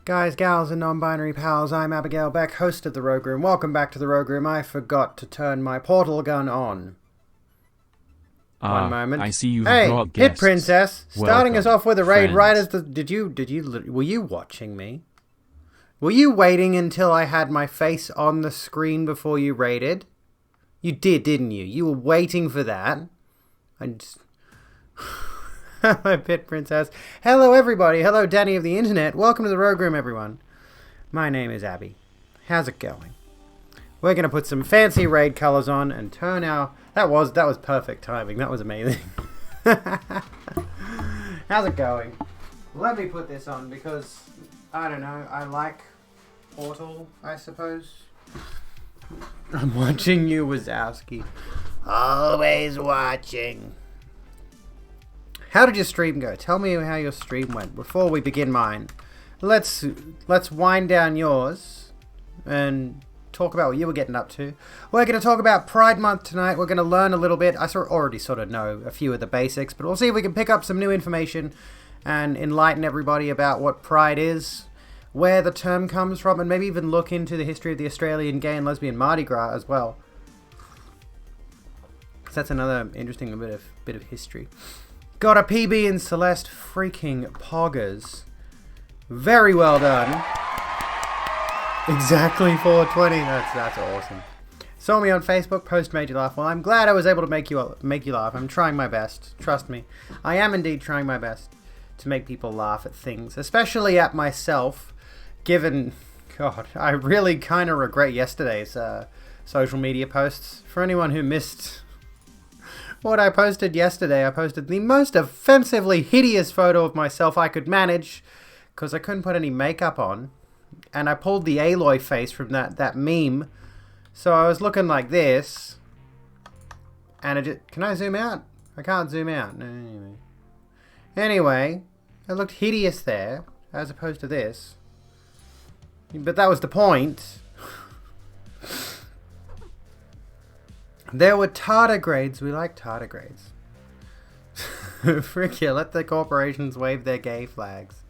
Guys, gals, and non-binary pals, I'm Abigail Beck, host of the Rogue Room. Welcome back to the Rogue Room. I forgot to turn my portal gun on. One moment. I see you've hey, brought guests. Hit Princess, starting us Welcome, off with a raid friends. right as the... were you watching me? Were you waiting until I had my face on the screen before you raided? You did, didn't you? You were waiting for that. I just... Hello, Pit Princess. Hello, everybody. Hello, Danny of the Internet. Welcome to the Rogue Room, everyone. My name is Abby. How's it going? We're going to put some fancy raid colors on and turn our... That was perfect timing. That was amazing. How's it going? Let me put this on because, I don't know, I like Portal, I suppose. I'm watching you, Wazowski. Always watching. How did your stream go? Tell me how your stream went before we begin mine. Let's wind down yours and talk about what you were getting up to. We're going to talk about Pride Month tonight. We're going to learn a little bit. I already sort of know a few of the basics, but we'll see if we can pick up some new information and enlighten everybody about what Pride is, where the term comes from, and maybe even look into the history of the Australian gay and lesbian Mardi Gras as well. Because that's another interesting bit of history. Got a PB in Celeste, freaking poggers. Very well done. Exactly 420. That's awesome. Saw me on Facebook, post made you laugh. Well, I'm glad I was able to make you laugh. I'm trying my best. Trust me. I am indeed trying my best to make people laugh at things, especially at myself, given, God, I really kind of regret yesterday's social media posts. For anyone who missed what I posted yesterday, I posted the most offensively hideous photo of myself I could manage because I couldn't put any makeup on. And I pulled the Aloy face from that meme. So I was looking like this. And can I zoom out? I can't zoom out. Anyway, I looked hideous there as opposed to this. But that was the point. There were tardigrades. We like tardigrades. Frick yeah, let the corporations wave their gay flags.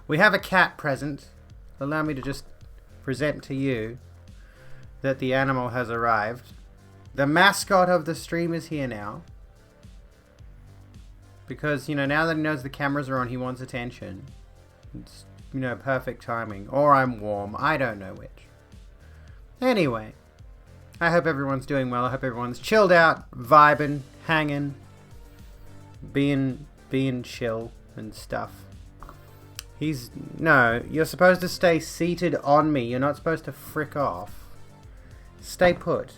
We have a cat present. Allow me to just present to you that the animal has arrived. The mascot of the stream is here now. Because, now that he knows the cameras are on, he wants attention. It's, perfect timing. Or I'm warm. I don't know which. Anyway. I hope everyone's doing well. I hope everyone's chilled out, vibing, hanging, being chill and stuff. No, you're supposed to stay seated on me. You're not supposed to frick off. Stay put.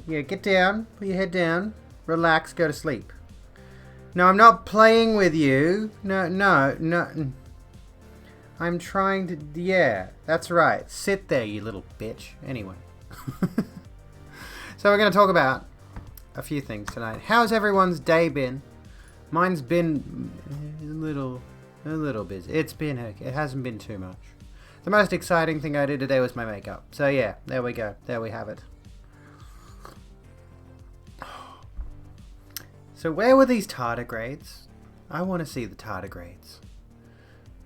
Yeah, get down, put your head down, relax, go to sleep. No, I'm not playing with you. No. I'm trying to, yeah, that's right. Sit there, you little bitch. Anyway. So we're going to talk about a few things tonight. How's everyone's day been? Mine's been a little busy. It hasn't been too much. The most exciting thing I did today was my makeup. So yeah, there we go. There we have it. So where were these tardigrades? I want to see the tardigrades.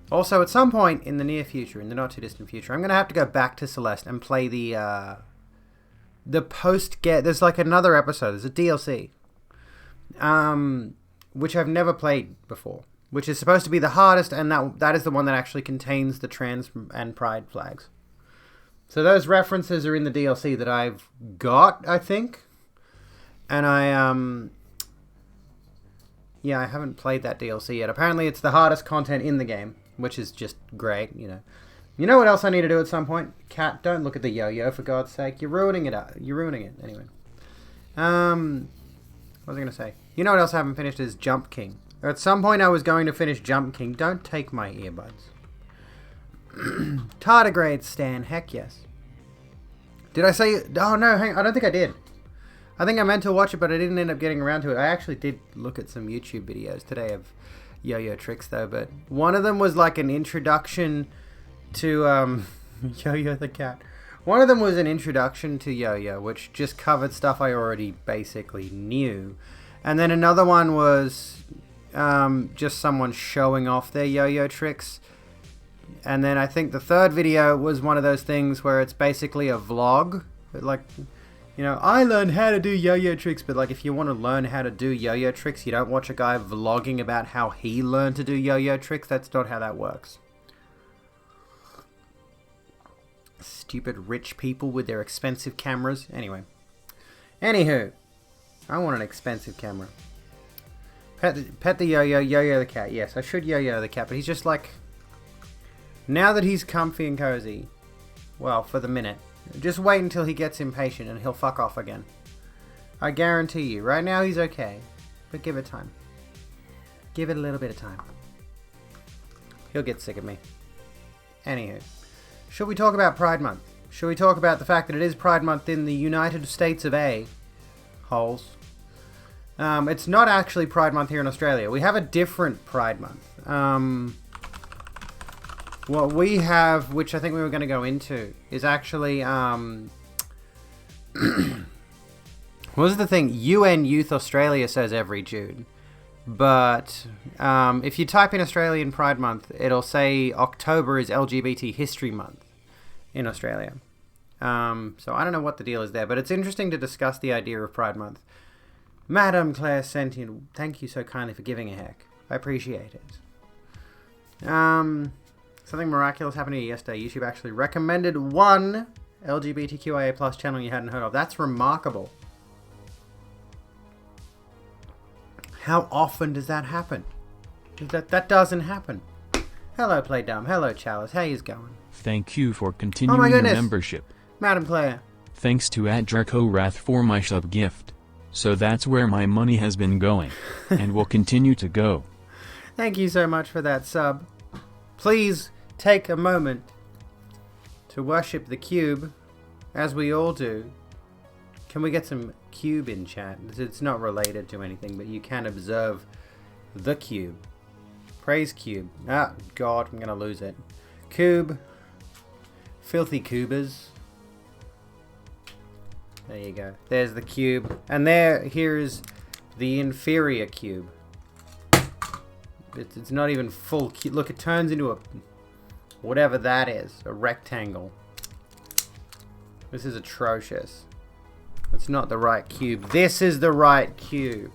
Also, at some point in the near future, in the not too distant future, I'm going to have to go back to Celeste and play the there's like another episode, there's a DLC, which I've never played before, which is supposed to be the hardest, and that is the one that actually contains the trans and pride flags. So those references are in the DLC that I've got, I think, and I haven't played that DLC yet. Apparently it's the hardest content in the game, which is just great, You know what else I need to do at some point? Cat, don't look at the yo-yo, for God's sake. You're ruining it. You're ruining it. Anyway. What was I going to say? You know what else I haven't finished is Jump King. At some point I was going to finish Jump King. Don't take my earbuds. Tardigrade Stan. Heck yes. Did I say... Oh, no. Hang on. I don't think I did. I think I meant to watch it, but I didn't end up getting around to it. I actually did look at some YouTube videos today of yo-yo tricks, though. But one of them was like an introduction to Yo-Yo the cat. One of them was an introduction to Yo-Yo, which just covered stuff I already basically knew. And then another one was just someone showing off their yo-yo tricks And then I think the third video was one of those things where it's basically a vlog. Like, you know, I learned how to do yo-yo tricks, but like if you want to learn how to do yo-yo tricks, you don't watch a guy vlogging about how he learned to do yo-yo tricks. That's not how that works. Stupid rich people with their expensive cameras. Anyway. Anywho. I want an expensive camera. Pet the yo-yo, yo-yo the cat. Yes, I should yo-yo the cat, but he's just like... Now that he's comfy and cozy, well, for the minute, just wait until he gets impatient and he'll fuck off again. I guarantee you. Right now he's okay, but give it time. Give it a little bit of time. He'll get sick of me. Anywho, should we talk about Pride Month? Should we talk about the fact that it is Pride Month in the United States of A? Holes. It's not actually Pride Month here in Australia. We have a different Pride Month. What we have, which I think we were going to go into, is actually, what was the thing? UN Youth Australia says every June. But if you type in Australian Pride Month, it'll say October is LGBT History Month in Australia. So I don't know what the deal is there, but it's interesting to discuss the idea of Pride Month. Madam Claire Sentient, thank you so kindly for giving a heck. I appreciate it. Something miraculous happened to you yesterday. YouTube actually recommended one LGBTQIA plus channel you hadn't heard of. That's remarkable. How often does that happen? That doesn't happen. Hello, Play Dumb. Hello, Chalice. How yous going? Thank you for continuing your membership. Madam Claire. Thanks to @DracoWrath for my sub gift. So that's where my money has been going, and will continue to go. Thank you so much for that sub. Please take a moment to worship the cube, as we all do. Can we get some cube in chat? It's not related to anything, but you can observe the cube. Praise cube. Ah, God, I'm gonna lose it. Cube. Filthy cubers. There you go. There's the cube. And here is the inferior cube. It's not even full cube. Look, it turns into a... whatever that is. A rectangle. This is atrocious. It's not the right cube. This is the right cube.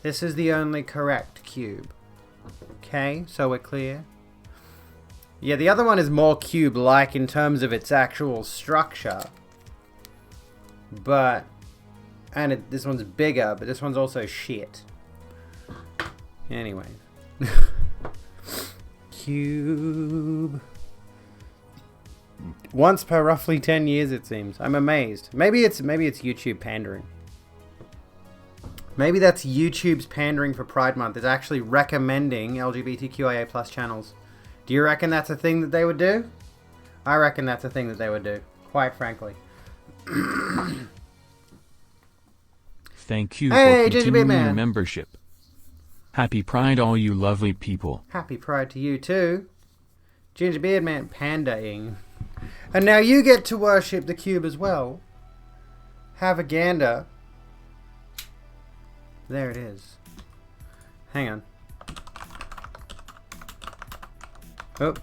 This is the only correct cube. Okay, so we're clear. Yeah, the other one is more cube-like in terms of its actual structure. But... and this one's bigger, but this one's also shit. Anyway. Cube. Once per roughly 10 years, it seems. I'm amazed. Maybe it's YouTube pandering. Maybe that's YouTube's pandering for Pride Month. Is actually recommending LGBTQIA plus channels. Do you reckon that's a thing that they would do? I reckon that's a thing that they would do. Quite frankly. Thank you for continuing your membership. Happy Pride, all you lovely people. Happy Pride to you too. Gingerbeard Man pandaing. And now you get to worship the cube as well. Have a gander. There it is. Hang on. Oh.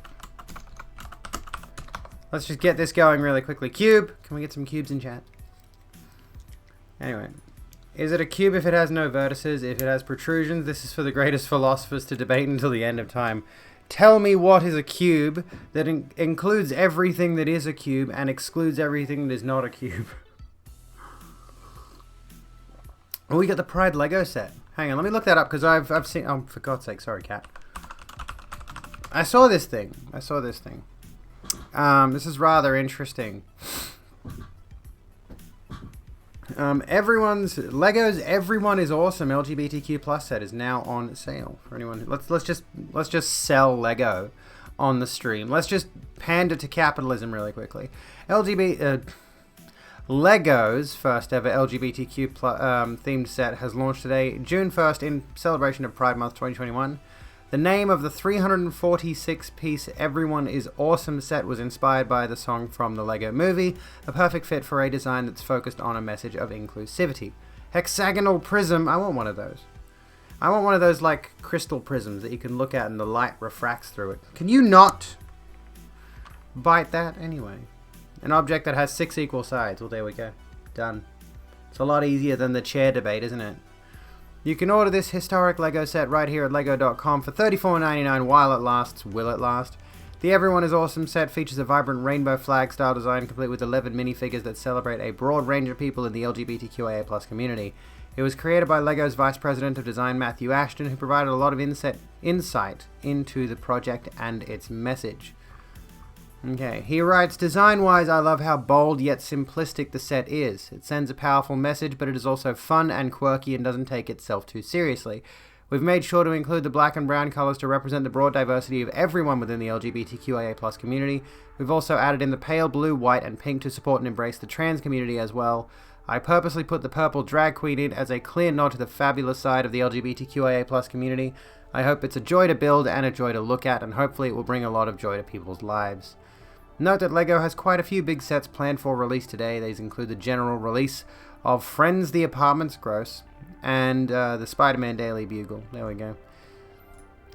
Let's just get this going really quickly. Cube! Can we get some cubes in chat? Anyway. Is it a cube if it has no vertices? If it has protrusions? This is for the greatest philosophers to debate until the end of time. Tell me what is a cube that includes everything that is a cube and excludes everything that is not a cube. Oh, we got the Pride Lego set. Hang on, let me look that up because I've seen... oh, for God's sake, sorry, cat. I saw this thing. This is rather interesting. Lego's Everyone is Awesome LGBTQ plus set is now on sale for anyone. Let's just sell Lego on the stream. Let's just pander to capitalism really quickly. Lego's first ever LGBTQ themed set has launched today, June 1st, in celebration of Pride Month 2021. The name of the 346-piece Everyone is Awesome set was inspired by the song from the Lego Movie, a perfect fit for a design that's focused on a message of inclusivity. Hexagonal prism, I want one of those. I want one of those, like, crystal prisms that you can look at and the light refracts through it. Can you not bite that? Anyway. An object that has 6 equal sides. Well, there we go. Done. It's a lot easier than the chair debate, isn't it? You can order this historic Lego set right here at lego.com for $34.99 while it lasts. Will it last? The Everyone is Awesome set features a vibrant rainbow flag style design complete with 11 minifigures that celebrate a broad range of people in the LGBTQIA+ community. It was created by LEGO's Vice President of Design Matthew Ashton, who provided a lot of insight into the project and its message. Okay, he writes, design-wise, I love how bold yet simplistic the set is. It sends a powerful message, but it is also fun and quirky and doesn't take itself too seriously. We've made sure to include the black and brown colors to represent the broad diversity of everyone within the LGBTQIA+ community. We've also added in the pale blue, white, and pink to support and embrace the trans community as well. I purposely put the purple drag queen in as a clear nod to the fabulous side of the LGBTQIA+ community. I hope it's a joy to build and a joy to look at, and hopefully it will bring a lot of joy to people's lives. Note that LEGO has quite a few big sets planned for release today. These include the general release of Friends the Apartment's Gross, and the Spider-Man Daily Bugle. There we go.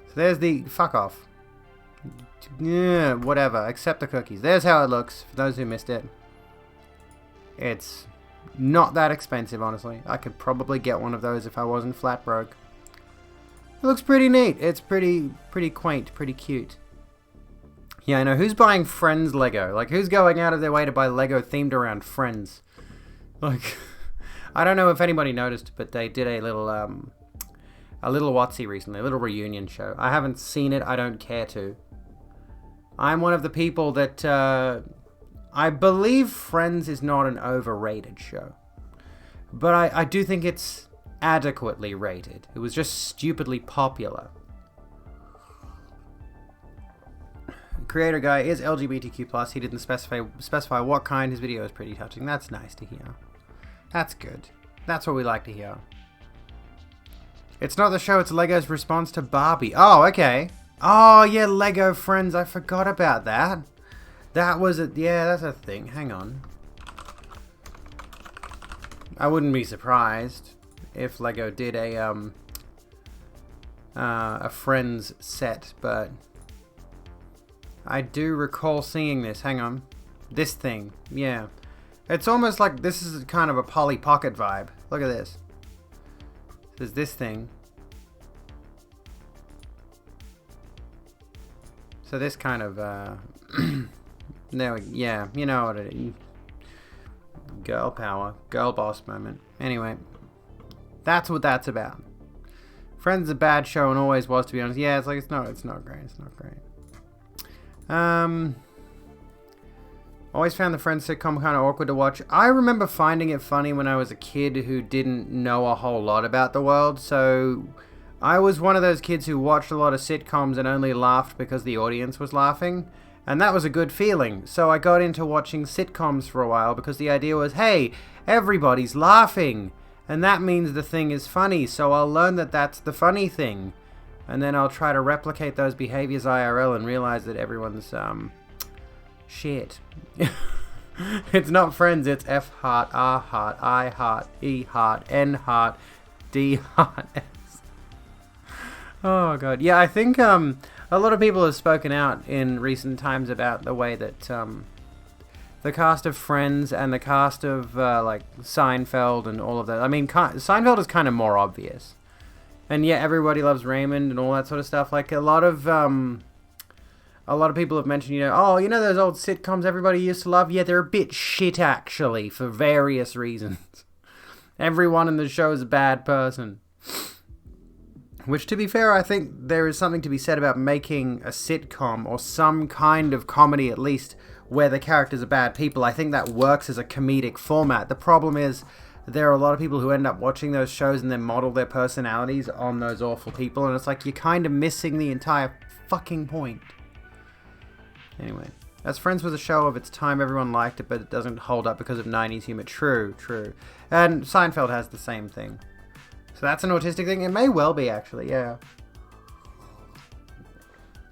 So there's the... fuck off. Yeah, whatever. Accept the cookies. There's how it looks, for those who missed it. It's not that expensive, honestly. I could probably get one of those if I wasn't flat broke. It looks pretty neat. It's pretty quaint, pretty cute. Yeah, I know. Who's buying Friends Lego? Like, who's going out of their way to buy Lego themed around Friends? Like... I don't know if anybody noticed, but they did a little WotC recently, a little reunion show. I haven't seen it. I don't care to. I'm one of the people that I believe Friends is not an overrated show, but I do think it's adequately rated. It was just stupidly popular. The creator guy is LGBTQ+. He didn't specify what kind. His video is pretty touching. That's nice to hear. That's good. That's what we like to hear. It's not the show, it's Lego's response to Barbie. Oh, okay. Oh, yeah, Lego Friends. I forgot about that. That was a... yeah, that's a thing. Hang on. I wouldn't be surprised if Lego did a Friends set, but... I do recall seeing this. Hang on. This thing. Yeah. It's almost like this is kind of a Polly Pocket vibe. Look at this. There's this thing. So this kind of, yeah, you know what it is. Girl power. Girl boss moment. Anyway. That's what that's about. Friends is a bad show and always was, to be honest. Yeah, it's like, it's not great. It's not great. Always found the Friends sitcom kind of awkward to watch. I remember finding it funny when I was a kid who didn't know a whole lot about the world, so I was one of those kids who watched a lot of sitcoms and only laughed because the audience was laughing, and that was a good feeling. So I got into watching sitcoms for a while because the idea was, hey, everybody's laughing, and that means the thing is funny, so I'll learn that that's the funny thing, and then I'll try to replicate those behaviors IRL and realize that everyone's, shit. It's not Friends, it's F heart, R heart, I heart, E heart, N heart, D heart, S. Oh god. Yeah, I think a lot of people have spoken out in recent times about the way that the cast of Friends and the cast of like Seinfeld and all of that. I mean, Seinfeld is kind of more obvious. And yeah, Everybody Loves Raymond and all that sort of stuff. Like a lot of people have mentioned, those old sitcoms everybody used to love? Yeah, they're a bit shit, actually, for various reasons. Everyone in the show is a bad person. Which, to be fair, I think there is something to be said about making a sitcom, or some kind of comedy at least, where the characters are bad people. I think that works as a comedic format. The problem is, there are a lot of people who end up watching those shows and then model their personalities on those awful people, and it's like, you're kind of missing the entire fucking point. Anyway, as Friends was a show of its time, everyone liked it, but it doesn't hold up because of 90s humor. True. And Seinfeld has the same thing. So that's an autistic thing? It may well be, actually, yeah.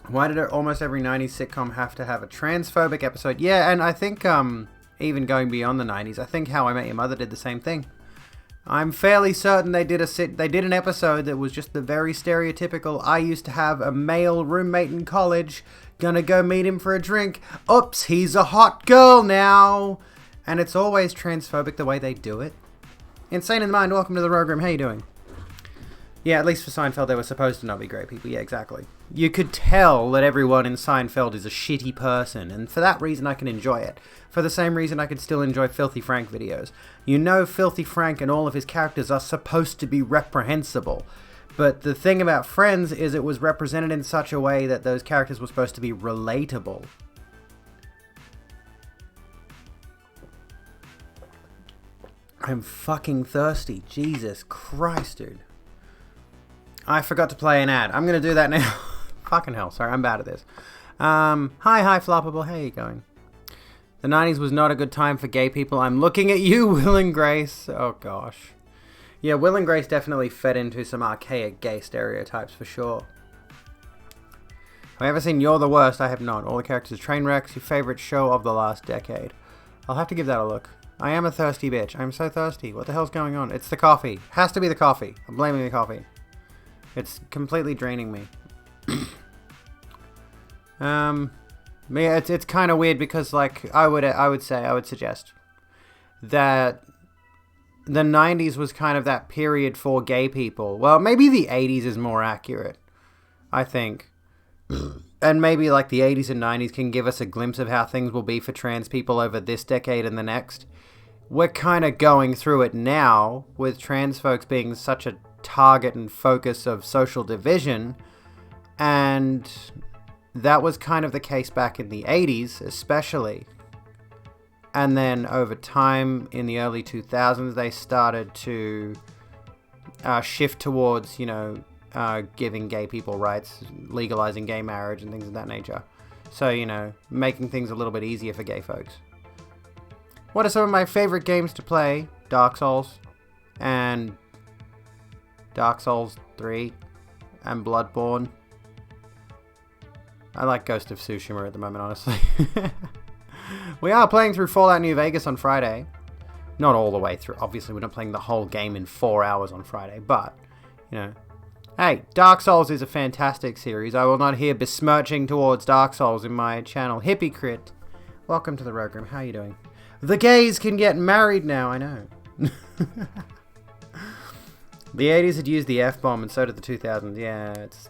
Why did almost every 90s sitcom have to have a transphobic episode? Yeah, and I think, even going beyond the 90s, I think How I Met Your Mother did the same thing. I'm fairly certain they did an episode that was just the very stereotypical, I used to have a male roommate in college, gonna go meet him for a drink, oops, he's a hot girl now. And it's always transphobic the way they do it. Insane in the Mind, welcome to the Rogue Room, how you doing? Yeah, at least for Seinfeld they were supposed to not be great people, yeah, exactly. You could tell that everyone in Seinfeld is a shitty person, and for that reason I can enjoy it. For the same reason I could still enjoy Filthy Frank videos. You know Filthy Frank and all of his characters are supposed to be reprehensible. But the thing about Friends is it was represented in such a way that those characters were supposed to be relatable. I'm fucking thirsty. Jesus Christ, dude. I forgot to play an ad. I'm going to do that now. Fucking hell. Sorry, I'm bad at this. Hi, Floppable. How you going? The 90s was not a good time for gay people. I'm looking at you, Will and Grace. Oh, gosh. Yeah, Will and Grace definitely fed into some archaic gay stereotypes for sure. Have I ever seen You're the Worst? I have not. All the characters train wrecks. Your favorite show of the last decade. I'll have to give that a look. I am a thirsty bitch. I'm so thirsty. What the hell's going on? It's the coffee. Has to be the coffee. I'm blaming the coffee. It's completely draining me. Yeah, it's kind of weird because, like, I would suggest that the 90s was kind of that period for gay people. Well, maybe the 80s is more accurate, I think. And maybe, like, the 80s and 90s can give us a glimpse of how things will be for trans people over this decade and the next. We're kind of going through it now, with trans folks being such a target and focus of social division, and that was kind of the case back in the 80s especially, and then over time in the early 2000s they started to shift towards, you know, giving gay people rights, legalizing gay marriage and things of that nature, so, you know, making things a little bit easier for gay folks. What are some of my favorite games to play? Dark Souls and Dark Souls 3 and Bloodborne. I like Ghost of Tsushima at the moment, honestly. We are playing through Fallout New Vegas on Friday. Not all the way through. Obviously, we're not playing the whole game in 4 hours on Friday, but, you know. Hey, Dark Souls is a fantastic series. I will not hear besmirching towards Dark Souls in my channel. Hippie welcome to the Rogue Room. How are you doing? The gays can get married now, I know. The 80s had used the F-bomb, and so did the 2000s. Yeah, it's...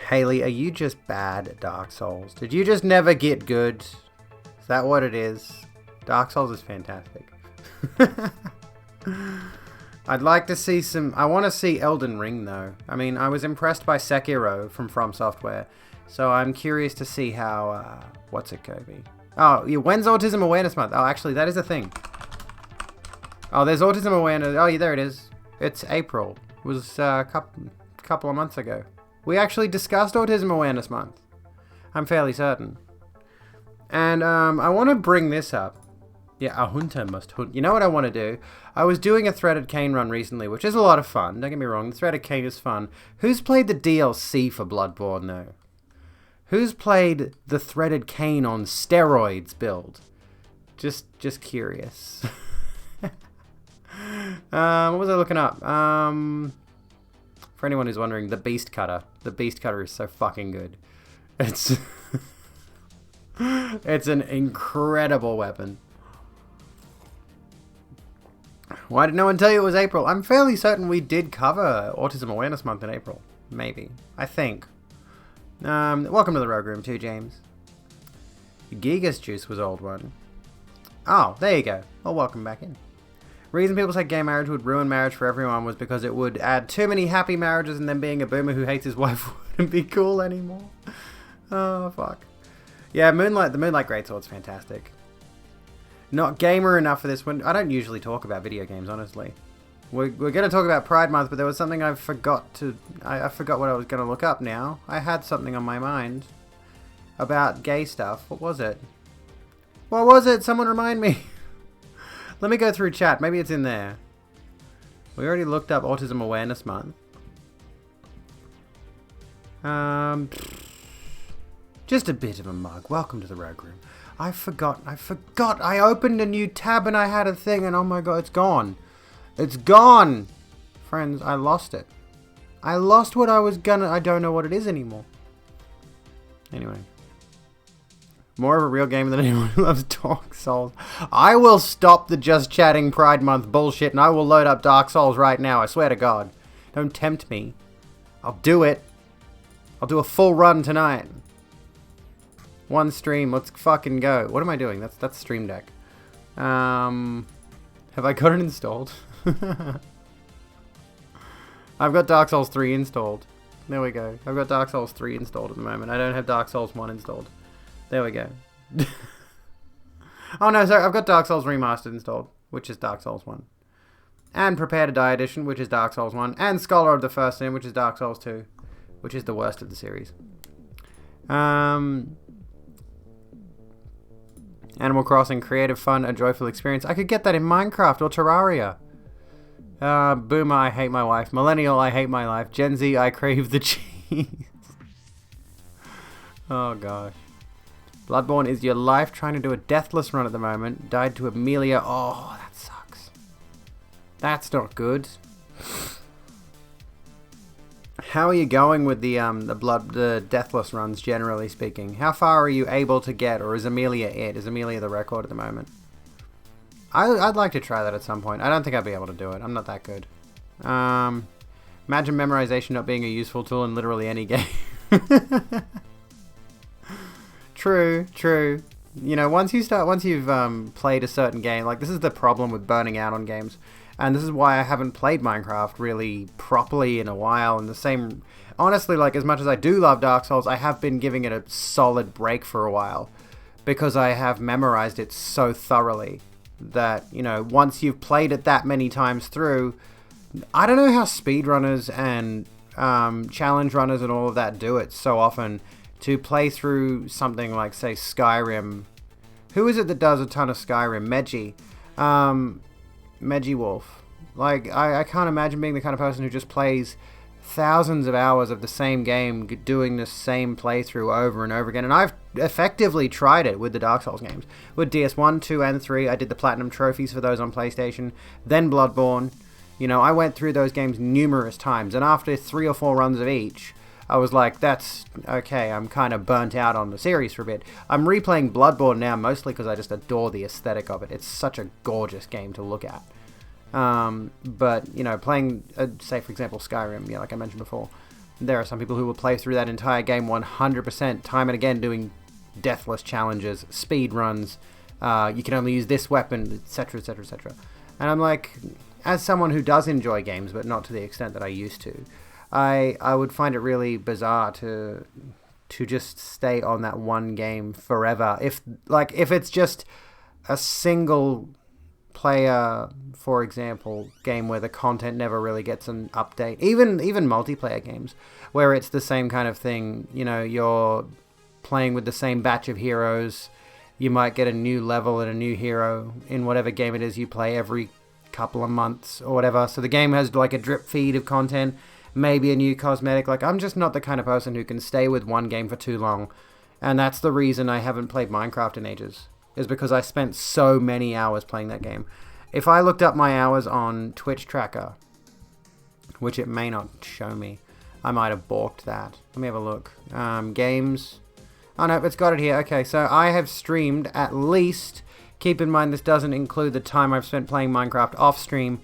Haley, are you just bad at Dark Souls? Did you just never get good? Is that what it is? Dark Souls is fantastic. I'd like to see some... I want to see Elden Ring, though. I mean, I was impressed by Sekiro from Software, so I'm curious to see how... what's it going to be? Oh, yeah, when's Autism Awareness Month? Oh, actually, that is a thing. Oh, there's Autism Awareness. Oh, yeah, there it is. It's April. It was a couple of months ago. We actually discussed Autism Awareness Month. I'm fairly certain. And I want to bring this up. Yeah, a hunter must hunt. You know what I want to do? I was doing a Threaded Cane run recently, which is a lot of fun. Don't get me wrong, the Threaded Cane is fun. Who's played the DLC for Bloodborne, though? Who's played the Threaded Cane on steroids build? Just curious. What was I looking up? For anyone who's wondering, the Beast Cutter. The Beast Cutter is so fucking good. It's it's an incredible weapon. Why did no one tell you it was April? I'm fairly certain we did cover Autism Awareness Month in April. Maybe. I think. Welcome to the Rogue Room too, James. Gigas Juice was old one. Oh, there you go. Well, welcome back in. Reason people said gay marriage would ruin marriage for everyone was because it would add too many happy marriages, and then being a boomer who hates his wife wouldn't be cool anymore. Oh, fuck. Yeah, the Moonlight Greatsword's fantastic. Not gamer enough for this one. I don't usually talk about video games, honestly. We're going to talk about Pride Month, but there was something I forgot I forgot what I was going to look up now. I had something on my mind about gay stuff. What was it? What was it? Someone remind me. Let me go through chat. Maybe it's in there. We already looked up Autism Awareness Month. Just a bit of a mug. Welcome to the Rogue Room. I forgot. I opened a new tab and I had a thing and oh my god, it's gone. It's gone! Friends, I lost it. I lost what I was gonna... I don't know what it is anymore. Anyway. More of a real game than anyone who loves Dark Souls. I will stop the Just Chatting Pride Month bullshit and I will load up Dark Souls right now, I swear to God. Don't tempt me. I'll do it. I'll do a full run tonight. One stream, let's fucking go. What am I doing? That's Stream Deck. Have I got it installed? I've got Dark Souls 3 installed. There we go. I've got Dark Souls 3 installed at the moment. I don't have Dark Souls 1 installed. There we go. Oh no, sorry. I've got Dark Souls Remastered installed, which is Dark Souls 1. And Prepare to Die Edition, which is Dark Souls 1. And Scholar of the First Sin, which is Dark Souls 2, which is the worst of the series. Animal Crossing, creative fun, a joyful experience. I could get that in Minecraft or Terraria. Boomer, I hate my wife. Millennial, I hate my life. Gen Z, I crave the cheese. Oh gosh. Bloodborne is your life, trying to do a deathless run at the moment. Died to Amelia. Oh, that sucks. That's not good. How are you going with the deathless runs, generally speaking? How far are you able to get, or is Amelia it? Is Amelia the record at the moment? I'd like to try that at some point. I don't think I'd be able to do it. I'm not that good. Imagine memorization not being a useful tool in literally any game. True. You know, once you've played a certain game, like this is the problem with burning out on games. And this is why I haven't played Minecraft really properly in a while. And the same, honestly, like as much as I do love Dark Souls, I have been giving it a solid break for a while. Because I have memorized it so thoroughly that, you know, once you've played it that many times through, I don't know how speedrunners and challenge runners and all of that do it so often. To play through something like, say, Skyrim. Who is it that does a ton of Skyrim? Meggy Wolf. Like, I can't imagine being the kind of person who just plays thousands of hours of the same game, doing the same playthrough over and over again. And I've effectively tried it with the Dark Souls games. With DS1, 2, and 3, I did the Platinum Trophies for those on PlayStation. Then Bloodborne. You know, I went through those games numerous times. And after 3 or 4 runs of each, I was like, that's okay, I'm kind of burnt out on the series for a bit. I'm replaying Bloodborne now, mostly because I just adore the aesthetic of it. It's such a gorgeous game to look at. But, you know, playing, say, for example, Skyrim, yeah, like I mentioned before, there are some people who will play through that entire game 100%, time and again, doing deathless challenges, speed runs, you can only use this weapon, etc., etc., etc. And I'm like, as someone who does enjoy games, but not to the extent that I used to, I would find it really bizarre to just stay on that one game forever. If it's just a single player, for example, game where the content never really gets an update, even multiplayer games where it's the same kind of thing, you know, you're playing with the same batch of heroes, you might get a new level and a new hero in whatever game it is you play every couple of months or whatever, so the game has like a drip feed of content, maybe a new cosmetic. Like, I'm just not the kind of person who can stay with one game for too long. And that's the reason I haven't played Minecraft in ages. Is because I spent so many hours playing that game. If I looked up my hours on Twitch Tracker, which it may not show me, I might have balked that. Let me have a look. Games. Oh no, it's got it here. Okay, so I have streamed at least, keep in mind this doesn't include the time I've spent playing Minecraft off stream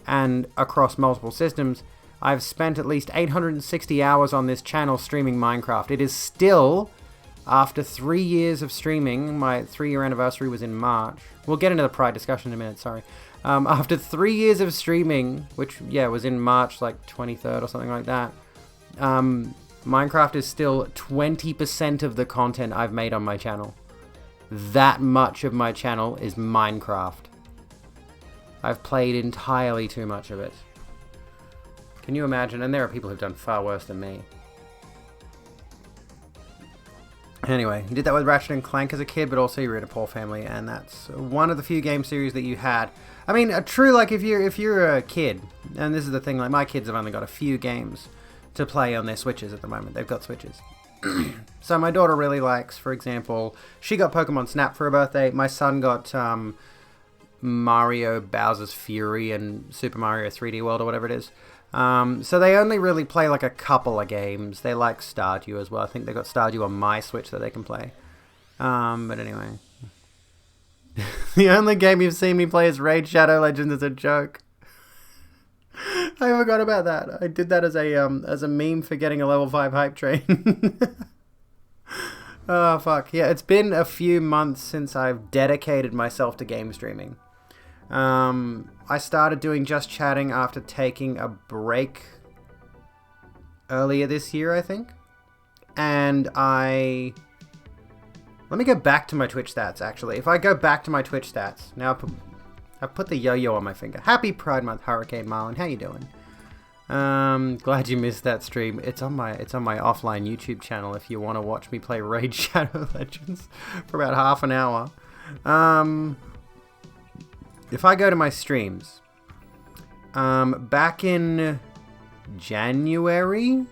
and across multiple systems, I've spent at least 860 hours on this channel streaming Minecraft. It is still, after 3 years of streaming, my 3-year anniversary was in March. We'll get into the Pride discussion in a minute, sorry. After 3 years of streaming, which, yeah, was in March, like 23rd or something like that, Minecraft is still 20% of the content I've made on my channel. That much of my channel is Minecraft. I've played entirely too much of it. Can you imagine? And there are people who've done far worse than me. Anyway, you did that with Ratchet & Clank as a kid, but also you were in a poor family, and that's one of the few game series that you had. I mean, true, like, if you're a kid, and this is the thing, like, my kids have only got a few games to play on their Switches at the moment. They've got Switches. So my daughter really likes, for example, she got Pokemon Snap for her birthday. My son got Mario Bowser's Fury and Super Mario 3D World or whatever it is. So they only really play like a couple of games. They like Stardew as well. I think they got Stardew on my Switch that they can play. But anyway. The only game you've seen me play is Raid Shadow Legends as a joke. I forgot about that. I did that as a meme for getting a level 5 hype train. Oh, fuck. Yeah, it's been a few months since I've dedicated myself to game streaming. I started doing Just Chatting after taking a break earlier this year, I think. And let me go back to my Twitch stats, actually. If I go back to my Twitch stats, now I've put the yo-yo on my finger. Happy Pride Month, Hurricane Marlin. How you doing? Glad you missed that stream. It's on my offline YouTube channel if you want to watch me play Raid Shadow Legends for about half an hour. If I go to my streams, back in January? Is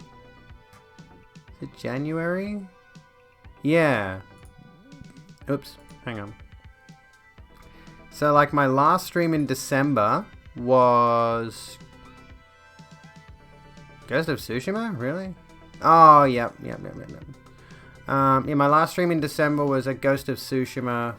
it January? Yeah. Oops, hang on. So, like, my last stream in December was Ghost of Tsushima? Really? Oh, yep. Yeah, my last stream in December was a Ghost of Tsushima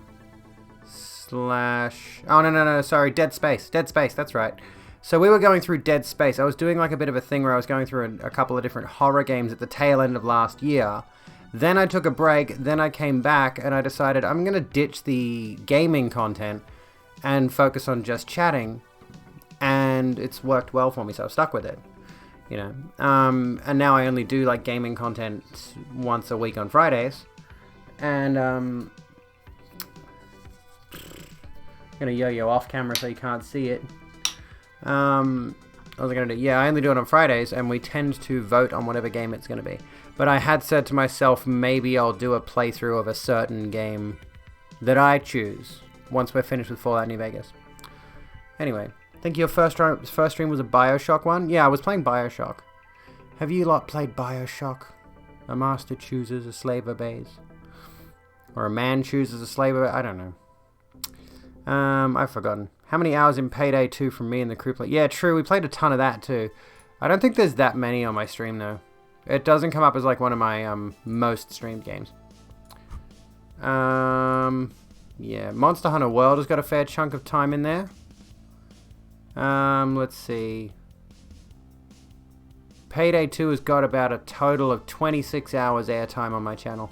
/ oh, no, sorry, Dead Space. Dead Space, that's right. So we were going through Dead Space. I was doing like a bit of a thing where I was going through a couple of different horror games at the tail end of last year. Then I took a break, then I came back, and I decided I'm going to ditch the gaming content and focus on just chatting. And it's worked well for me, so I've stuck with it. You know, and now I only do like gaming content once a week on Fridays. And I'm gonna yo-yo off camera so you can't see it. What was I gonna do? Yeah, I only do it on Fridays, and we tend to vote on whatever game it's gonna be. But I had said to myself, maybe I'll do a playthrough of a certain game that I choose once we're finished with Fallout New Vegas. Anyway, I think your first stream was a Bioshock one? Yeah, I was playing Bioshock. Have you lot played Bioshock? A master chooses, a slave obeys. Or a man chooses, a slave obeys. I don't know. I've forgotten. How many hours in Payday 2 from me and the crew play? Yeah, true, we played a ton of that too. I don't think there's that many on my stream though. It doesn't come up as like one of my most streamed games. Yeah, Monster Hunter World has got a fair chunk of time in there. Let's see. Payday 2 has got about a total of 26 hours airtime on my channel.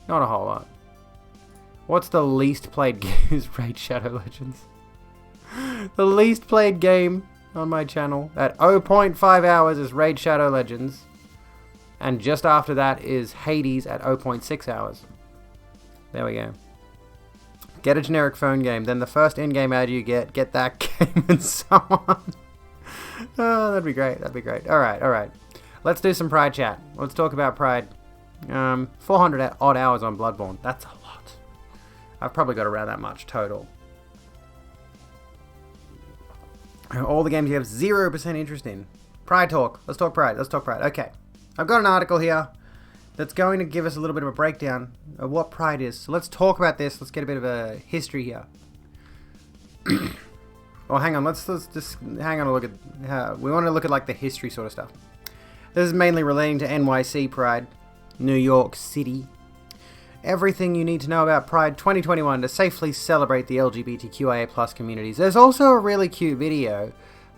Not a whole lot. What's the least played game? Is Raid Shadow Legends. The least played game on my channel at 0.5 hours is Raid Shadow Legends. And just after that is Hades at 0.6 hours. There we go. Get a generic phone game. Then the first in-game ad you get that game and so on. Oh, that'd be great. That'd be great. Alright. Let's do some Pride chat. Let's talk about Pride. 400 odd hours on Bloodborne. That's a lot. I've probably got around that much total. All the games you have 0% interest in. Pride talk. Let's talk Pride. Okay. I've got an article here that's going to give us a little bit of a breakdown of what Pride is. So let's talk about this. Let's get a bit of a history here. Well, hang on. Let's just hang on a look at... we want to look at like the history sort of stuff. This is mainly relating to NYC Pride, New York City. Everything you need to know about Pride 2021 to safely celebrate the LGBTQIA+ communities. There's also a really cute video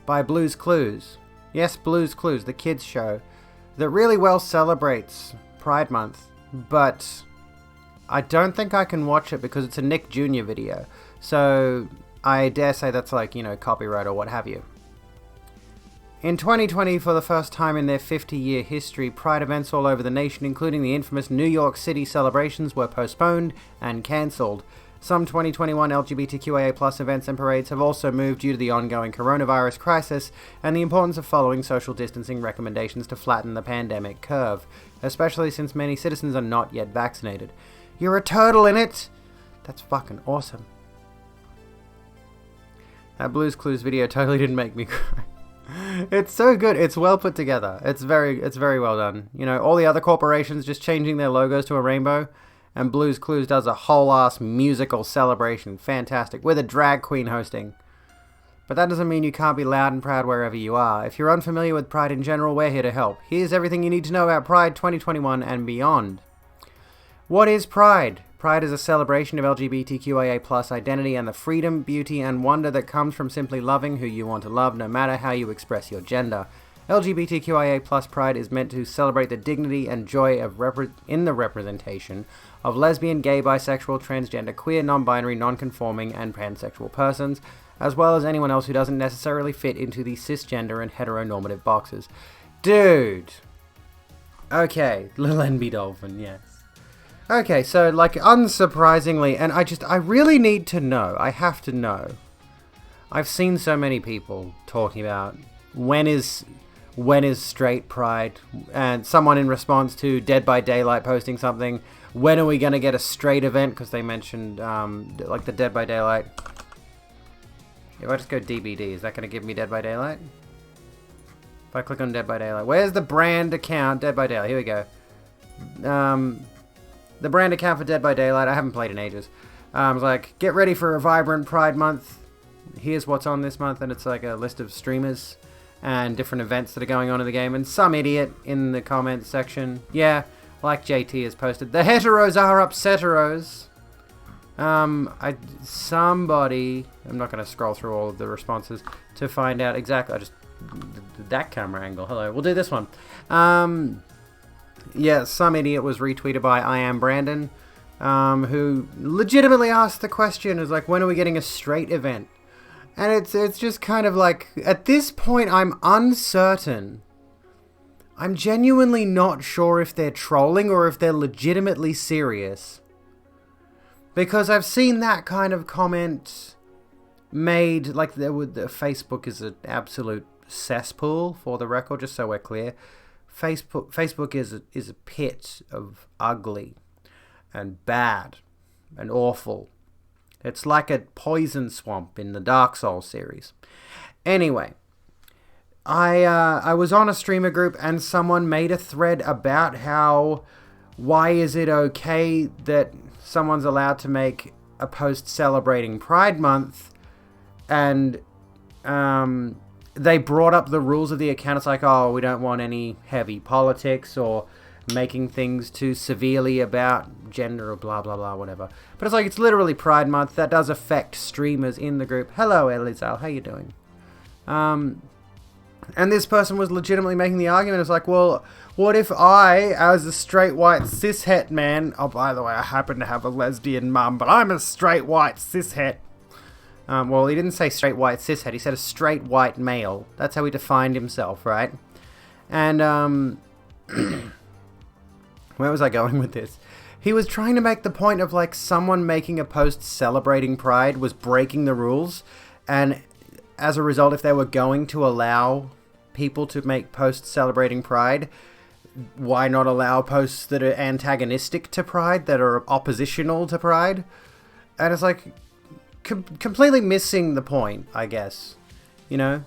by Blue's Clues. Yes, Blue's Clues, the kids show, that really well celebrates Pride Month, but I don't think I can watch it because it's a Nick Jr. video. So I dare say that's like, you know, copyright or what have you. In 2020, for the first time in their 50-year history, Pride events all over the nation, including the infamous New York City celebrations, were postponed and cancelled. Some 2021 LGBTQIA+ events and parades have also moved due to the ongoing coronavirus crisis and the importance of following social distancing recommendations to flatten the pandemic curve, especially since many citizens are not yet vaccinated. You're a turtle in it! That's fucking awesome. That Blue's Clues video totally didn't make me cry. It's so good. It's well put together. It's very well done. You know, all the other corporations just changing their logos to a rainbow, and Blue's Clues does a whole ass musical celebration. Fantastic. With a drag queen hosting. But that doesn't mean you can't be loud and proud wherever you are. If you're unfamiliar with Pride in general, we're here to help. Here's everything you need to know about Pride 2021 and beyond. What is Pride? Pride is a celebration of LGBTQIA+ identity and the freedom, beauty, and wonder that comes from simply loving who you want to love, no matter how you express your gender. LGBTQIA+ Pride is meant to celebrate the dignity and joy of in the representation of lesbian, gay, bisexual, transgender, queer, non-binary, non-conforming, and pansexual persons, as well as anyone else who doesn't necessarily fit into the cisgender and heteronormative boxes. Dude! Okay, Lil NB Dolphin, yes. Okay, so, like, unsurprisingly, and I really need to know, I have to know. I've seen so many people talking about when is straight pride, and someone in response to Dead by Daylight posting something, when are we going to get a straight event, because they mentioned, like, the Dead by Daylight. If I just go DBD, is that going to give me Dead by Daylight? If I click on Dead by Daylight, where's the brand account? Dead by Daylight, here we go. The brand account for Dead by Daylight, I haven't played in ages. It's like, get ready for a vibrant Pride month. Here's what's on this month, and it's like a list of streamers and different events that are going on in the game. And some idiot in the comments section, yeah, like JT has posted, the heteros are upsetteros. Somebody, I'm not going to scroll through all of the responses to find out exactly. I just did that camera angle. Hello, we'll do this one. Yeah, some idiot was retweeted by I Am Brandon, who legitimately asked the question, is like, when are we getting a straight event? And it's just kind of like, at this point, I'm uncertain. I'm genuinely not sure if they're trolling or if they're legitimately serious. Because I've seen that kind of comment made, like, Facebook is an absolute cesspool, for the record, just so we're clear. Facebook is a pit of ugly and bad and awful. It's like a poison swamp in the Dark Souls series. Anyway, I was on a streamer group and someone made a thread about why is it okay that someone's allowed to make a post celebrating Pride Month, and they brought up the rules of the account. It's like, oh, we don't want any heavy politics or making things too severely about gender or blah, blah, blah, whatever. But it's like, it's literally Pride Month. That does affect streamers in the group. Hello, Elizal. How you doing? And this person was legitimately making the argument. It's like, well, what if I, as a straight white cishet man, oh, by the way, I happen to have a lesbian mum, but I'm a straight white cishet. Well, he didn't say straight white cishet. He said a straight white male. That's how he defined himself, right? And, where was I going with this? He was trying to make the point of, like, someone making a post celebrating Pride was breaking the rules, and as a result, if they were going to allow people to make posts celebrating Pride, why not allow posts that are antagonistic to Pride, that are oppositional to Pride? And it's like, completely missing the point, I guess, you know?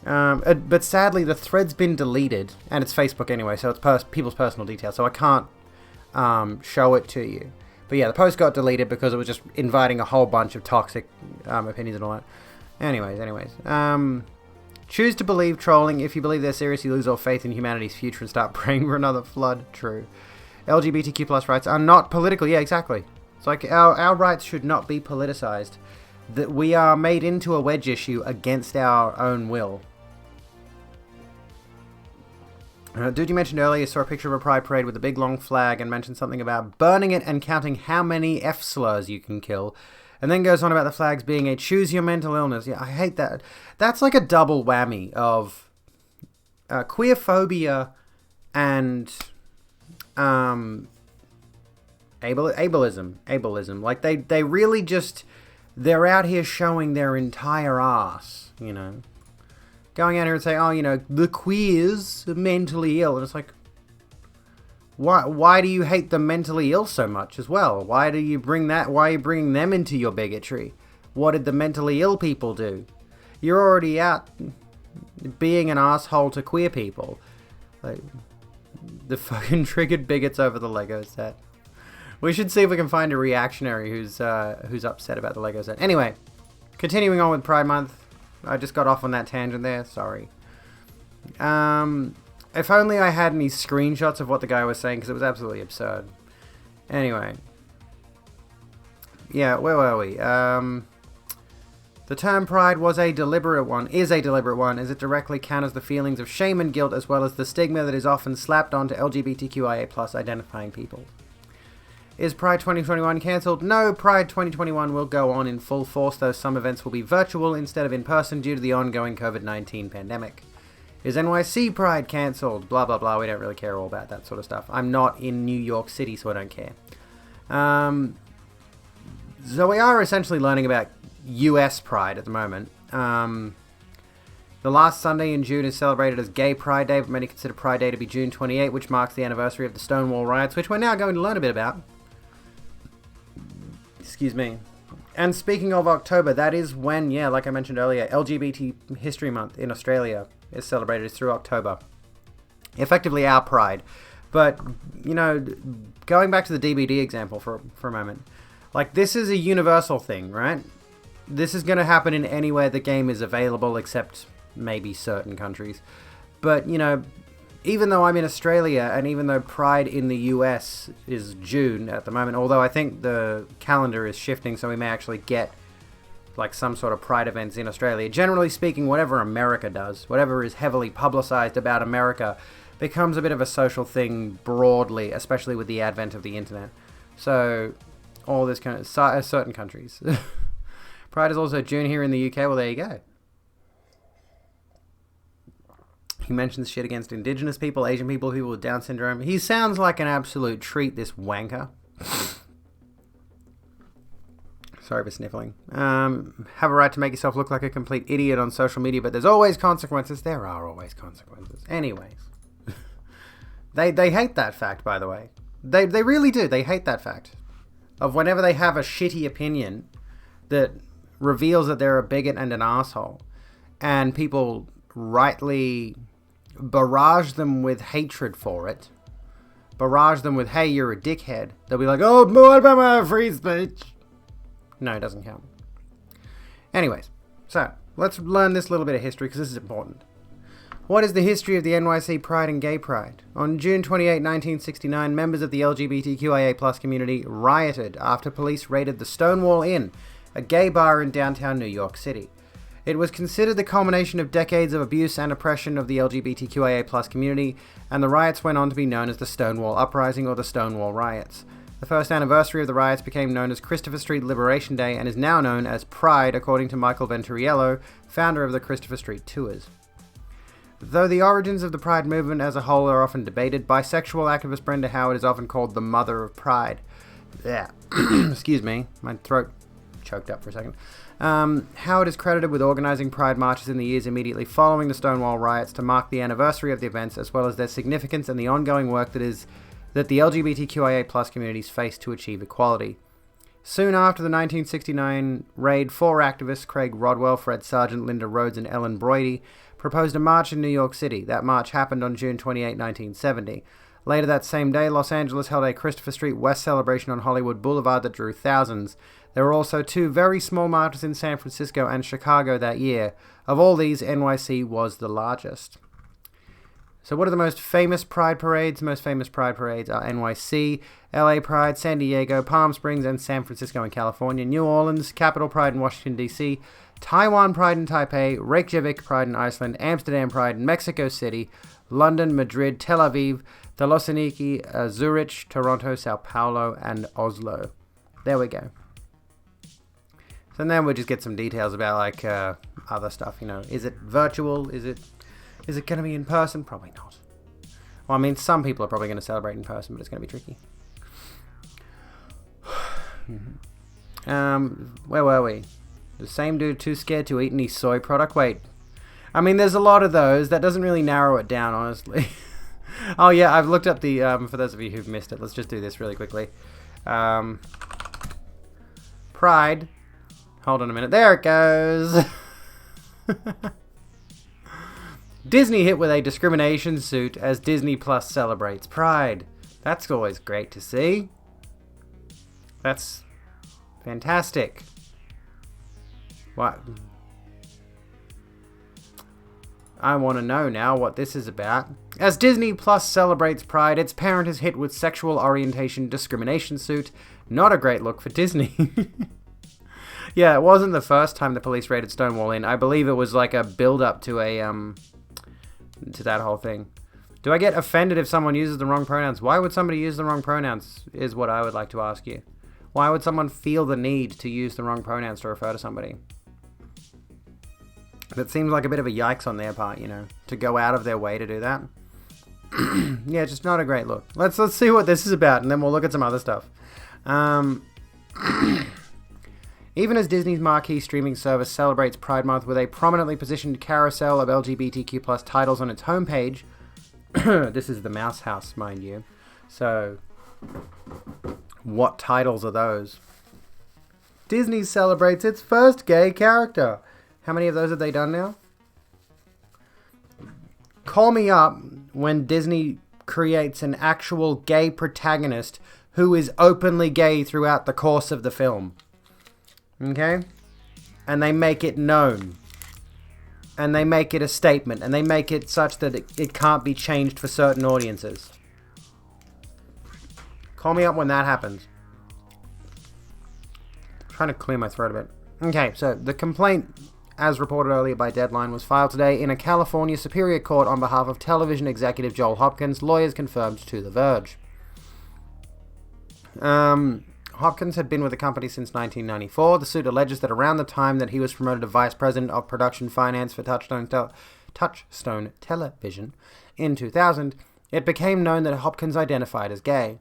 But sadly, the thread's been deleted, and it's Facebook anyway, so it's people's personal details, so I can't show it to you. But yeah, the post got deleted because it was just inviting a whole bunch of toxic opinions and all that. Anyways. Choose to believe trolling. If you believe they're serious, you lose all faith in humanity's future and start praying for another flood. True. LGBTQ plus rights are not political. Yeah, exactly. It's like our rights should not be politicized. That we are made into a wedge issue against our own will. Dude, you mentioned earlier you saw a picture of a pride parade with a big long flag and mentioned something about burning it and counting how many F slurs you can kill. And then goes on about the flags being a choose your mental illness. Yeah, I hate that. That's like a double whammy of queerphobia and ableism. Like they really just, they're out here showing their entire ass, you know. Going out here and saying, oh, you know, the queers are mentally ill. And it's like, why do you hate the mentally ill so much as well? Why do you bring that? Why are you bringing them into your bigotry? What did the mentally ill people do? You're already out being an asshole to queer people. Like, the fucking triggered bigots over the Lego set. We should see if we can find a reactionary who's upset about the Lego set. Anyway, continuing on with Pride Month. I just got off on that tangent there. Sorry. If only I had any screenshots of what the guy was saying, because it was absolutely absurd. Anyway. Yeah, where were we? The term pride is a deliberate one, as it directly counters the feelings of shame and guilt, as well as the stigma that is often slapped onto LGBTQIA+ identifying people. Is Pride 2021 cancelled? No, Pride 2021 will go on in full force, though some events will be virtual instead of in person due to the ongoing COVID-19 pandemic. Is NYC Pride cancelled? Blah, blah, blah. We don't really care all about that sort of stuff. I'm not in New York City, so I don't care. So we are essentially learning about US Pride at the moment. The last Sunday in June is celebrated as Gay Pride Day, but many consider Pride Day to be June 28, which marks the anniversary of the Stonewall riots, which we're now going to learn a bit about. Excuse me. And speaking of October, that is when, yeah, like I mentioned earlier, LGBT History Month in Australia is celebrated through October. Effectively our Pride. But, you know, going back to the DBD example for a moment, like, this is a universal thing, right? This is going to happen in anywhere the game is available, except maybe certain countries. But, you know, even though I'm in Australia, and even though Pride in the US is June at the moment, although I think the calendar is shifting, so we may actually get, like, some sort of Pride events in Australia. Generally speaking, whatever America does, whatever is heavily publicized about America, becomes a bit of a social thing broadly, especially with the advent of the internet. So, all this kind of certain countries. Pride is also June here in the UK. Well, there you go. He mentions shit against Indigenous people, Asian people, people with Down syndrome. He sounds like an absolute treat, this wanker. Sorry for sniffling. Have a right to make yourself look like a complete idiot on social media, but there's always consequences. There are always consequences. Anyways. They hate that fact, by the way. They really do. They hate that fact. Of whenever they have a shitty opinion that reveals that they're a bigot and an asshole, and people rightly barrage them with hatred for it, barrage them with, hey, you're a dickhead, they'll be like, oh, what about my free speech? No, it doesn't count. Anyways, so let's learn this little bit of history, because this is important. What is the history of the NYC Pride and Gay Pride? On June 28, 1969, members of the LGBTQIA+ community rioted after police raided the Stonewall Inn, a gay bar in downtown New York City. It was considered the culmination of decades of abuse and oppression of the LGBTQIA+ community, and the riots went on to be known as the Stonewall Uprising or the Stonewall Riots. The first anniversary of the riots became known as Christopher Street Liberation Day and is now known as Pride, according to Michael Venturiello, founder of the Christopher Street Tours. Though the origins of the Pride movement as a whole are often debated, bisexual activist Brenda Howard is often called the Mother of Pride. Yeah. Excuse me, my throat choked up for a second. Howard is credited with organizing Pride marches in the years immediately following the Stonewall riots to mark the anniversary of the events, as well as their significance and the ongoing work that the LGBTQIA+ communities face to achieve equality. Soon after the 1969 raid, 4 activists, Craig Rodwell, Fred Sargent, Linda Rhodes, and Ellen Brody, proposed a march in New York City. That march happened on June 28, 1970. Later that same day, Los Angeles held a Christopher Street West celebration on Hollywood Boulevard that drew thousands. There were also 2 very small marches in San Francisco and Chicago that year. Of all these, NYC was the largest. So what are the most famous Pride parades? The most famous Pride parades are NYC, LA Pride, San Diego, Palm Springs, and San Francisco in California, New Orleans, Capitol Pride in Washington, D.C., Taiwan Pride in Taipei, Reykjavik Pride in Iceland, Amsterdam Pride in Mexico City, London, Madrid, Tel Aviv, Thessaloniki, Zurich, Toronto, Sao Paulo, and Oslo. There we go. So then we'll just get some details about, like, other stuff, you know. Is it virtual? Is it going to be in person? Probably not. Well, I mean, some people are probably going to celebrate in person, but it's going to be tricky. Where were we? The same dude too scared to eat any soy product? Wait. I mean, there's a lot of those. That doesn't really narrow it down, honestly. Oh, yeah, I've looked up the, for those of you who've missed it, let's just do this really quickly. Pride. Hold on a minute. There it goes. Disney hit with a discrimination suit as Disney Plus celebrates Pride. That's always great to see. That's fantastic. What? I want to know now what this is about. As Disney Plus celebrates Pride, its parent is hit with sexual orientation discrimination suit. Not a great look for Disney. Yeah, it wasn't the first time the police raided Stonewall Inn. I believe it was like a build-up to to that whole thing. Do I get offended if someone uses the wrong pronouns? Why would somebody use the wrong pronouns, is what I would like to ask you. Why would someone feel the need to use the wrong pronouns to refer to somebody? That seems like a bit of a yikes on their part, you know, to go out of their way to do that. Yeah, just not a great look. Let's see what this is about, and then we'll look at some other stuff. Even as Disney's marquee streaming service celebrates Pride Month with a prominently positioned carousel of LGBTQ+ titles on its homepage, this is the Mouse House, mind you. So, what titles are those? Disney celebrates its first gay character. How many of those have they done now? Call me up when Disney creates an actual gay protagonist who is openly gay throughout the course of the film. Okay? And they make it known. And they make it a statement. And they make it such that it can't be changed for certain audiences. Call me up when that happens. I'm trying to clear my throat a bit. Okay, so the complaint, as reported earlier by Deadline, was filed today in a California Superior Court on behalf of television executive Joel Hopkins, lawyers confirmed to The Verge. Hopkins had been with the company since 1994. The suit alleges that around the time that he was promoted to Vice President of Production Finance for Touchstone Television in 2000, it became known that Hopkins identified as gay.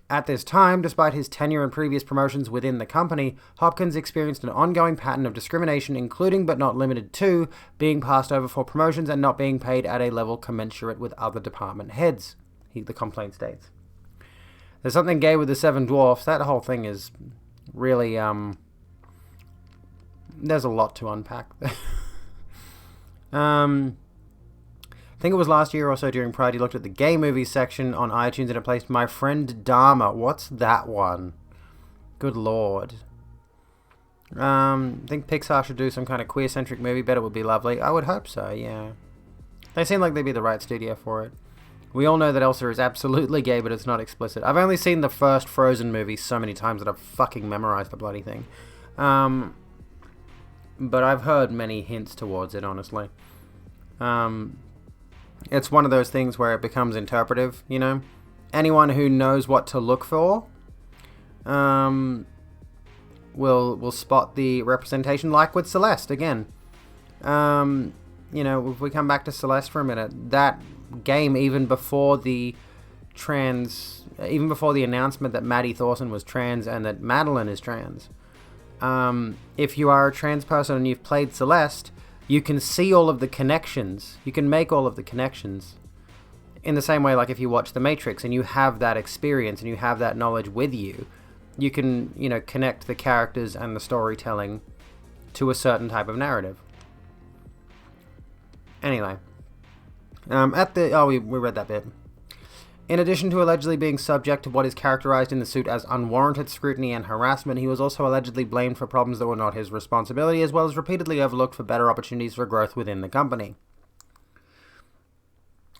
At this time, despite his tenure and previous promotions within the company, Hopkins experienced an ongoing pattern of discrimination, including but not limited to being passed over for promotions and not being paid at a level commensurate with other department heads, the complaint states. There's something gay with the Seven Dwarfs. That whole thing is really, there's a lot to unpack there. I think it was last year or so during Pride, he looked at the gay movies section on iTunes and it placed My Friend Dharma. What's that one? Good lord. I think Pixar should do some kind of queer-centric movie. Bet it would be lovely. I would hope so, yeah. They seem like they'd be the right studio for it. We all know that Elsa is absolutely gay, but it's not explicit. I've only seen the first Frozen movie so many times that I've fucking memorized the bloody thing. But I've heard many hints towards it, honestly. It's one of those things where it becomes interpretive, you know? Anyone who knows what to look for will spot the representation, like with Celeste, again. You know, if we come back to Celeste for a minute, that game, even before the announcement that Maddie Thorson was trans and that Madeline is trans, if you are a trans person and you've played Celeste, you can see all of the connections. You can make all of the connections. In the same way, like if you watch The Matrix and you have that experience and you have that knowledge with you, you can, you know, connect the characters and the storytelling to a certain type of narrative. Anyway. We read that bit. In addition to allegedly being subject to what is characterized in the suit as unwarranted scrutiny and harassment, he was also allegedly blamed for problems that were not his responsibility, as well as repeatedly overlooked for better opportunities for growth within the company.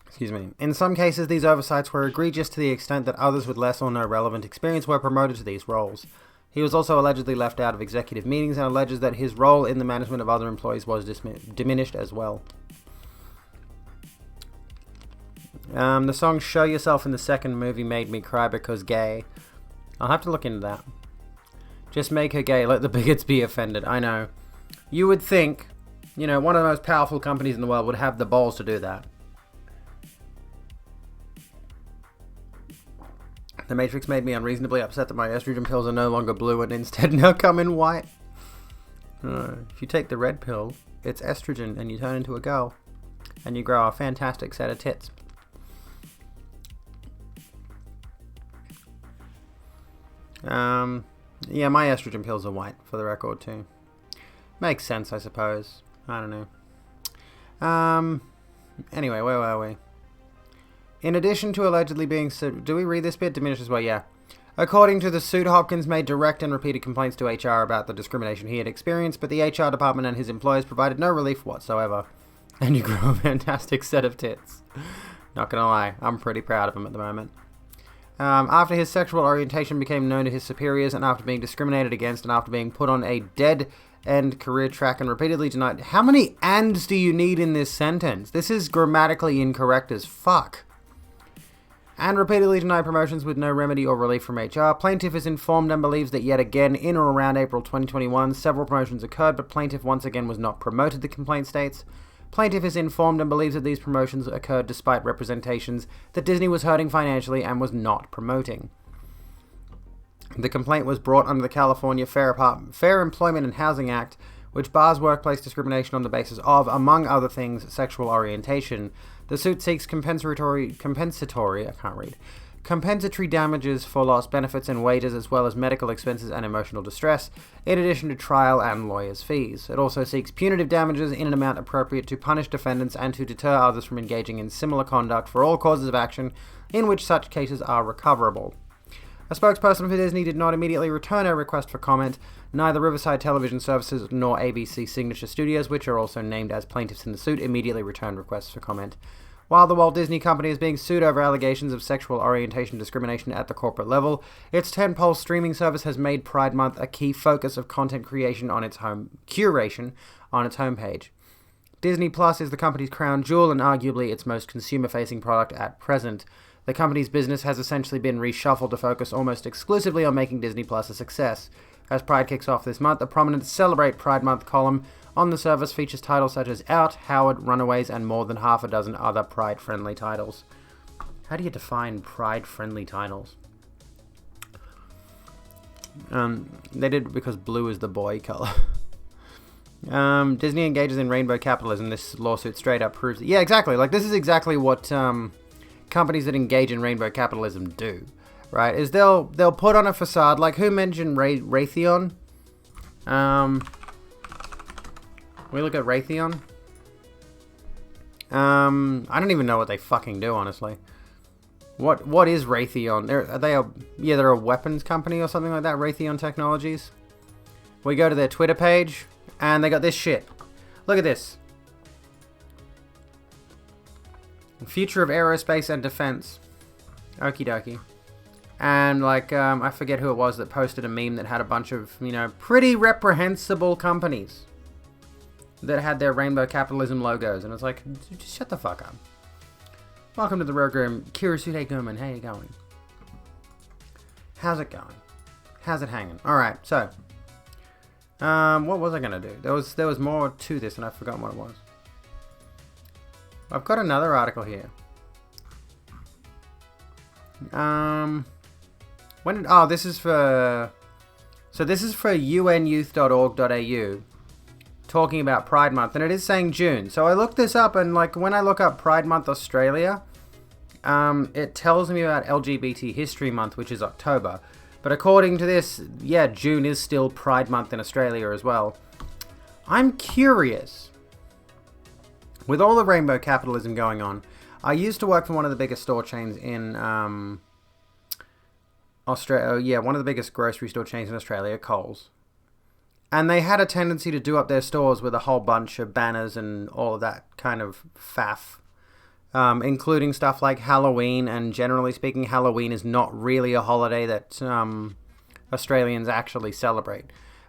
Excuse me. In some cases, these oversights were egregious to the extent that others with less or no relevant experience were promoted to these roles. He was also allegedly left out of executive meetings and alleges that his role in the management of other employees was diminished as well. The song Show Yourself in the second movie made me cry because gay. I'll have to look into that. Just make her gay, let the bigots be offended. I know. You would think, you know, one of the most powerful companies in the world would have the balls to do that. The Matrix made me unreasonably upset that my estrogen pills are no longer blue and instead now come in white. If you take the red pill, it's estrogen and you turn into a girl. And you grow a fantastic set of tits. Yeah, my estrogen pills are white, for the record, too. Makes sense, I suppose. I don't know. Anyway, where were we? In addition to allegedly being sued... Do we read this bit? Diminishes well, yeah. According to the suit, Hopkins made direct and repeated complaints to HR about the discrimination he had experienced, but the HR department and his employers provided no relief whatsoever. And you grow a fantastic set of tits. Not gonna lie, I'm pretty proud of him at the moment. After his sexual orientation became known to his superiors, and after being discriminated against, and after being put on a dead-end career track and repeatedly denied... How many ands do you need in this sentence? This is grammatically incorrect as fuck. And repeatedly denied promotions with no remedy or relief from HR. Plaintiff is informed and believes that yet again, in or around April 2021, several promotions occurred, but plaintiff once again was not promoted, the complaint states. Plaintiff is informed and believes that these promotions occurred despite representations that Disney was hurting financially and was not promoting. The complaint was brought under the California Fair Employment and Housing Act, which bars workplace discrimination on the basis of, among other things, sexual orientation. The suit seeks compensatory damages for lost benefits and wages, as well as medical expenses and emotional distress, in addition to trial and lawyers' fees. It also seeks punitive damages in an amount appropriate to punish defendants and to deter others from engaging in similar conduct for all causes of action in which such cases are recoverable. A spokesperson for Disney did not immediately return a request for comment. Neither Riverside Television Services nor ABC Signature Studios, which are also named as plaintiffs in the suit, immediately returned requests for comment. While the Walt Disney Company is being sued over allegations of sexual orientation discrimination at the corporate level, its tentpole streaming service has made Pride Month a key focus of content curation on its homepage. Disney Plus is the company's crown jewel and arguably its most consumer-facing product at present. The company's business has essentially been reshuffled to focus almost exclusively on making Disney Plus a success. As Pride kicks off this month, a prominent Celebrate Pride Month column on the service features titles such as Out, Howard, Runaways, and more than half a dozen other Pride-friendly titles. How do you define Pride-friendly titles? They did it because blue is the boy color. Disney engages in rainbow capitalism. This lawsuit straight up proves it. Yeah, exactly. Like, this is exactly what companies that engage in rainbow capitalism do, right? Is they'll put on a facade, like who mentioned Raytheon? We look at Raytheon. I don't even know what they fucking do, honestly. What is Raytheon? They're a weapons company or something like that. Raytheon Technologies. We go to their Twitter page, and they got this shit. Look at this. Future of aerospace and defense. Okie dokie. And, like, I forget who it was that posted a meme that had a bunch of, pretty reprehensible companies that had their rainbow capitalism logos. And it's like, just shut the fuck up. Welcome to the Rogue Room. Kirisude Gurman, how you going? How's it going? How's it hanging? Alright, so. What was I going to do? There was more to this and I've forgotten what it was. I've got another article here. This is for unyouth.org.au talking about Pride Month, and it is saying June. So I looked this up, and like when I look up Pride Month Australia, it tells me about LGBT History Month, which is October. But according to this, yeah, June is still Pride Month in Australia as well. I'm curious. With all the rainbow capitalism going on, I used to work for one of the biggest store chains in Australia. Yeah, one of the biggest grocery store chains in Australia, Coles. And they had a tendency to do up their stores with a whole bunch of banners and all of that kind of faff. Including stuff like Halloween, and generally speaking, Halloween is not really a holiday that Australians actually celebrate.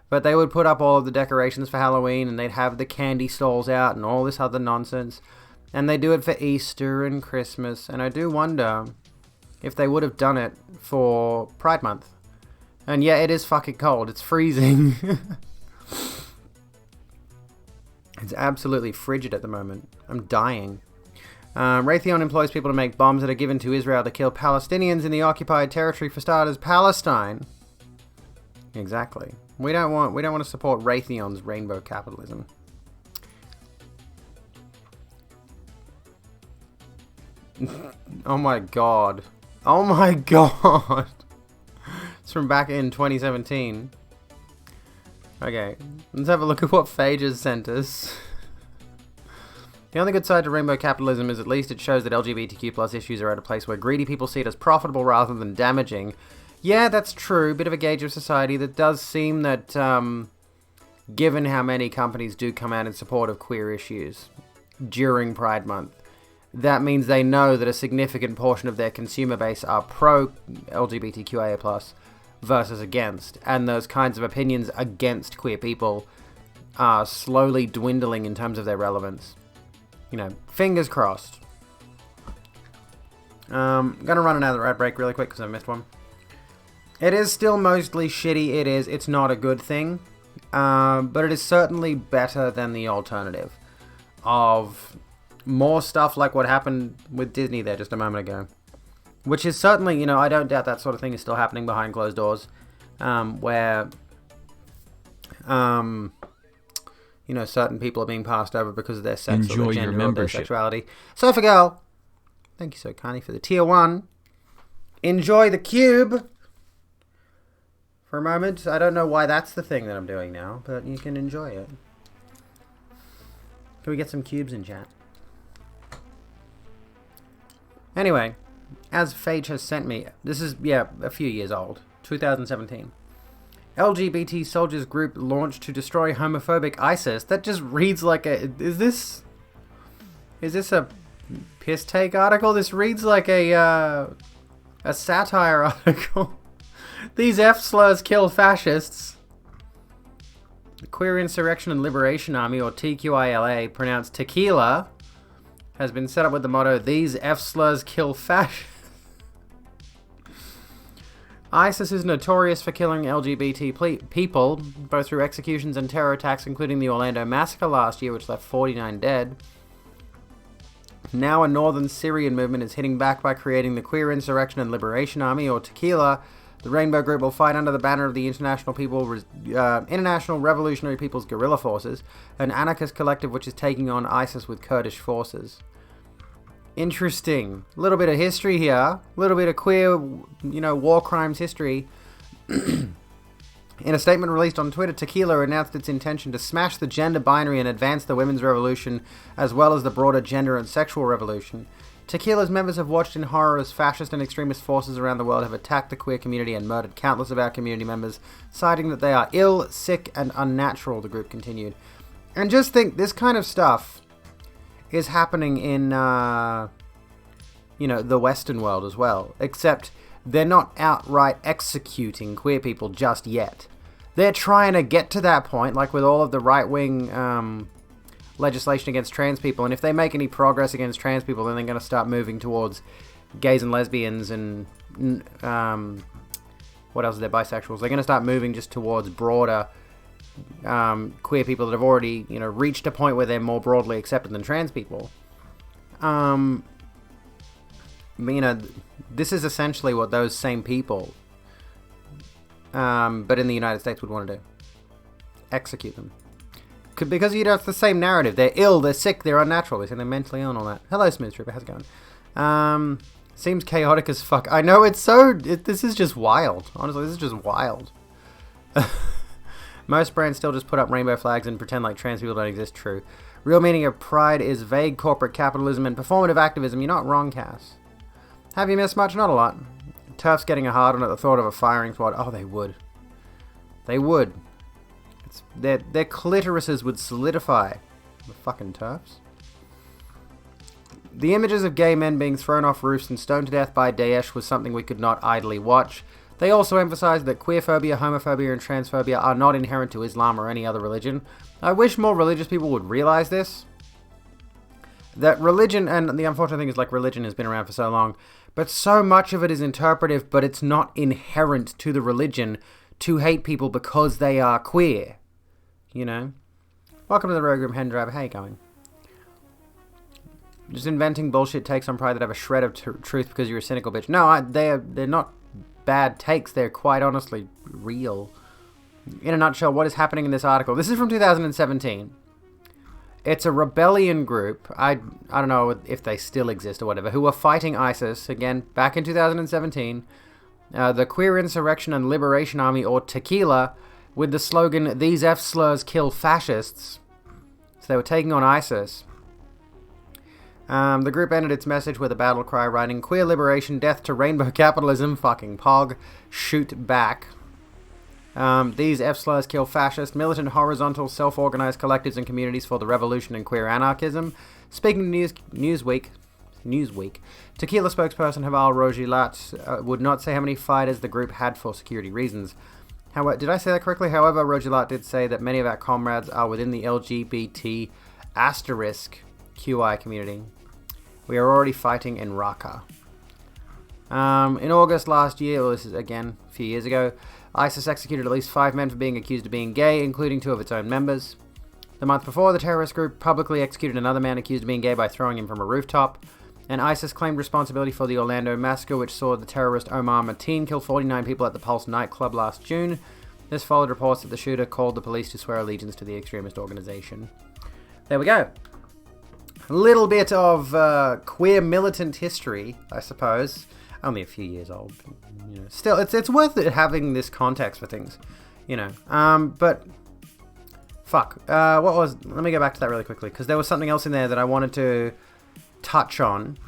But they would put up all of the decorations for Halloween, and they'd have the candy stalls out and all this other nonsense. And they do it for Easter and Christmas, and I do wonder if they would have done it for Pride Month. And yeah, it is fucking cold. It's freezing. It's absolutely frigid at the moment. I'm dying. Raytheon employs people to make bombs that are given to Israel to kill Palestinians in the occupied territory. For starters, Palestine. Exactly. We don't want to support Raytheon's rainbow capitalism. Oh my god. Oh my god. It's from back in 2017. Okay, let's have a look at what Phage has sent us. The only good side to rainbow capitalism is at least it shows that LGBTQ plus issues are at a place where greedy people see it as profitable rather than damaging. Yeah, that's true. Bit of a gauge of society. That does seem that, given how many companies do come out in support of queer issues during Pride Month, that means they know that a significant portion of their consumer base are pro-LGBTQIA+, versus against. And those kinds of opinions against queer people are slowly dwindling in terms of their relevance. You know, fingers crossed. I'm going to run another ad break really quick because I missed one. It is still mostly shitty. It's not a good thing. But it is certainly better than the alternative of more stuff like what happened with Disney there just a moment ago. Which is certainly, you know, I don't doubt that sort of thing is still happening behind closed doors. Where, you know, certain people are being passed over because of their sex or their gender or their sexuality. Surfer Girl, thank you so kindly for the tier 1. Enjoy the cube for a moment. I don't know why that's the thing that I'm doing now, but you can enjoy it. Can we get some cubes in chat? Anyway, as Phage has sent me, this is, yeah, a few years old, 2017. LGBT soldiers group launched to destroy homophobic ISIS. That just reads like a... Is this a piss take article? This reads like a satire article. These F-slurs kill fascists. The Queer Insurrection and Liberation Army, or TQILA, pronounced tequila, has been set up with the motto, "These F-slurs kill fascists." ISIS is notorious for killing LGBT people, both through executions and terror attacks, including the Orlando massacre last year, which left 49 dead. Now a northern Syrian movement is hitting back by creating the Queer Insurrection and Liberation Army, or Tequila. The Rainbow Group will fight under the banner of the International Revolutionary People's Guerrilla Forces, an anarchist collective which is taking on ISIS with Kurdish forces. Interesting. A little bit of history here. A little bit of queer, you know, war crimes history. In a statement released on Twitter, Tequila announced its intention to smash the gender binary and advance the women's revolution, as well as the broader gender and sexual revolution. Tequila's members have watched in horror as fascist and extremist forces around the world have attacked the queer community and murdered countless of our community members, citing that they are ill, sick, and unnatural, the group continued. And just think, this kind of stuff is happening in, you know, the Western world as well. Except they're not outright executing queer people just yet. They're trying to get to that point, like with all of the right-wing legislation against trans people. And if they make any progress against trans people, then they're going to start moving towards gays and lesbians and, what else is there, bisexuals. They're going to start moving just towards broader queer people that have already, you know, reached a point where they're more broadly accepted than trans people. You know, this is essentially what those same people, but in the United States, would want to do. Execute them. Because, you know, it's the same narrative. They're ill, they're sick, they're unnatural. They say they're mentally ill and all that. Hello, Smooth Trooper. How's it going? Seems chaotic as fuck. I know, it's so... this is just wild. Honestly, this is just wild. Most brands still just put up rainbow flags and pretend like trans people don't exist. True. Real meaning of pride is vague corporate capitalism and performative activism. You're not wrong, Cass. Have you missed much? Not a lot. TERFs getting a hard on at the thought of a firing squad. Oh, they would. They would. Their clitorises would solidify. The fucking TERFs. The images of gay men being thrown off roofs and stoned to death by Daesh was something we could not idly watch. They also emphasized that queerphobia, homophobia, and transphobia are not inherent to Islam or any other religion. I wish more religious people would realize this. That religion, and the unfortunate thing is, like, religion has been around for so long, but so much of it is interpretive, but it's not inherent to the religion to hate people because they are queer. You know? Welcome to the Rogue Room, Hen Driver. How you going? Just inventing bullshit takes on pride that have a shred of truth because you're a cynical bitch. No, they're not bad takes. They're quite honestly real. In a nutshell, what is happening in this article? This is from 2017. It's a rebellion group. I don't know if they still exist or whatever, who are fighting ISIS, again, back in 2017. The Queer Insurrection and Liberation Army, or Tequila, with the slogan, "These F-slurs kill fascists." So they were taking on ISIS. The group ended its message with a battle cry writing, "Queer liberation, death to rainbow capitalism, fucking pog, shoot back." These F-slurs kill fascist, militant, horizontal, self-organized collectives and communities for the revolution and queer anarchism. Speaking to Newsweek, Tequila spokesperson Haval Rogilat would not say how many fighters the group had for security reasons. However, did I say that correctly? However, Rogilat did say that many of our comrades are within the LGBT asterisk QI community. We are already fighting in Raqqa. In August last year, well, this is again a few years ago, ISIS executed at least 5 men for being accused of being gay, including 2 of its own members. The month before, the terrorist group publicly executed another man accused of being gay by throwing him from a rooftop. And ISIS claimed responsibility for the Orlando massacre, which saw the terrorist Omar Mateen kill 49 people at the Pulse nightclub last June. This followed reports that the shooter called the police to swear allegiance to the extremist organization. There we go. A little bit of queer militant history, I suppose. Only a few years old. You know, still, it's worth it having this context for things. You know. But fuck. What was... Let me go back to that really quickly, because there was something else in there that I wanted to touch on.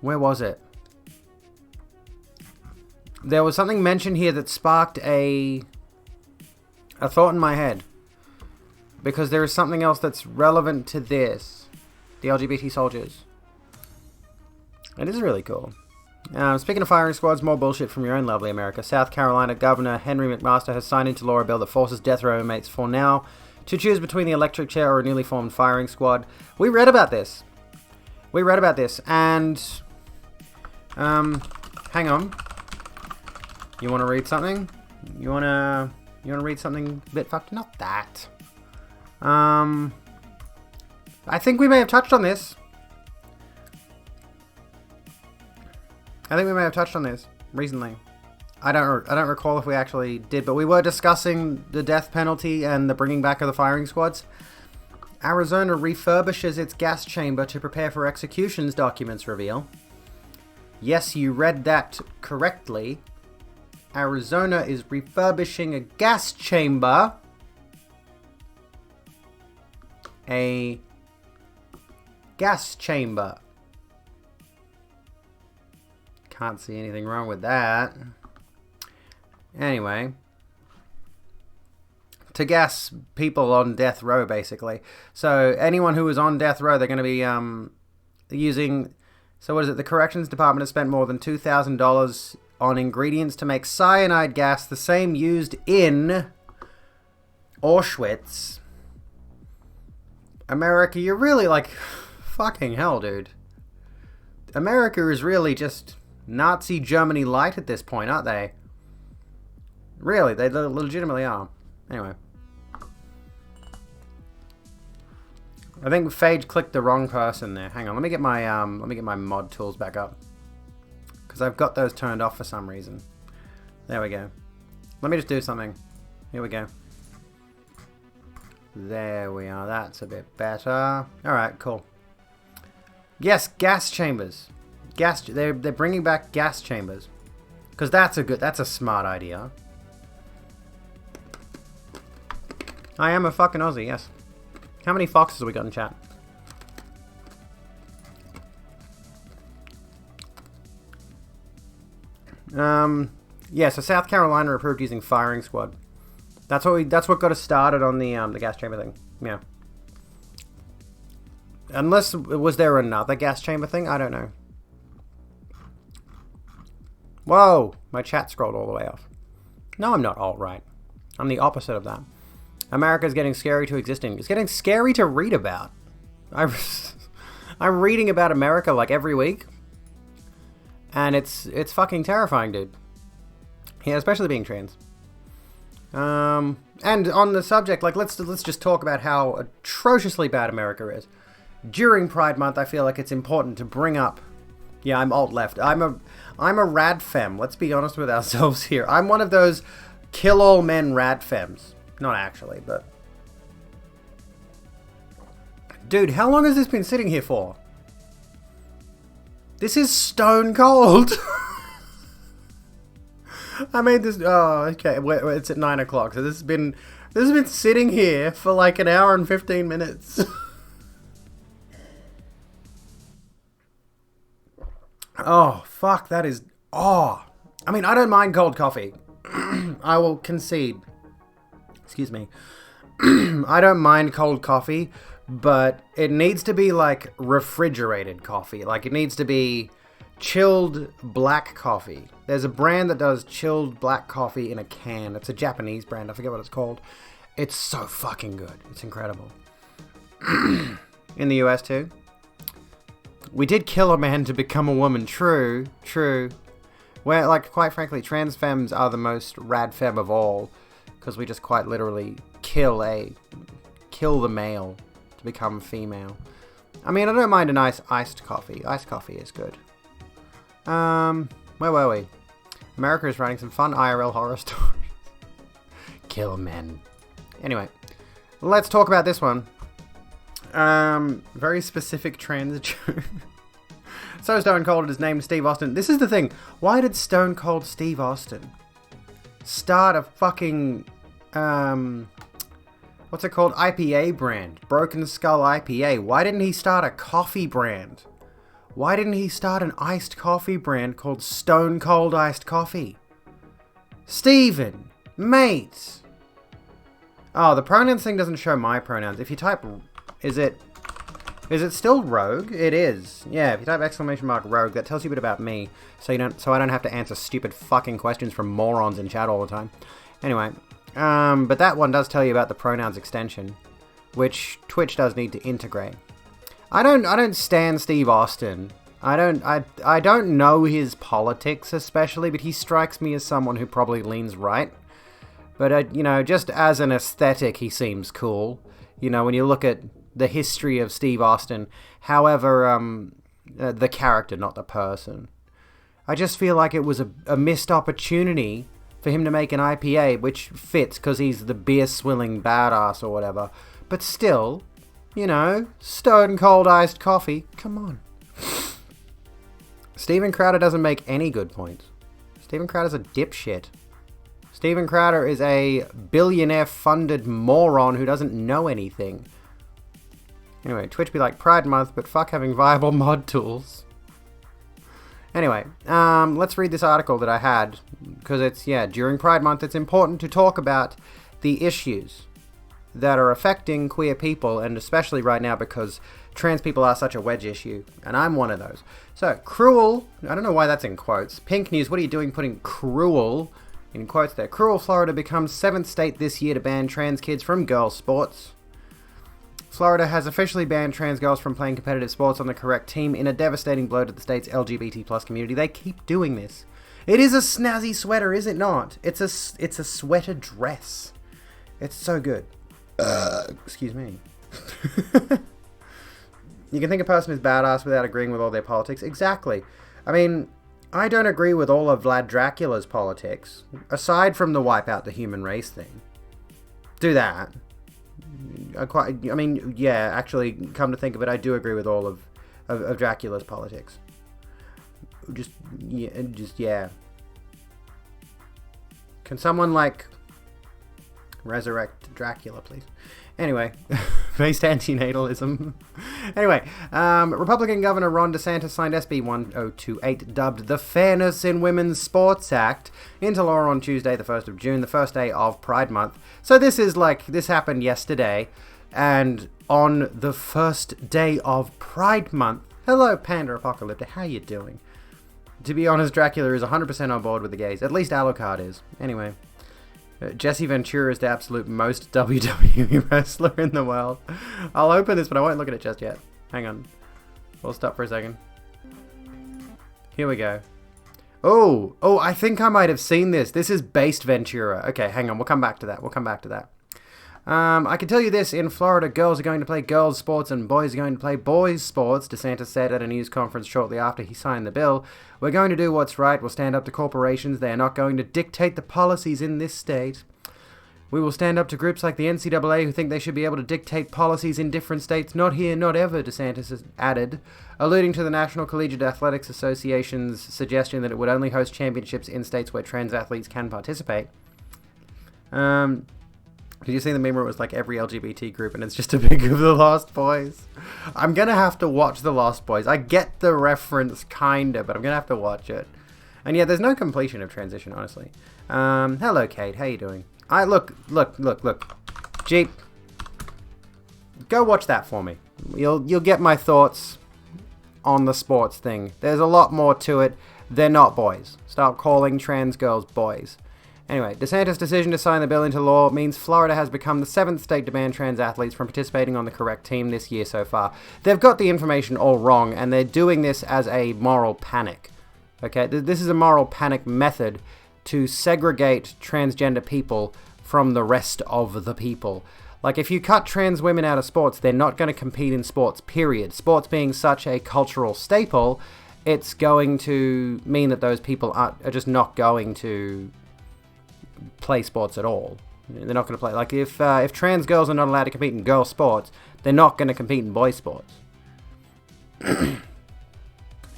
Where was it? There was something mentioned here that sparked a thought in my head. Because there is something else that's relevant to this. The LGBT soldiers. It is really cool. Speaking of firing squads, more bullshit from your own lovely America. South Carolina Governor Henry McMaster has signed into law a bill that forces death row inmates for now to choose between the electric chair or a newly formed firing squad. We read about this. And hang on. You want to read something? You want to read something a bit fucked? Not that. I think we may have touched on this. Recently. I don't recall if we actually did, but we were discussing the death penalty and the bringing back of the firing squads. Arizona refurbishes its gas chamber to prepare for executions, documents reveal. Yes, you read that correctly. Arizona is refurbishing a gas chamber. A gas chamber. Can't see anything wrong with that. Anyway. To gas people on death row, basically. So, anyone who is on death row, they're going to be using... So, what is it? The Corrections Department has spent more than $2,000 on ingredients to make cyanide gas, the same used in Auschwitz. America, you're really like... Fucking hell, dude. America is really just Nazi Germany light at this point, aren't they? Really, they legitimately are. Anyway. I think Phage clicked the wrong person there. Hang on, let me get my mod tools back up. Because I've got those turned off for some reason. There we go. Let me just do something. Here we go. There we are. That's a bit better. Alright, cool. Yes, gas chambers. They're bringing back gas chambers. Because that's a smart idea. I am a fucking Aussie, yes. How many foxes have we got in chat? Yeah, so South Carolina approved using firing squad. That's what got us started on the gas chamber thing. Yeah. Unless, was there another gas chamber thing? I don't know. Whoa! My chat scrolled all the way off. No, I'm not alt-right. I'm the opposite of that. America's getting scary to exist in. It's getting scary to read about. I'm reading about America like every week. And it's fucking terrifying, dude. Yeah, especially being trans. And on the subject, like, let's just talk about how atrociously bad America is. During Pride Month, I feel like it's important to bring up... Yeah, I'm alt-left. I'm a rad femme. Let's be honest with ourselves here. I'm one of those kill-all-men rad femmes. Not actually, but... Dude, how long has this been sitting here for? This is stone cold. I made this... Oh, okay. It's at 9 o'clock. So this has been This has been sitting here for like an hour and 15 minutes. Oh, fuck, that is... Oh. I mean, I don't mind cold coffee. I will concede. Excuse me. I don't mind cold coffee, but it needs to be like refrigerated coffee. Like, it needs to be chilled black coffee. There's a brand that does chilled black coffee in a can. It's a Japanese brand. I forget what it's called. It's so fucking good. It's incredible. In the US too. We did kill a man to become a woman. True. Where, like, quite frankly, trans femmes are the most rad femme of all. Because we just quite literally kill the male to become female. I mean, I don't mind a nice iced coffee. Iced coffee is good. Where were we? America is writing some fun IRL horror stories. Kill men. Anyway, let's talk about this one. Very specific trans joke. So Stone Cold is named Steve Austin. This is the thing. Why did Stone Cold Steve Austin start a fucking, what's it called? IPA brand. Broken Skull IPA. Why didn't he start a coffee brand? Why didn't he start an iced coffee brand called Stone Cold Iced Coffee? Steven, mate. Oh, the pronouns thing doesn't show my pronouns. If you type, is it still Rogue? It is. Yeah, if you type !Rogue, that tells you a bit about me, so I don't have to answer stupid fucking questions from morons in chat all the time. Anyway, but that one does tell you about the pronouns extension, which Twitch does need to integrate. I don't stan Steve Austin. I don't know his politics especially, but he strikes me as someone who probably leans right. But you know, just as an aesthetic, he seems cool. You know, when you look at the history of Steve Austin, however, the character, not the person. I just feel like it was a missed opportunity for him to make an IPA, which fits because he's the beer-swilling badass or whatever. But still, you know, Stone Cold Iced Coffee, come on. Steven Crowder doesn't make any good points. Steven Crowder's a dipshit. Steven Crowder is a billionaire-funded moron who doesn't know anything. Anyway, Twitch be like Pride Month, but fuck having viable mod tools. Anyway, let's read this article that I had, because it's, during Pride Month, it's important to talk about the issues that are affecting queer people, and especially right now because trans people are such a wedge issue, and I'm one of those. So, cruel, I don't know why that's in quotes. Pink News, what are you doing putting cruel in quotes there? Cruel, Florida becomes 7th state this year to ban trans kids from girls' sports. Florida has officially banned trans girls from playing competitive sports on the correct team in a devastating blow to the state's LGBT+ community. They keep doing this. It is a snazzy sweater, is it not? It's a sweater dress. It's so good. Excuse me. You can think a person is badass without agreeing with all their politics. Exactly. I mean, I don't agree with all of Vlad Dracula's politics, aside from the wipe out the human race thing. Do that. Actually, come to think of it, I do agree with all of Dracula's politics. Yeah. Can someone, like, resurrect Dracula, please? Anyway, based antinatalism. Anyway, Republican Governor Ron DeSantis signed SB 1028, dubbed the Fairness in Women's Sports Act, into law on Tuesday, the 1st of June, the first day of Pride Month. So this happened yesterday, and on the first day of Pride Month, hello Panda Apocalyptic, how you doing? To be honest, Dracula is 100% on board with the gays, at least Alucard is. Anyway. Jesse Ventura is the absolute most WWE wrestler in the world. I'll open this, but I won't look at it just yet. Hang on. We'll stop for a second. Here we go. Oh, I think I might have seen this. This is based Ventura. Okay, hang on. We'll come back to that. I can tell you this, in Florida, girls are going to play girls' sports and boys are going to play boys' sports, DeSantis said at a news conference shortly after he signed the bill. We're going to do what's right. We'll stand up to corporations. They are not going to dictate the policies in this state. We will stand up to groups like the NCAA who think they should be able to dictate policies in different states. Not here, not ever, DeSantis has added, alluding to the National Collegiate Athletics Association's suggestion that it would only host championships in states where trans athletes can participate. Did you see the meme where it was like every LGBT group and it's just a big of the Lost Boys? I'm going to have to watch the Lost Boys. I get the reference, kinda, but I'm going to have to watch it. And yeah, there's no completion of Transition, honestly. Hello, Kate. How you doing? Look. Jeep. Go watch that for me. You'll get my thoughts on the sports thing. There's a lot more to it. They're not boys. Stop calling trans girls boys. Anyway, DeSantis' decision to sign the bill into law means Florida has become the 7th state to ban trans athletes from participating on the correct team this year so far. They've got the information all wrong, and they're doing this as a moral panic. Okay, this is a moral panic method to segregate transgender people from the rest of the people. Like, if you cut trans women out of sports, they're not going to compete in sports, period. Sports being such a cultural staple, it's going to mean that those people are just not going to play sports at all. They're not going to play. Like, if trans girls are not allowed to compete in girl sports, they're not going to compete in boy sports.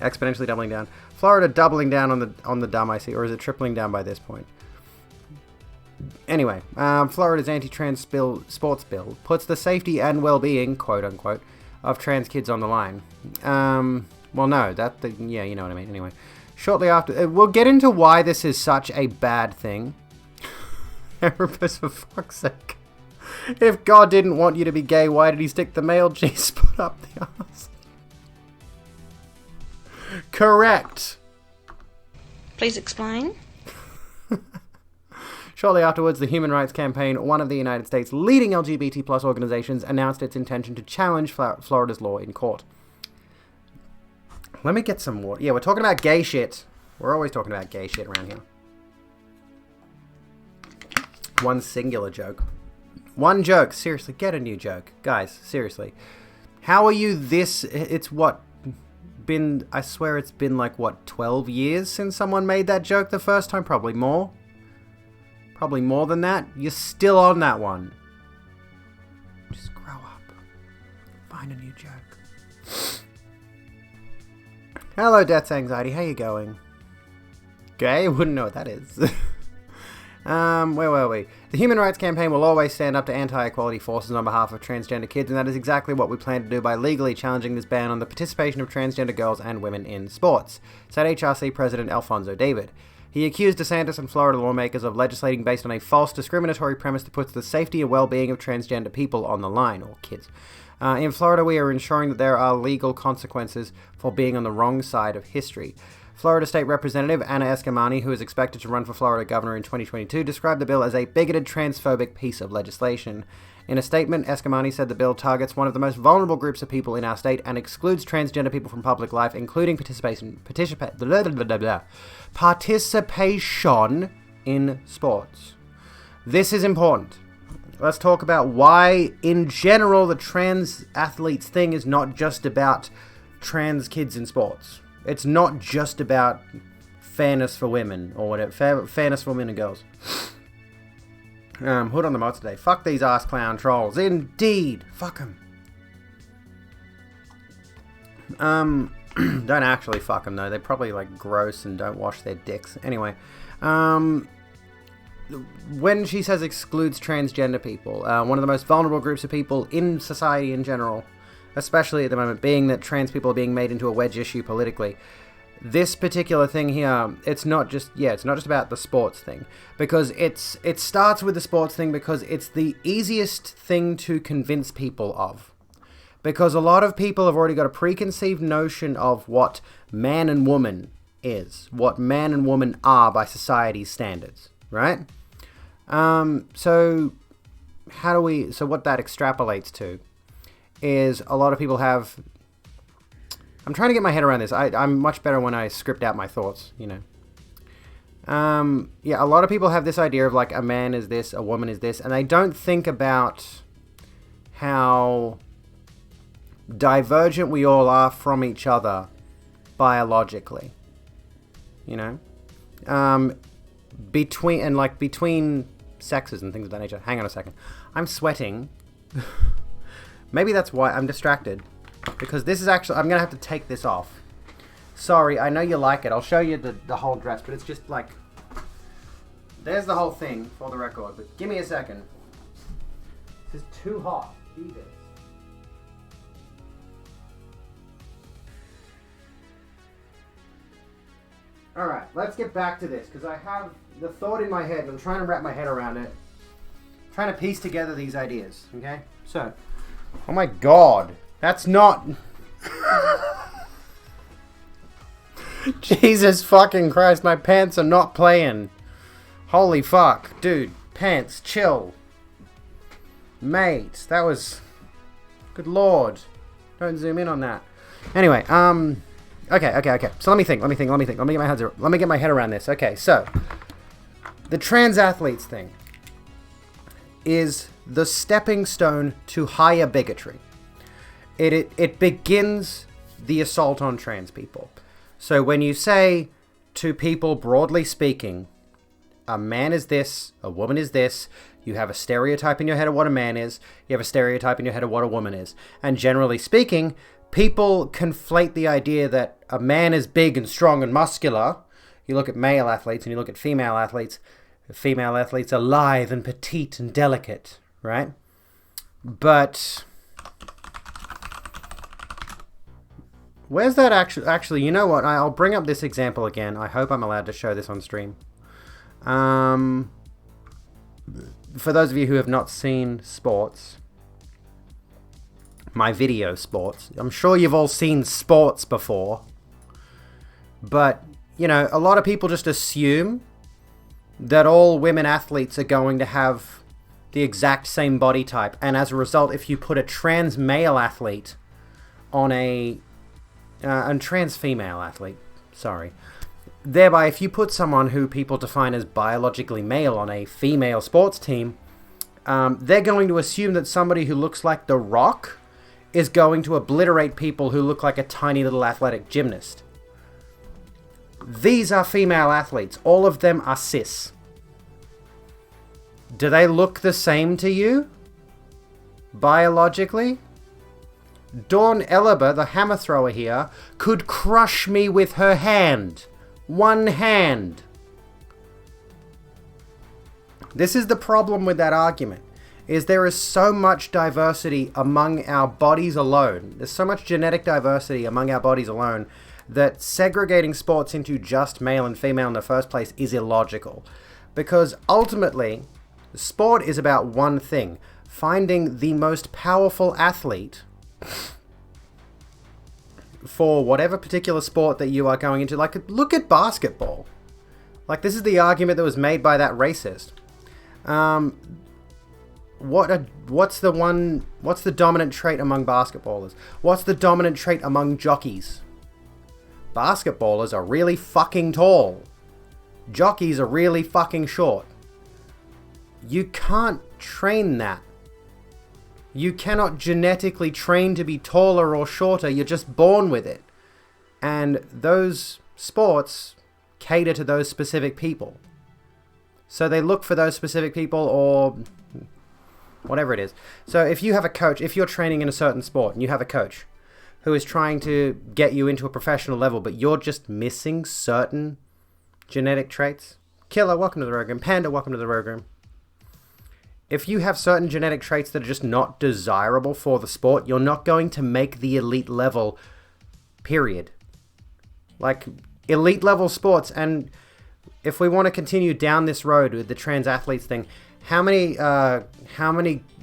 Exponentially doubling down. Florida doubling down on the dumb, I see, or is it tripling down by this point? Anyway, Florida's anti-trans sports bill puts the safety and well-being, quote-unquote, of trans kids on the line. Well, no, yeah, you know what I mean. Anyway, shortly after, we'll get into why this is such a bad thing. Therapist, for fuck's sake. If God didn't want you to be gay, why did he stick the male G-spot up the arse? Correct. Please explain. Shortly afterwards, the Human Rights Campaign, one of the United States' leading LGBT plus organizations, announced its intention to challenge Florida's law in court. Let me get some water. Yeah, we're talking about gay shit. We're always talking about gay shit around here. One singular joke. One joke. Seriously, get a new joke. Guys, seriously. How are you this... It's what... I swear it's been like, what, 12 years since someone made that joke the first time? Probably more. Probably more than that. You're still on that one. Just grow up. Find a new joke. Hello, Death's Anxiety. How you going? Gay? Wouldn't know what that is. Where were we? The Human Rights Campaign will always stand up to anti-equality forces on behalf of transgender kids, and that is exactly what we plan to do by legally challenging this ban on the participation of transgender girls and women in sports, said HRC President Alfonso David. He accused DeSantis and Florida lawmakers of legislating based on a false discriminatory premise that puts the safety and well-being of transgender people on the line, or kids. In Florida, we are ensuring that there are legal consequences for being on the wrong side of history. Florida State Representative Anna Eskamani, who is expected to run for Florida governor in 2022, described the bill as a bigoted, transphobic piece of legislation. In a statement, Eskamani said the bill targets one of the most vulnerable groups of people in our state and excludes transgender people from public life, including participation in sports. This is important. Let's talk about why, in general, the trans athletes thing is not just about trans kids in sports. It's not just about fairness for women, or whatever, fairness for women and girls. Hood on the mods today. Fuck these ass clown trolls. Indeed. Fuck them. Don't actually fuck them, though. They're probably, like, gross and don't wash their dicks. Anyway, when she says excludes transgender people, one of the most vulnerable groups of people in society in general, especially at the moment, being that trans people are being made into a wedge issue politically. This particular thing here, it's not just about the sports thing, because it starts with the sports thing because it's the easiest thing to convince people of. Because a lot of people have already got a preconceived notion of what man and woman is, what man and woman are by society's standards, right? So what that extrapolates to is a lot of people have... I'm trying to get my head around this. I'm much better when I script out my thoughts, you know. Yeah, a lot of people have this idea of, like, a man is this, a woman is this, and they don't think about how divergent we all are from each other biologically, you know. Between sexes and things of that nature. Hang on a second. I'm sweating. Maybe that's why I'm distracted. Because this is actually... I'm going to have to take this off. Sorry, I know you like it. I'll show you the whole dress, but it's just like... There's the whole thing, for the record. But give me a second. This is too hot. Jesus. Alright, let's get back to this, because I have the thought in my head, and I'm trying to wrap my head around it. I'm trying to piece together these ideas, okay? So, oh my god, that's not... Jesus fucking Christ, my pants are not playing. Holy fuck, dude, pants, chill. Mate, that was... Good lord. Don't zoom in on that. Anyway, Okay. So let me think. Let me get my head around this. Okay, so the trans athletes thing is the stepping stone to higher bigotry. It begins the assault on trans people. So when you say to people, broadly speaking, a man is this, a woman is this, you have a stereotype in your head of what a man is, you have a stereotype in your head of what a woman is. And generally speaking, people conflate the idea that a man is big and strong and muscular. You look at male athletes and you look at female athletes. Female athletes are lithe and petite and delicate, right? But where's that actually, you know what? I'll bring up this example again. I hope I'm allowed to show this on stream. For those of you who have not seen sports, my video sports, I'm sure you've all seen sports before, but, you know, a lot of people just assume that all women athletes are going to have the exact same body type, and as a result, if you put a trans male athlete on a trans female athlete, thereby if you put someone who people define as biologically male on a female sports team, they're going to assume that somebody who looks like The Rock is going to obliterate people who look like a tiny little athletic gymnast. These are female athletes. All of them are cis. Do they look the same to you? Biologically? Dawn Ellerber, the hammer thrower here, could crush me with her hand. One hand. This is the problem with that argument, is there is so much diversity among our bodies alone. There's so much genetic diversity among our bodies alone that segregating sports into just male and female in the first place is illogical. Because ultimately, sport is about one thing: finding the most powerful athlete for whatever particular sport that you are going into. Like, look at basketball. Like, this is the argument that was made by that racist. What's the dominant trait among basketballers? What's the dominant trait among jockeys? Basketballers are really fucking tall. Jockeys are really fucking short. You can't train that. You cannot genetically train to be taller or shorter. You're just born with it. And those sports cater to those specific people. So they look for those specific people, or whatever it is. So if you have a coach, if you're training in a certain sport and you have a coach who is trying to get you into a professional level, but you're just missing certain genetic traits. Killer, welcome to the Rogue Room. Panda, welcome to the Rogue Room. If you have certain genetic traits that are just not desirable for the sport, you're not going to make the elite level, period. Like, elite level sports, and if we want to continue down this road with the trans athletes thing, how many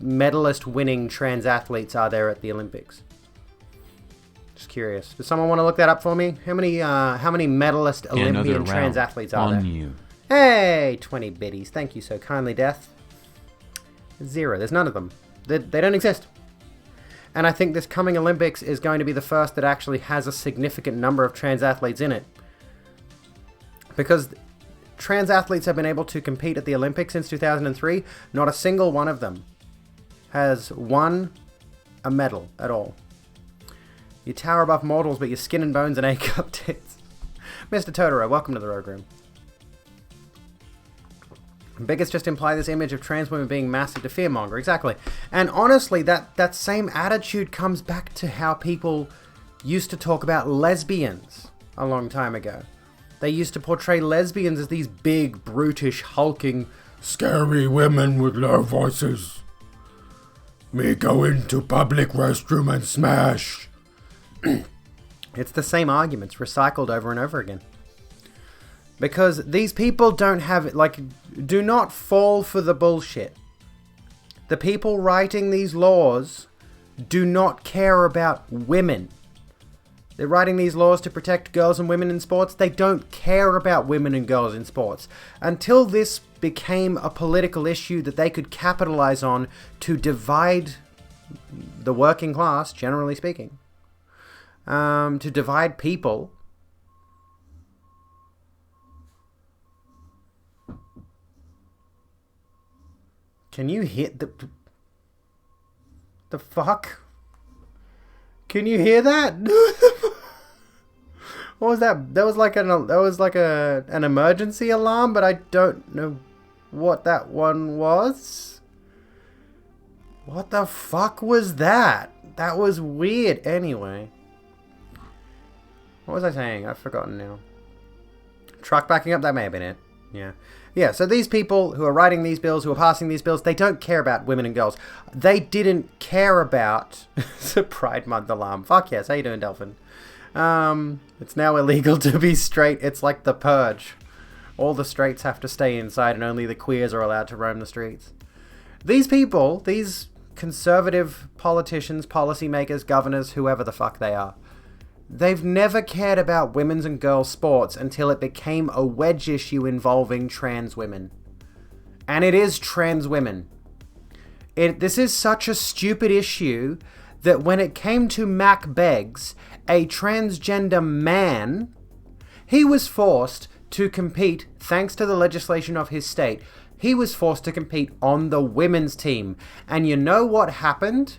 medalist winning trans athletes are there at the Olympics? Just curious. Does someone want to look that up for me? How many medalist Olympian trans athletes are there? You. Hey, 20 biddies. Thank you so kindly, Death. 0. There's none of them. They don't exist. And I think this coming Olympics is going to be the first that actually has a significant number of trans athletes in it. Because trans athletes have been able to compete at the Olympics since 2003. Not a single one of them has won a medal at all. You tower above mortals, but your skin and bones and A-cup tits. Mr. Totoro, welcome to the Rogue Room. Bigots just imply this image of trans women being massive to fearmonger. Exactly. And honestly, that same attitude comes back to how people used to talk about lesbians a long time ago. They used to portray lesbians as these big, brutish, hulking, scary women with low voices. me go into public restroom and smash. It's the same arguments recycled over and over again. Because these people don't have it, like, do not fall for the bullshit. The people writing these laws do not care about women. They're writing these laws to protect girls and women in sports. They don't care about women and girls in sports. Until this became a political issue that they could capitalize on to divide the working class, generally speaking, to divide people. Can you hit the fuck? Can you hear that? What was that? That was like an emergency alarm, but I don't know what that one was. What the fuck was that? That was weird. Anyway, what was I saying? I've forgotten now. Truck backing up, that may have been it. Yeah, so these people who are writing these bills, who are passing these bills, they don't care about women and girls. They didn't care about... It's a Pride Month alarm. Fuck yes, how you doing, Delphin? It's now illegal to be straight. It's like the purge. All the straights have to stay inside and only the queers are allowed to roam the streets. These people, these conservative politicians, policymakers, governors, whoever the fuck they are, they've never cared about women's and girls' sports until it became a wedge issue involving trans women. And it is trans women. This is such a stupid issue that when it came to Mac Beggs, a transgender man, he was forced to compete, thanks to the legislation of his state, he was forced to compete on the women's team. And you know what happened?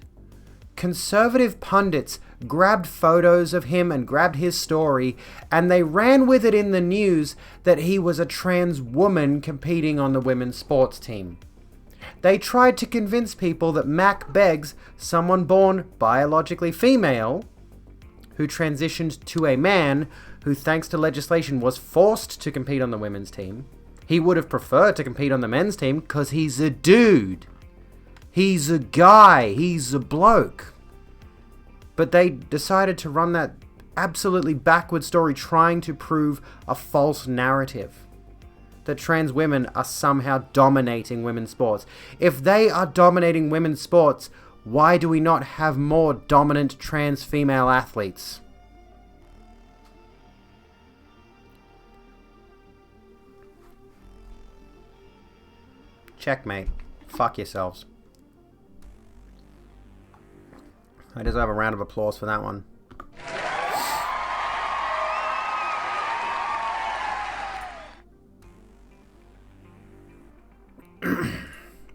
Conservative pundits grabbed photos of him and grabbed his story, and they ran with it in the news that he was a trans woman competing on the women's sports team. They tried to convince people that Mac Beggs, someone born biologically female, who transitioned to a man, who thanks to legislation was forced to compete on the women's team. He would have preferred to compete on the men's team because he's a dude. He's a guy. He's a bloke. But they decided to run that absolutely backward story trying to prove a false narrative. That trans women are somehow dominating women's sports. If they are dominating women's sports, why do we not have more dominant trans female athletes? Checkmate. Fuck yourselves. I deserve a round of applause for that one.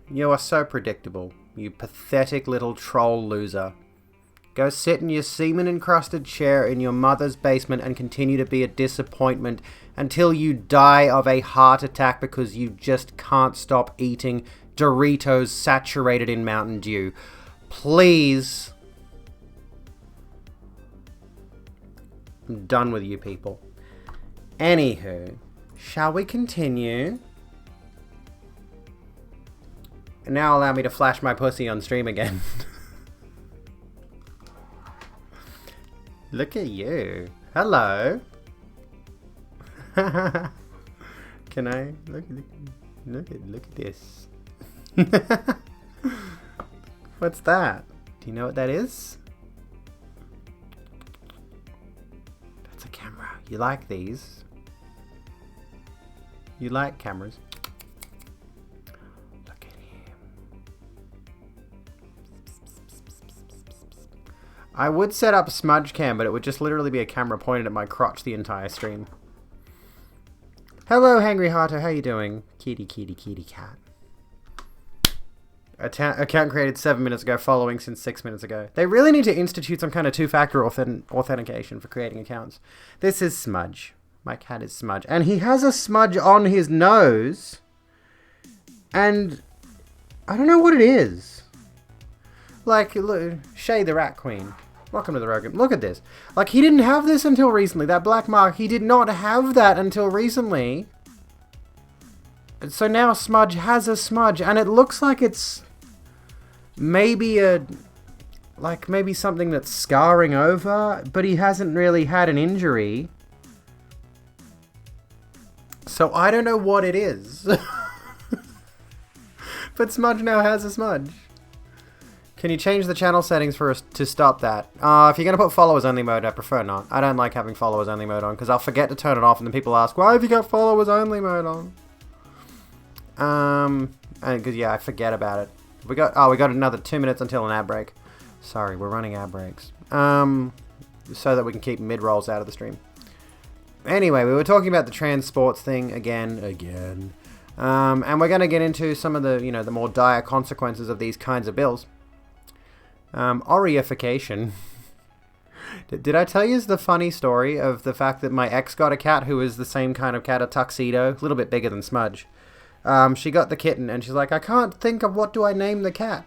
You are so predictable, you pathetic little troll loser. Go sit in your semen-encrusted chair in your mother's basement and continue to be a disappointment until you die of a heart attack because you just can't stop eating Doritos saturated in Mountain Dew. Please. I'm done with you people. Anywho, shall we continue? And now allow me to flash my pussy on stream again. Look at you. Hello. Can I look at this? What's that? Do you know what that is? That's a camera. You like these? You like cameras? Look at him. I would set up smudge cam, but it would just literally be a camera pointed at my crotch the entire stream. Hello, Hangry Hearter. How you doing? Kitty, kitty, kitty cat. Account created 7 minutes ago, following since 6 minutes ago. They really need to institute some kind of two-factor authentication for creating accounts. This is Smudge. My cat is Smudge. And he has a smudge on his nose. And I don't know what it is. Like, look, Shay the Rat Queen. Welcome to the Rogan. Look at this. Like, he didn't have this until recently. That black mark, he did not have that until recently. So now Smudge has a smudge. And it looks like it's maybe maybe something that's scarring over, but he hasn't really had an injury. So I don't know what it is. But Smudge now has a smudge. Can you change the channel settings for us to stop that? If you're going to put followers only mode, I prefer not. I don't like having followers only mode on because I'll forget to turn it off and then people ask, why have you got followers only mode on? Because yeah, I forget about it. We got another 2 minutes until an ad break. Sorry, we're running ad breaks. So that we can keep mid-rolls out of the stream. Anyway, we were talking about the trans sports thing again. And we're going to get into some of the, the more dire consequences of these kinds of bills. Oreification. Did I tell you the funny story of the fact that my ex got a cat who is the same kind of cat, a tuxedo, a little bit bigger than Smudge. She got the kitten and she's like, I can't think of what do I name the cat.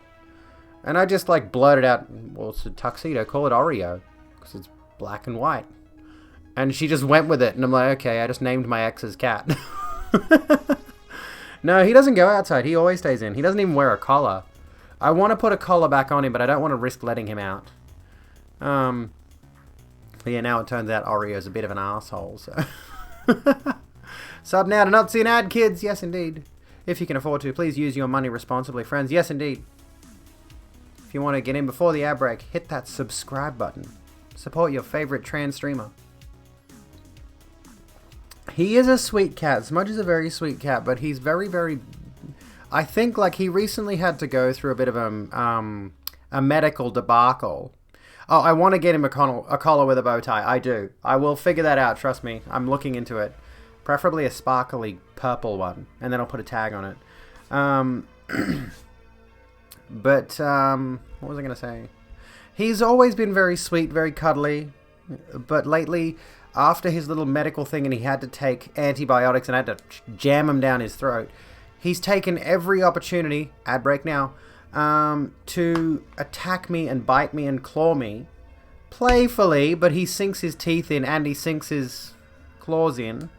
And I just blurted out, well, it's a tuxedo, call it Oreo, because it's black and white. And she just went with it, and I'm like, okay, I just named my ex's cat. No, he doesn't go outside. He always stays in. He doesn't even wear a collar. I want to put a collar back on him, but I don't want to risk letting him out. But yeah, now it turns out Oreo's a bit of an asshole, so... Sub now to not see an ad, kids. Yes, indeed. If you can afford to, please use your money responsibly, friends. Yes, indeed. If you want to get in before the ad break, hit that subscribe button. Support your favorite trans streamer. He is a sweet cat. Smudge is a very sweet cat, but he's very, very... I think, he recently had to go through a bit of a medical debacle. Oh, I want to get him a collar with a bow tie. I do. I will figure that out, trust me. I'm looking into it. Preferably a sparkly purple one, and then I'll put a tag on it. But, what was I going to say? He's always been very sweet, very cuddly, but lately... After his little medical thing and he had to take antibiotics and I had to jam them down his throat, he's taken every opportunity, ad break now, to attack me and bite me and claw me. Playfully, but he sinks his teeth in and he sinks his claws in.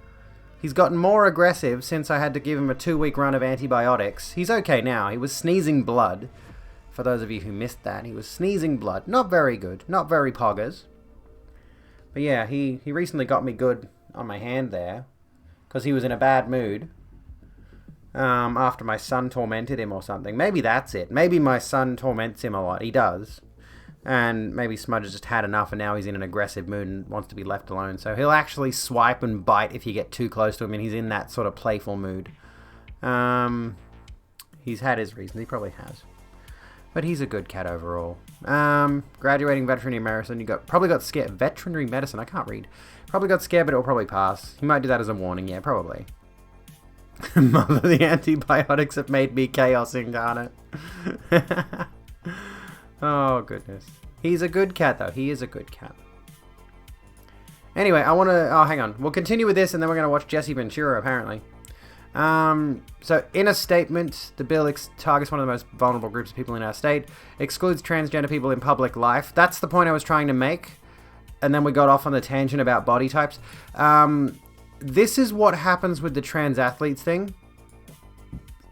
He's gotten more aggressive since I had to give him a 2-week run of antibiotics. He's okay now. He was sneezing blood. For those of you who missed that, he was sneezing blood. Not very good. Not very poggers. But yeah, he recently got me good on my hand there, because he was in a bad mood, after my son tormented him or something. Maybe that's it. Maybe my son torments him a lot. He does. And maybe Smudge has just had enough and now he's in an aggressive mood and wants to be left alone. So he'll actually swipe and bite if you get too close to him and he's in that sort of playful mood. He's had his reasons. He probably has. But he's a good cat overall. Graduating veterinary medicine. You probably got scared. Veterinary medicine. I can't read. Probably got scared, but it'll probably pass. He might do that as a warning. Yeah, probably. Mother, the antibiotics have made me chaos incarnate. Oh, goodness. He's a good cat, though. He is a good cat. Anyway, I want to... Oh, hang on. We'll continue with this, and then we're going to watch Jesse Ventura, apparently. So, in a statement, the bill targets one of the most vulnerable groups of people in our state, excludes transgender people in public life. That's the point I was trying to make, and then we got off on the tangent about body types. This is what happens with the trans athletes thing.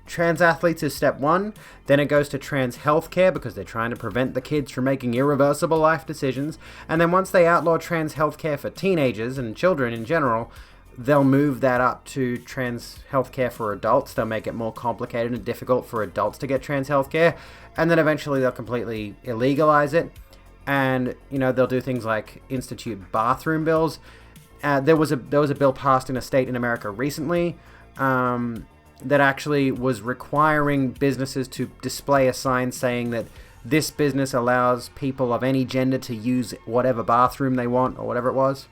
Trans athletes is step 1, then it goes to trans healthcare because they're trying to prevent the kids from making irreversible life decisions, and then once they outlaw trans healthcare for teenagers and children in general, they'll move that up to trans healthcare for adults. They'll make it more complicated and difficult for adults to get trans healthcare, and then eventually they'll completely illegalize it, and they'll do things like institute bathroom bills. There was a bill passed in a state in America recently that actually was requiring businesses to display a sign saying that this business allows people of any gender to use whatever bathroom they want or whatever it was.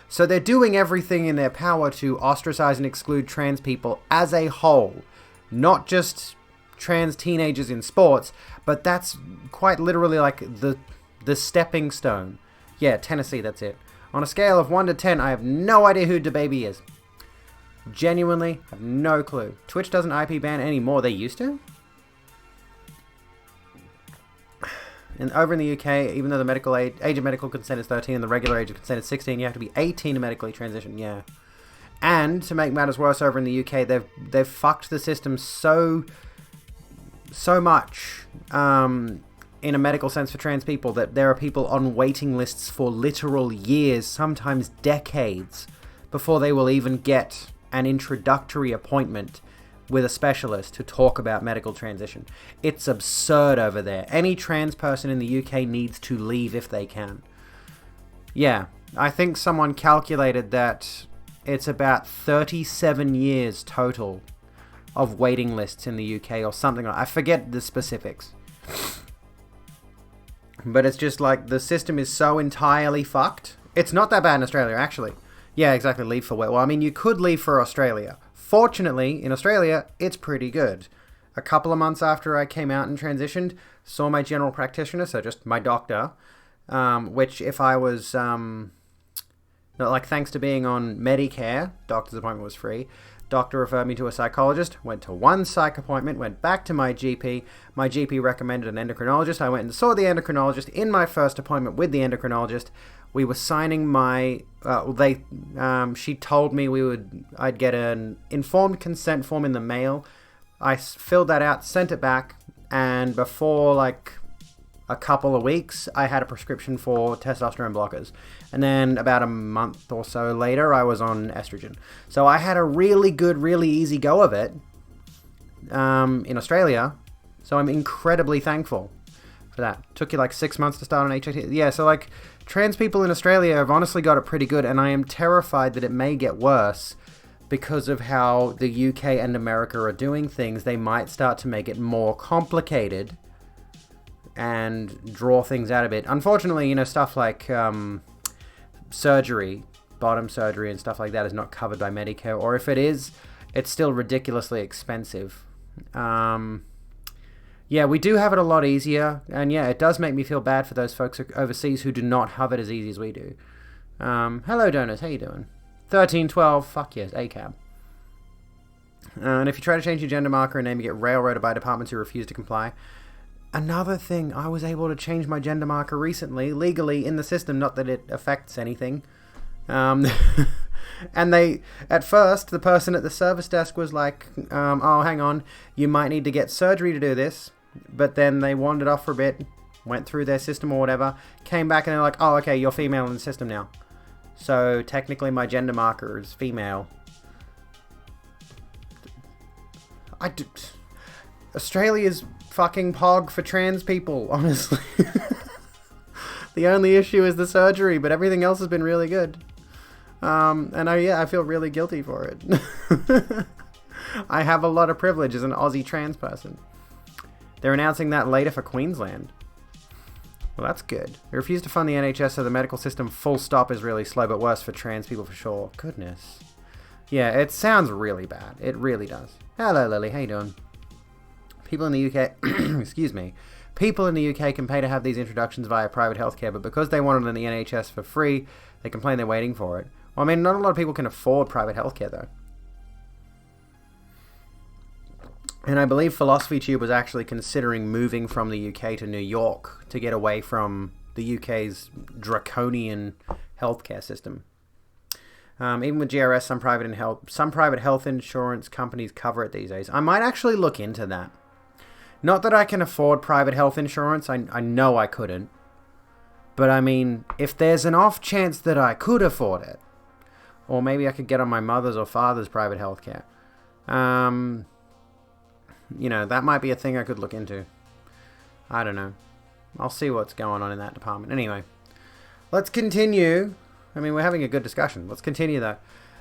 So they're doing everything in their power to ostracize and exclude trans people as a whole, not just trans teenagers in sports, but that's quite literally like the stepping stone. Yeah, Tennessee, that's it. On a scale of 1 to 10, I have no idea who DaBaby is. Genuinely, have no clue. Twitch doesn't IP ban anymore. They used to? And over in the UK, even though the medical age of medical consent is 13 and the regular age of consent is 16, you have to be 18 to medically transition, yeah. And, to make matters worse, over in the UK, they've fucked the system so so much in a medical sense for trans people that there are people on waiting lists for literal years, sometimes decades, before they will even get an introductory appointment with a specialist to talk about medical transition. It's absurd over there. Any trans person in the UK needs to leave if they can. Yeah, I think someone calculated that it's about 37 years total of waiting lists in the UK or something. I forget the specifics. But it's just like the system is so entirely fucked. It's not that bad in Australia, actually. Yeah, exactly. Leave for where? Well, I mean, you could leave for Australia. Fortunately, in Australia, it's pretty good. A couple of months after I came out and transitioned, saw my general practitioner, so just my doctor, which if I was, like, thanks to being on Medicare, doctor's appointment was free. Doctor referred me to a psychologist, went to one psych appointment, went back to my GP. My GP recommended an endocrinologist. I went and saw the endocrinologist in my first appointment with the endocrinologist. We were signing my, she told me I'd get an informed consent form in the mail. I filled that out, sent it back, and before like a couple of weeks, I had a prescription for testosterone blockers. And then about a month or so later, I was on estrogen. So I had a really good, really easy go of it in Australia. So I'm incredibly thankful for that. Took you like 6 months to start on HIT. Yeah, so like trans people in Australia have honestly got it pretty good. And I am terrified that it may get worse because of how the UK and America are doing things. They might start to make it more complicated and draw things out a bit. Unfortunately, stuff like surgery, bottom surgery and stuff like that is not covered by Medicare, or if it is, it's still ridiculously expensive. Yeah, we do have it a lot easier, and yeah, it does make me feel bad for those folks overseas who do not have it as easy as we do. Hello, donors, how you doing? 1312, fuck yes, ACAB. And if you try to change your gender marker and name, you get railroaded by departments who refuse to comply. Another thing, I was able to change my gender marker recently, legally in the system, not that it affects anything. And at first, the person at the service desk was like, oh, hang on, you might need to get surgery to do this. But then they wandered off for a bit, went through their system or whatever, came back and they're like, oh, okay, you're female in the system now. So technically my gender marker is female. Australia's fucking pog for trans people, honestly. The only issue is the surgery, but everything else has been really good. And I feel really guilty for it. I have a lot of privilege as an Aussie trans person. They're announcing that later for Queensland. Well, that's good. They refuse to fund the NHS, so the medical system full stop is really slow, but worse for trans people for sure. Goodness. Yeah, it sounds really bad. It really does. Hello, Lily. How you doing? People in the UK, excuse me, people in the UK can pay to have these introductions via private healthcare, but because they want it in the NHS for free, they complain they're waiting for it. Well, I mean, not a lot of people can afford private healthcare, though. And I believe Philosophy Tube was actually considering moving from the UK to New York to get away from the UK's draconian healthcare system. Even with GRS, some private health insurance companies cover it these days. I might actually look into that. Not that I can afford private health insurance. I know I couldn't. But I mean, if there's an off chance that I could afford it, or maybe I could get on my mother's or father's private healthcare, that might be a thing I could look into. I don't know. I'll see what's going on in that department. Anyway, let's continue. I mean, we're having a good discussion. Let's continue, though.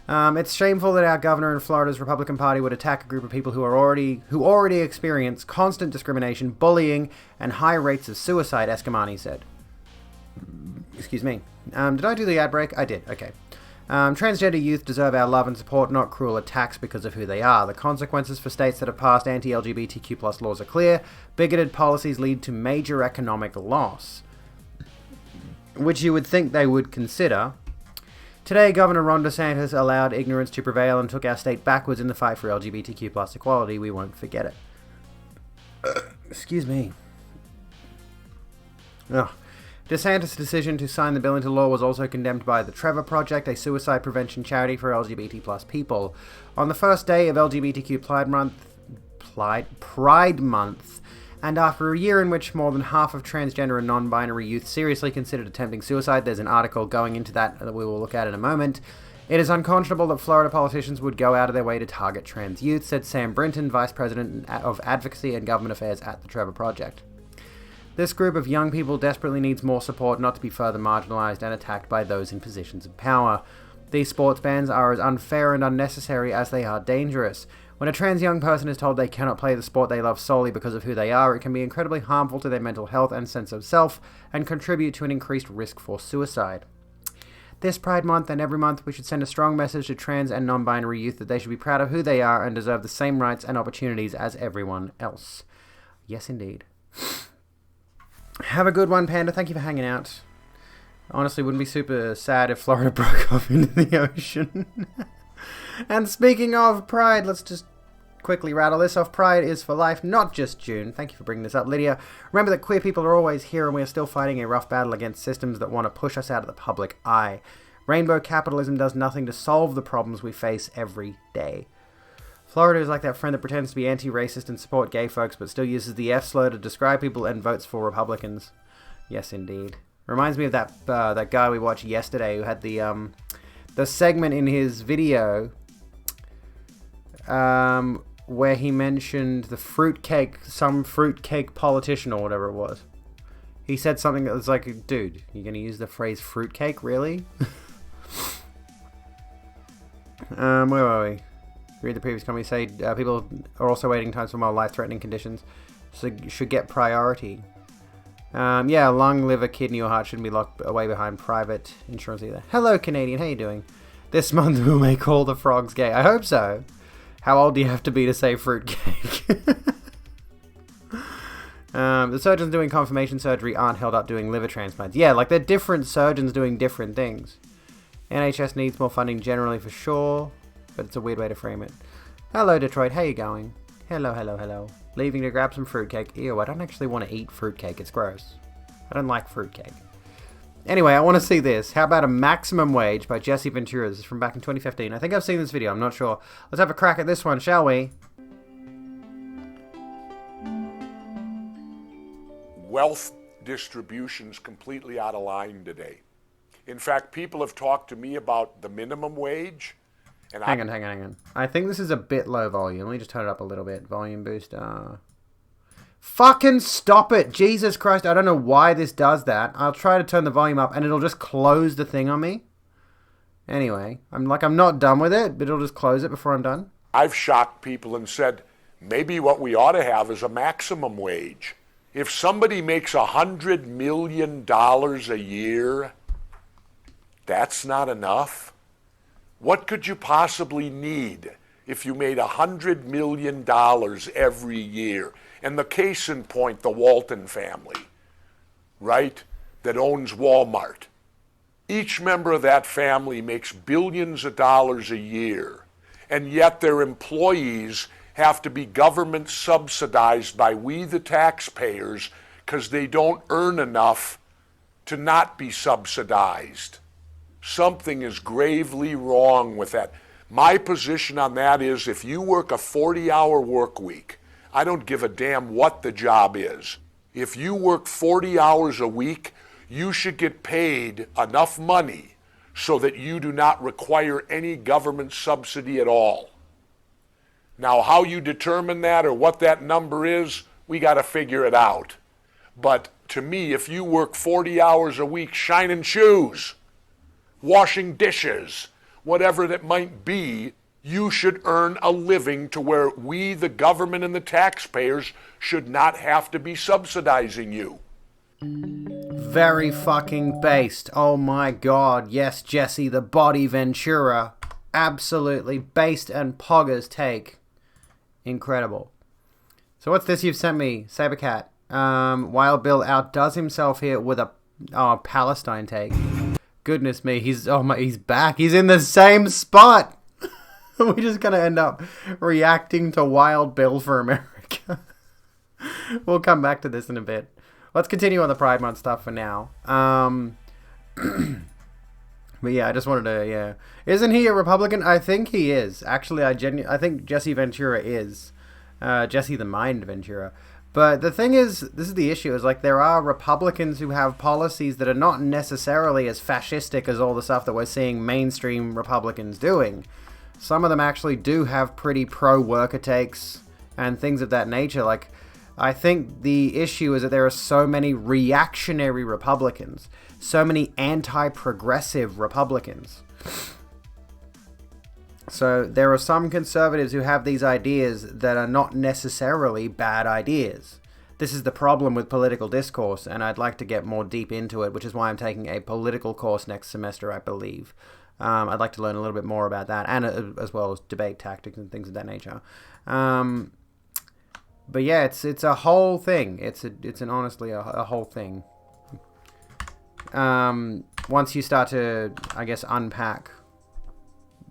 It's shameful that our governor in Florida's Republican Party would attack a group of people who already experience constant discrimination, bullying, and high rates of suicide, Eskamani said. Excuse me. Did I do the ad break? I did. Okay. Transgender youth deserve our love and support, not cruel attacks because of who they are. The consequences for states that have passed anti-LGBTQ+ laws are clear. Bigoted policies lead to major economic loss, which you would think they would consider. Today, Governor Ron DeSantis allowed ignorance to prevail and took our state backwards in the fight for LGBTQ+ equality. We won't forget it. Excuse me. Ugh. DeSantis' decision to sign the bill into law was also condemned by the Trevor Project, a suicide prevention charity for LGBT+ people. On the first day of LGBTQ Pride Month, And after a year in which more than half of transgender and non-binary youth seriously considered attempting suicide, there's an article going into that we will look at in a moment. It is unconscionable that Florida politicians would go out of their way to target trans youth, said Sam Brinton, Vice President of Advocacy and Government Affairs at the Trevor Project. This group of young people desperately needs more support not to be further marginalized and attacked by those in positions of power. These sports bans are as unfair and unnecessary as they are dangerous. When a trans young person is told they cannot play the sport they love solely because of who they are, it can be incredibly harmful to their mental health and sense of self, and contribute to an increased risk for suicide. This Pride Month and every month, we should send a strong message to trans and non-binary youth that they should be proud of who they are and deserve the same rights and opportunities as everyone else. Yes, indeed. Have a good one, Panda. Thank you for hanging out. Honestly, wouldn't be super sad if Florida broke off into the ocean. And speaking of Pride, let's just quickly rattle this off. Pride is for life, not just June. Thank you for bringing this up, Lydia. Remember that queer people are always here and we are still fighting a rough battle against systems that want to push us out of the public eye. Rainbow capitalism does nothing to solve the problems we face every day. Florida is like that friend that pretends to be anti-racist and support gay folks but still uses the F-slur to describe people and votes for Republicans. Yes, indeed. Reminds me of that guy we watched yesterday who had the segment in his video where he mentioned some fruitcake politician or whatever it was. He said something that was like, dude, you're going to use the phrase fruitcake? Really? Where were we? Read the previous comment. Say people are also waiting times for more life-threatening conditions, so should get priority. Yeah, lung, liver, kidney, or heart shouldn't be locked away behind private insurance either. Hello, Canadian. How you doing? This month we'll make all the frogs gay. I hope so. How old do you have to be to say fruitcake? The surgeons doing confirmation surgery aren't held up doing liver transplants. Yeah, like they're different surgeons doing different things. NHS needs more funding generally for sure, but it's a weird way to frame it. Hello, Detroit. How you going? Hello, hello, hello. Leaving to grab some fruitcake. Ew, I don't actually want to eat fruitcake. It's gross. I don't like fruitcake. Anyway, I want to see this. How about A Maximum Wage by Jesse Ventura? This is from back in 2015. I think I've seen this video. I'm not sure. Let's have a crack at this one, shall we? Wealth distribution's completely out of line today. In fact, people have talked to me about the minimum wage. And hang on. I think this is a bit low volume. Let me just turn it up a little bit. Volume boost. Fucking stop it. Jesus Christ. I don't know why this does that. I'll try to turn the volume up and it'll just close the thing on me. Anyway, I'm not done with it, but it'll just close it before I'm done. I've shocked people and said, maybe what we ought to have is a maximum wage. If somebody makes $100 million a year, that's not enough. What could you possibly need if you made $100 million every year? And the case in point, the Walton family, right, that owns Walmart. Each member of that family makes billions of dollars a year, and yet their employees have to be government subsidized by we the taxpayers because they don't earn enough to not be subsidized. Something is gravely wrong with that. My position on that is if you work a 40-hour work week, I don't give a damn what the job is. If you work 40 hours a week, you should get paid enough money so that you do not require any government subsidy at all. Now, how you determine that or what that number is, we got to figure it out. But to me, if you work 40 hours a week shining shoes, washing dishes, whatever that might be, you should earn a living to where we, the government and the taxpayers, should not have to be subsidizing you. Very fucking based. Oh my god. Yes, Jesse, the body Ventura. Absolutely based and poggers take. Incredible. So what's this you've sent me, Sabercat? Wild Bill outdoes himself here with a Palestine take. Goodness me, he's back. He's in the same spot. We're just going to end up reacting to Wild Bill for America. We'll come back to this in a bit. Let's continue on the Pride Month stuff for now. But yeah, I just wanted to, yeah. Isn't he a Republican? I think he is. Actually, I think Jesse Ventura is. Jesse the Mind Ventura. But the thing is, this is the issue, is like there are Republicans who have policies that are not necessarily as fascistic as all the stuff that we're seeing mainstream Republicans doing. Some of them actually do have pretty pro-worker takes and things of that nature. Like, I think the issue is that there are so many reactionary Republicans, so many anti-progressive Republicans. So there are some conservatives who have these ideas that are not necessarily bad ideas. This is the problem with political discourse, and I'd like to get more deep into it, which is why I'm taking a political course next semester, I believe. I'd like to learn a little bit more about that, and as well as debate tactics and things of that nature. But yeah, it's a whole thing. It's honestly a whole thing. Once you start to, I guess, unpack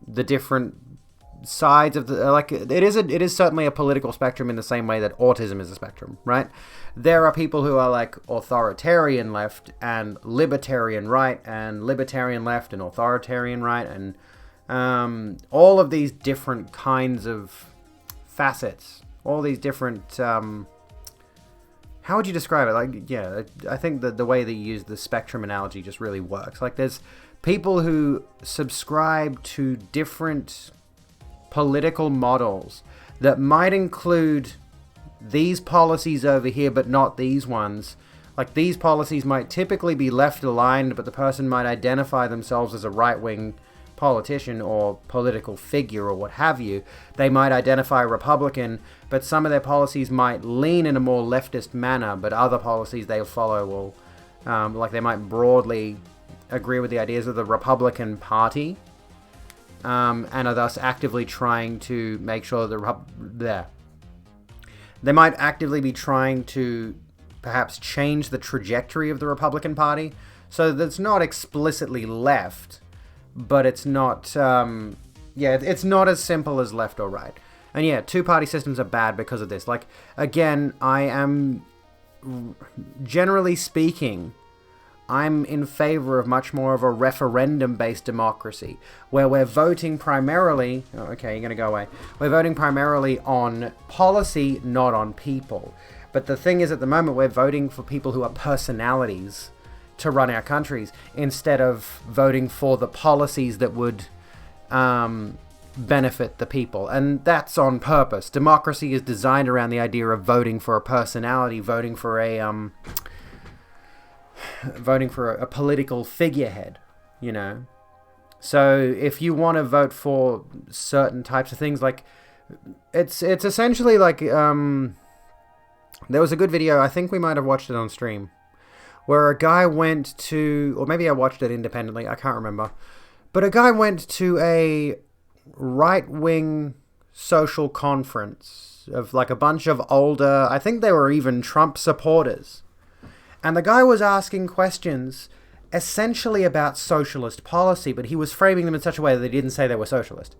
the different sides of the, like, it is certainly a political spectrum in the same way that autism is a spectrum, right? There are people who are like authoritarian left and libertarian right and libertarian left and authoritarian right, and all of these different kinds of facets, all these different how would you describe it? Like, yeah, I think that the way that you use the spectrum analogy just really works. Like, there's people who subscribe to different political models that might include these policies over here, but not these ones. Like, these policies might typically be left aligned, but the person might identify themselves as a right-wing politician or political figure or what have you. They might identify Republican, but some of their policies might lean in a more leftist manner, but other policies they follow will, like, they might broadly agree with the ideas of the Republican Party, and are thus actively trying to make sure that they might actively be trying to perhaps change the trajectory of the Republican Party so that it's not explicitly left, but it's not, it's not as simple as left or right. And yeah, two-party systems are bad because of this. Like, again, generally speaking, I'm in favor of much more of a referendum-based democracy, where we're voting primarily... Oh, okay, you're going to go away. We're voting primarily on policy, not on people. But the thing is, at the moment, we're voting for people who are personalities to run our countries, instead of voting for the policies that would benefit the people. And that's on purpose. Democracy is designed around the idea of voting for a personality, voting for a political figurehead, you know. So if you want to vote for certain types of things, like, it's essentially like, there was a good video, I think we might have watched it on stream, where a guy went to, or maybe I watched it independently, I can't remember, but a guy went to a right-wing social conference of like a bunch of older, I think they were even Trump supporters. And the guy was asking questions essentially about socialist policy, but he was framing them in such a way that they didn't say they were socialist.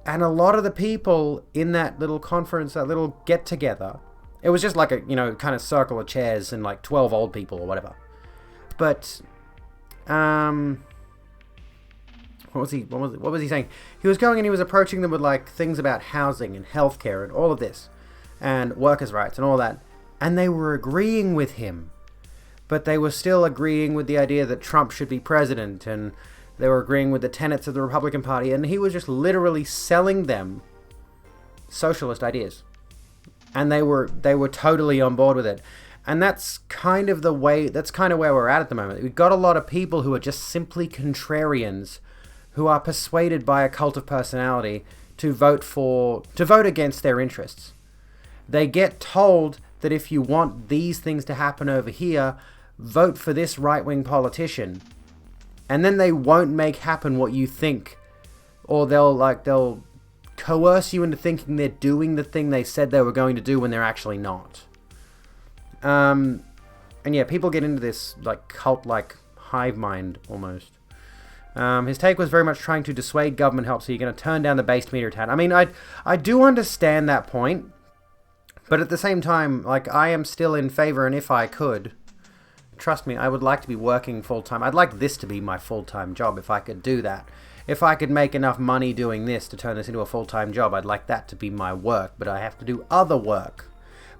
And a lot of the people in that little conference, that little get-together, it was just like a, you know, kind of circle of chairs and like 12 old people or whatever. But, what was he saying? He was going and he was approaching them with like things about housing and healthcare and all of this, and workers' rights and all that. And they were agreeing with him. But they were still agreeing with the idea that Trump should be president, and they were agreeing with the tenets of the Republican Party, and he was just literally selling them socialist ideas. And they were totally on board with it. And that's kind of where we're at the moment. We've got a lot of people who are just simply contrarians, who are persuaded by a cult of personality to vote against their interests. They get told that if you want these things to happen over here, vote for this right-wing politician. And then they won't make happen what you think. Or they'll coerce you into thinking they're doing the thing they said they were going to do when they're actually not. And yeah, people get into this like cult-like hive mind almost. His take was very much trying to dissuade government help, so you're going to turn down the base meter tat. I mean, I do understand that point. But at the same time, like, I am still in favor, and if I could, trust me, I would like to be working full-time. I'd like this to be my full-time job if I could do that. If I could make enough money doing this to turn this into a full-time job, I'd like that to be my work, but I have to do other work.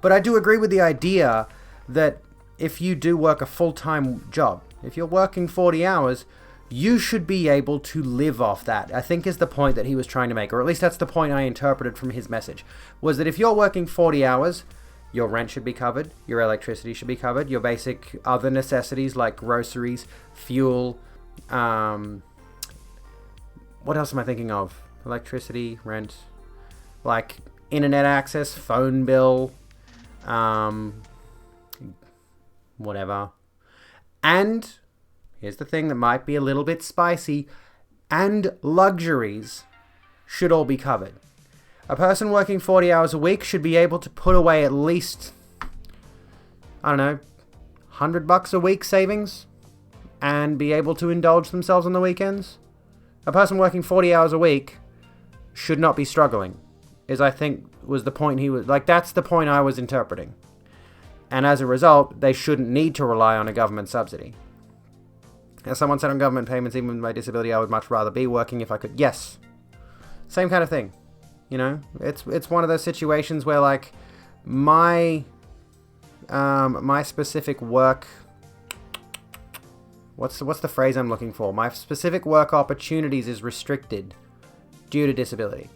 But I do agree with the idea that if you do work a full-time job, if you're working 40 hours, you should be able to live off that, I think is the point that he was trying to make, or at least that's the point I interpreted from his message, was that if you're working 40 hours, your rent should be covered, your electricity should be covered, your basic other necessities like groceries, fuel, what else am I thinking of? Electricity, rent, like internet access, phone bill, whatever. And here's the thing that might be a little bit spicy, and luxuries should all be covered. A person working 40 hours a week should be able to put away at least, I don't know, $100 a week savings and be able to indulge themselves on the weekends. A person working 40 hours a week should not be struggling, is I think was the point he was, like, that's the point I was interpreting. And as a result, they shouldn't need to rely on a government subsidy. As someone said on government payments, even with my disability, I would much rather be working if I could. Yes. Same kind of thing. You know, it's one of those situations where, like, my specific work, what's the phrase I'm looking for? My specific work opportunities is restricted due to disability.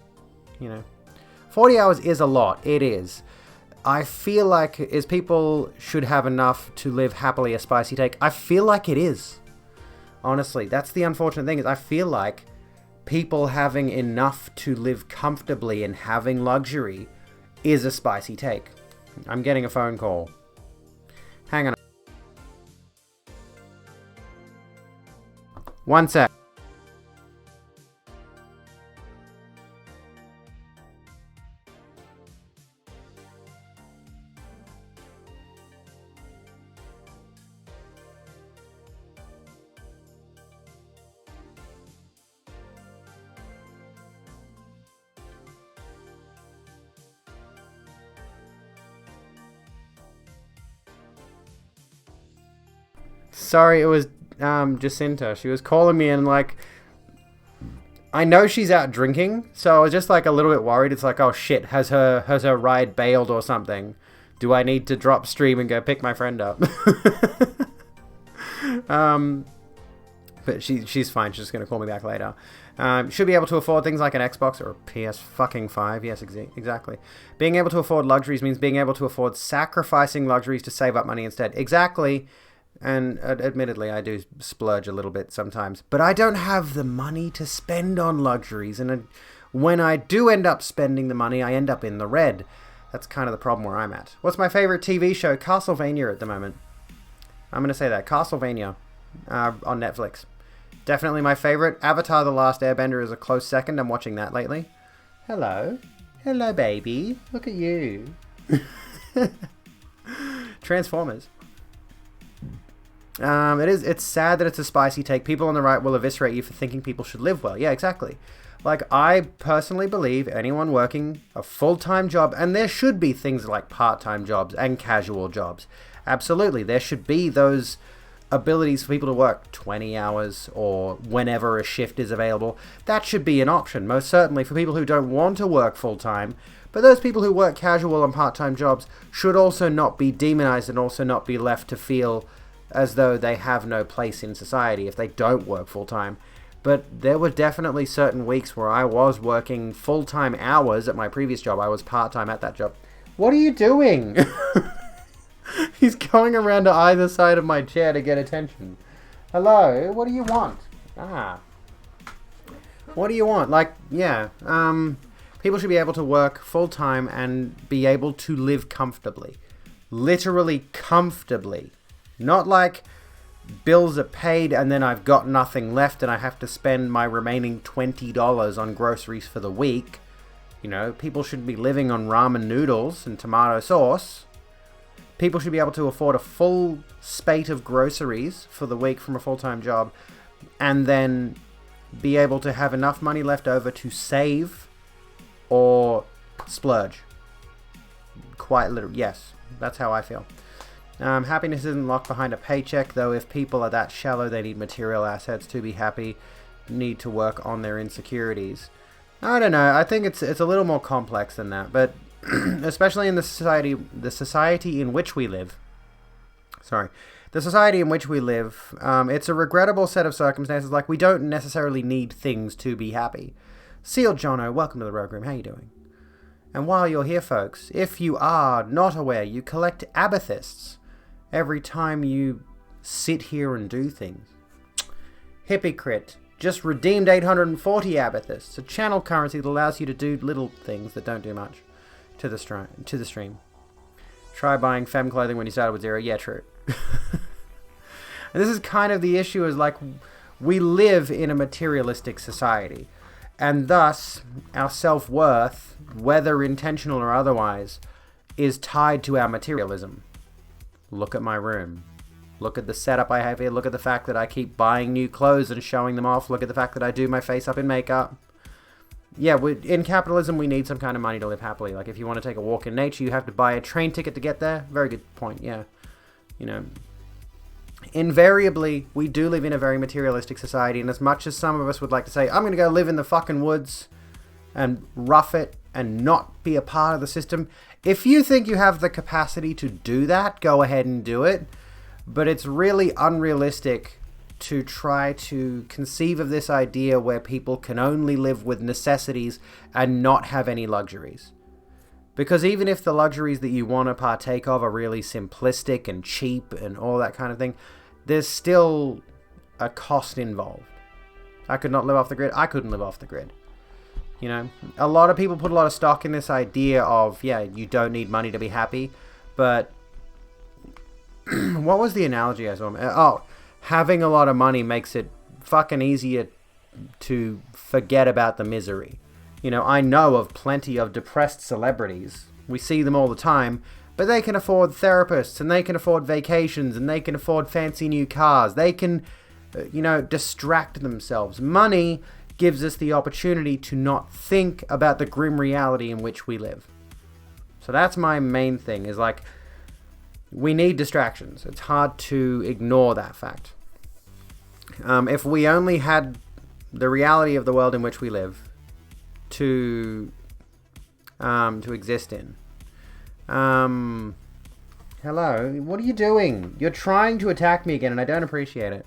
You know, 40 hours is a lot. It is. I feel like people should have enough to live happily a spicy take. I feel like it is. Honestly, that's the unfortunate thing, is I feel like people having enough to live comfortably and having luxury is a spicy take. I'm getting a phone call. Hang on. One sec. Sorry, it was Jacinta. She was calling me and, like, I know she's out drinking, so I was just, like, a little bit worried. It's like, oh shit, has her ride bailed or something? Do I need to drop stream and go pick my friend up? But she's fine. She's just gonna call me back later. Should be able to afford things like an Xbox or a PS5. Yes, exactly. Being able to afford luxuries means being able to afford sacrificing luxuries to save up money instead. Exactly. And admittedly, I do splurge a little bit sometimes. But I don't have the money to spend on luxuries. And when I do end up spending the money, I end up in the red. That's kind of the problem where I'm at. What's my favorite TV show? Castlevania at the moment. I'm going to say that. Castlevania on Netflix. Definitely my favorite. Avatar: The Last Airbender is a close second. I'm watching that lately. Hello. Hello, baby. Look at you. Transformers. It's sad that it's a spicy take. People on the right will eviscerate you for thinking people should live well. Yeah, exactly. Like, I personally believe anyone working a full-time job, and there should be things like part-time jobs and casual jobs. Absolutely. There should be those abilities for people to work 20 hours or whenever a shift is available. That should be an option, most certainly, for people who don't want to work full-time. But those people who work casual and part-time jobs should also not be demonized and also not be left to feel as though they have no place in society if they don't work full-time. But there were definitely certain weeks where I was working full-time hours at my previous job. I was part-time at that job. What are you doing? He's going around to either side of my chair to get attention. Hello? What do you want? What do you want? Like, yeah. People should be able to work full-time and be able to live comfortably. Literally comfortably. Not like bills are paid and then I've got nothing left and I have to spend my remaining $20 on groceries for the week. You know, people should be living on ramen noodles and tomato sauce. People should be able to afford a full spate of groceries for the week from a full-time job and then be able to have enough money left over to save or splurge. Quite literally, yes. That's how I feel. Happiness isn't locked behind a paycheck, though if people are that shallow, they need material assets to be happy, need to work on their insecurities. I don't know, I think it's a little more complex than that, but especially in the society in which we live. Sorry. The society in which we live, it's a regrettable set of circumstances. Like, we don't necessarily need things to be happy. Seal Jono, welcome to the Rogue Room. How you doing? And while you're here, folks, if you are not aware, you collect amethysts every time you sit here and do things. Hypocrite just redeemed 840 amethysts, a channel currency that allows you to do little things that don't do much to the stream. Try buying femme clothing when you started with 0. Yeah, true. And this is kind of the issue, is like, we live in a materialistic society, and thus our self-worth, whether intentional or otherwise, is tied to our materialism. Look at my room. Look at the setup I have here. Look at the fact that I keep buying new clothes and showing them off. Look at the fact that I do my face up in makeup. Yeah, in capitalism, we need some kind of money to live happily. Like, if you want to take a walk in nature, you have to buy a train ticket to get there. Very good point, yeah. You know, invariably, we do live in a very materialistic society, and as much as some of us would like to say, I'm going to go live in the fucking woods and rough it and not be a part of the system, if you think you have the capacity to do that, go ahead and do it. But it's really unrealistic to try to conceive of this idea where people can only live with necessities and not have any luxuries. Because even if the luxuries that you want to partake of are really simplistic and cheap and all that kind of thing, there's still a cost involved. I could not live off the grid. I couldn't live off the grid. You know, a lot of people put a lot of stock in this idea of, yeah, you don't need money to be happy. But what was the analogy I saw? Oh, having a lot of money makes it fucking easier to forget about the misery. You know, I know of plenty of depressed celebrities. We see them all the time, but they can afford therapists, and they can afford vacations, and they can afford fancy new cars. They can, distract themselves. Money gives us the opportunity to not think about the grim reality in which we live. So that's my main thing, is like, we need distractions. It's hard to ignore that fact. If we only had the reality of the world in which we live to exist in. Hello, what are you doing? You're trying to attack me again, and I don't appreciate it.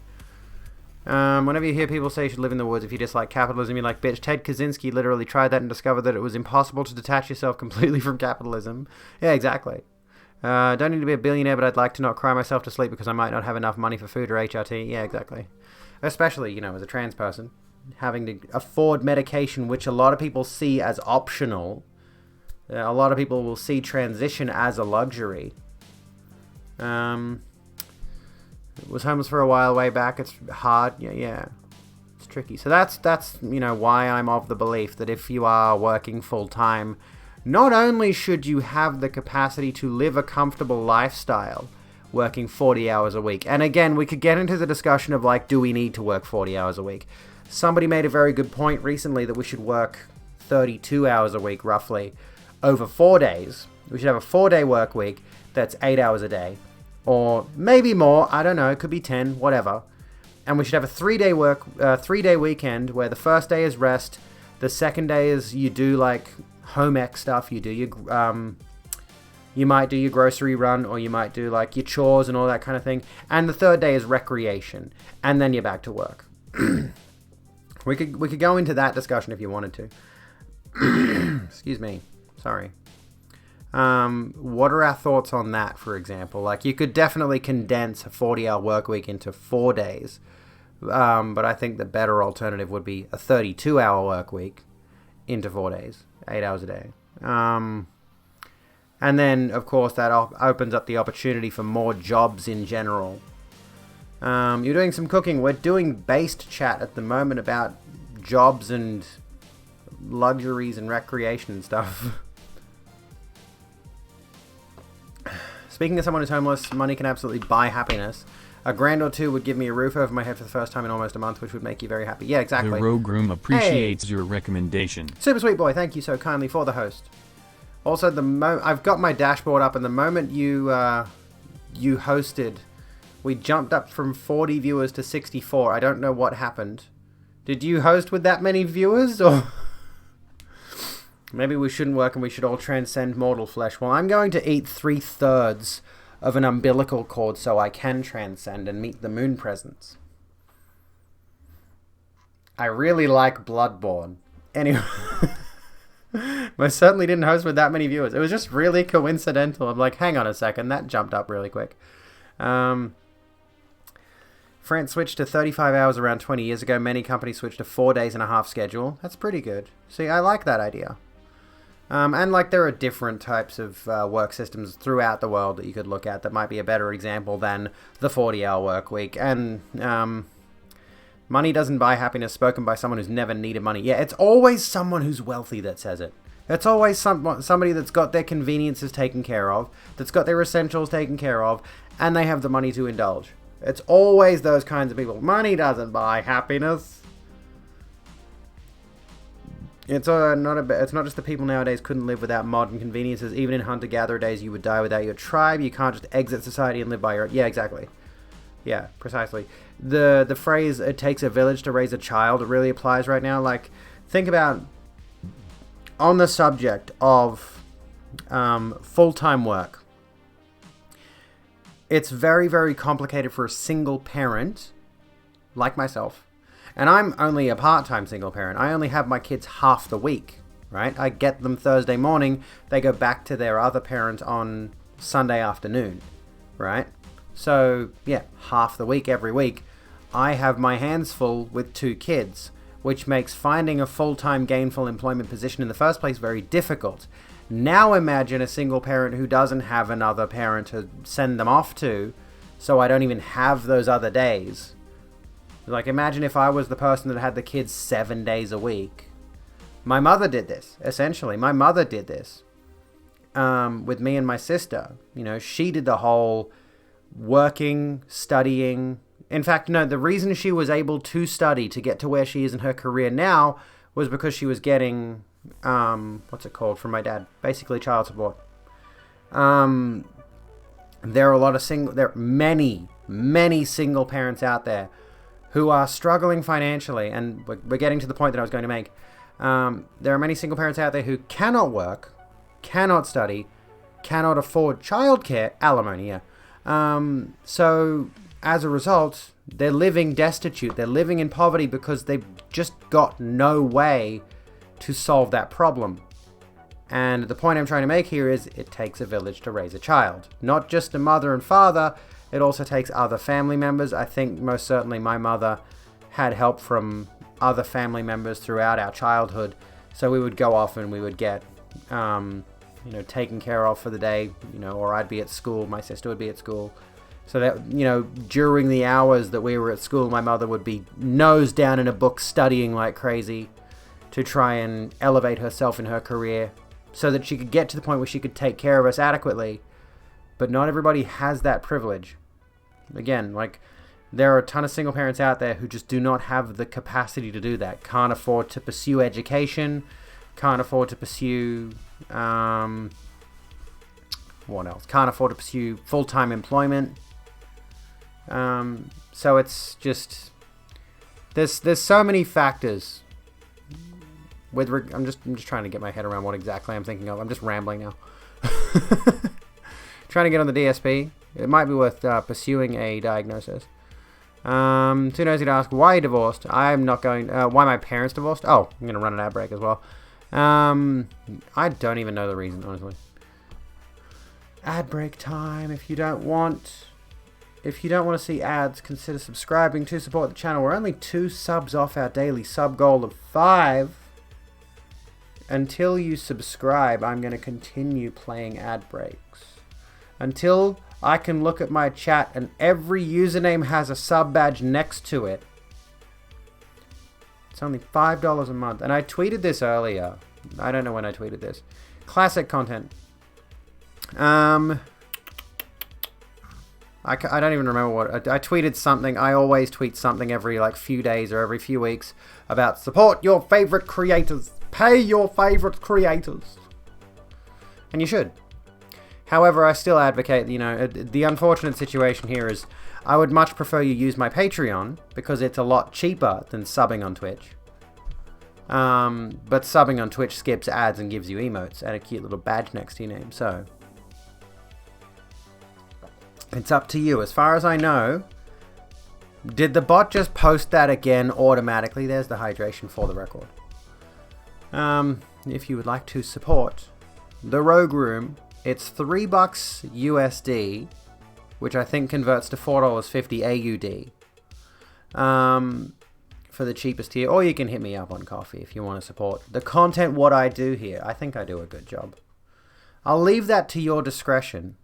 Whenever you hear people say you should live in the woods if you dislike capitalism, you're like, bitch, Ted Kaczynski literally tried that and discovered that it was impossible to detach yourself completely from capitalism. Yeah, exactly. Don't need to be a billionaire, but I'd like to not cry myself to sleep because I might not have enough money for food or HRT. Yeah, exactly. Especially, as a trans person, having to afford medication, which a lot of people see as optional. A lot of people will see transition as a luxury. Was homeless for a while way back. It's hard. Yeah. It's tricky. So that's why I'm of the belief that if you are working full time, not only should you have the capacity to live a comfortable lifestyle working 40 hours a week. And again, we could get into the discussion of like, do we need to work 40 hours a week? Somebody made a very good point recently that we should work 32 hours a week roughly over 4 days. We should have a 4-day work week that's 8 hours a day. Or maybe more, I don't know, it could be 10, whatever. And we should have a 3-day weekend where the first day is rest, the second day is you do like home ec stuff, you might do your grocery run, or you might do like your chores and all that kind of thing. And the third day is recreation, and then you're back to work. We could go into that discussion if you wanted to. Excuse me. Sorry. What are our thoughts on that, for example? Like, you could definitely condense a 40-hour work week into 4 days. But I think the better alternative would be a 32-hour work week into 4 days, 8 hours a day. And then, of course, that opens up the opportunity for more jobs in general. You're doing some cooking. We're doing based chat at the moment about jobs and luxuries and recreation and stuff. Speaking of someone who's homeless, money can absolutely buy happiness. A grand or two would give me a roof over my head for the first time in almost a month, which would make you very happy. Yeah, exactly. The Rogue Room appreciates your recommendation. Super sweet boy, thank you so kindly for the host. Also, I've got my dashboard up, and the moment you hosted, we jumped up from 40 viewers to 64. I don't know what happened. Did you host with that many viewers, or? Maybe we shouldn't work and we should all transcend mortal flesh. Well, I'm going to eat 3/3 of an umbilical cord so I can transcend and meet the moon presence. I really like Bloodborne. Anyway, most certainly didn't host with that many viewers. It was just really coincidental. I'm like, hang on a second, that jumped up really quick. France switched to 35 hours around 20 years ago. Many companies switched to 4 days and a half schedule. That's pretty good. See, I like that idea. And like there are different types of work systems throughout the world that you could look at that might be a better example than the 40-hour work week. And money doesn't buy happiness, spoken by someone who's never needed money. Yeah, it's always someone who's wealthy that says it. It's always somebody that's got their conveniences taken care of, that's got their essentials taken care of, and they have the money to indulge. It's always those kinds of people. Money doesn't buy happiness. It's not just the people nowadays couldn't live without modern conveniences. Even in hunter-gatherer days, you would die without your tribe. You can't just exit society and live by your... Yeah, exactly. Yeah, precisely. The phrase, it takes a village to raise a child, it really applies right now. Like, think about, on the subject of full-time work, it's very, very complicated for a single parent, like myself. And I'm only a part-time single parent. I only have my kids half the week, right? I get them Thursday morning. They go back to their other parent on Sunday afternoon, right? So, yeah, half the week every week. I have my hands full with 2 kids, which makes finding a full-time gainful employment position in the first place very difficult. Now imagine a single parent who doesn't have another parent to send them off to, so I don't even have those other days. Like, imagine if I was the person that had the kids 7 days a week. My mother did this, essentially. My mother did this with me and my sister. You know, she did the whole working, studying. In fact, no, the reason she was able to study to get to where she is in her career now was because she was getting, what's it called, from my dad? Basically child support. There are many single parents out there who are struggling financially, and we're getting to the point that I was going to make. There are many single parents out there who cannot work, cannot study, cannot afford childcare, alimony, yeah. So, as a result, they're living destitute, they're living in poverty because they've just got no way to solve that problem. And the point I'm trying to make here is it takes a village to raise a child. Not just a mother and father, it also takes other family members. I think most certainly my mother had help from other family members throughout our childhood. So we would go off and we would get, taken care of for the day, or I'd be at school, my sister would be at school. So that, during the hours that we were at school, my mother would be nose down in a book studying like crazy to try and elevate herself in her career so that she could get to the point where she could take care of us adequately. But not everybody has that privilege. Again, like, there are a ton of single parents out there who just do not have the capacity to do that. Can't afford to pursue education. Can't afford to pursue... what else? Can't afford to pursue full-time employment. So it's just... There's so many factors. I'm just trying to get my head around what exactly I'm thinking of. I'm just rambling now. Trying to get on the DSP. It might be worth pursuing a diagnosis. Too nosy to ask why you divorced. I'm not going... why my parents divorced? Oh, I'm going to run an ad break as well. I don't even know the reason, honestly. Ad break time. If you don't want to see ads, consider subscribing to support the channel. We're only 2 subs off our daily sub goal of 5. Until you subscribe, I'm going to continue playing ad breaks. Until I can look at my chat and every username has a sub badge next to it. It's only $5 a month. And I tweeted this earlier. I don't know when I tweeted this. Classic content. I don't even remember what... I tweeted something. I always tweet something every few days or every few weeks about support your favorite creators. Pay your favorite creators. And you should. However, I still advocate, the unfortunate situation here is I would much prefer you use my Patreon because it's a lot cheaper than subbing on Twitch. But subbing on Twitch skips ads and gives you emotes and a cute little badge next to your name. So it's up to you. As far as I know, did the bot just post that again automatically? There's the hydration for the record. If you would like to support the Rogue Room, it's $3 USD, which I think converts to $4.50 AUD. For the cheapest tier, or you can hit me up on Coffee if you want to support the content, what I do here. I think I do a good job. I'll leave that to your discretion.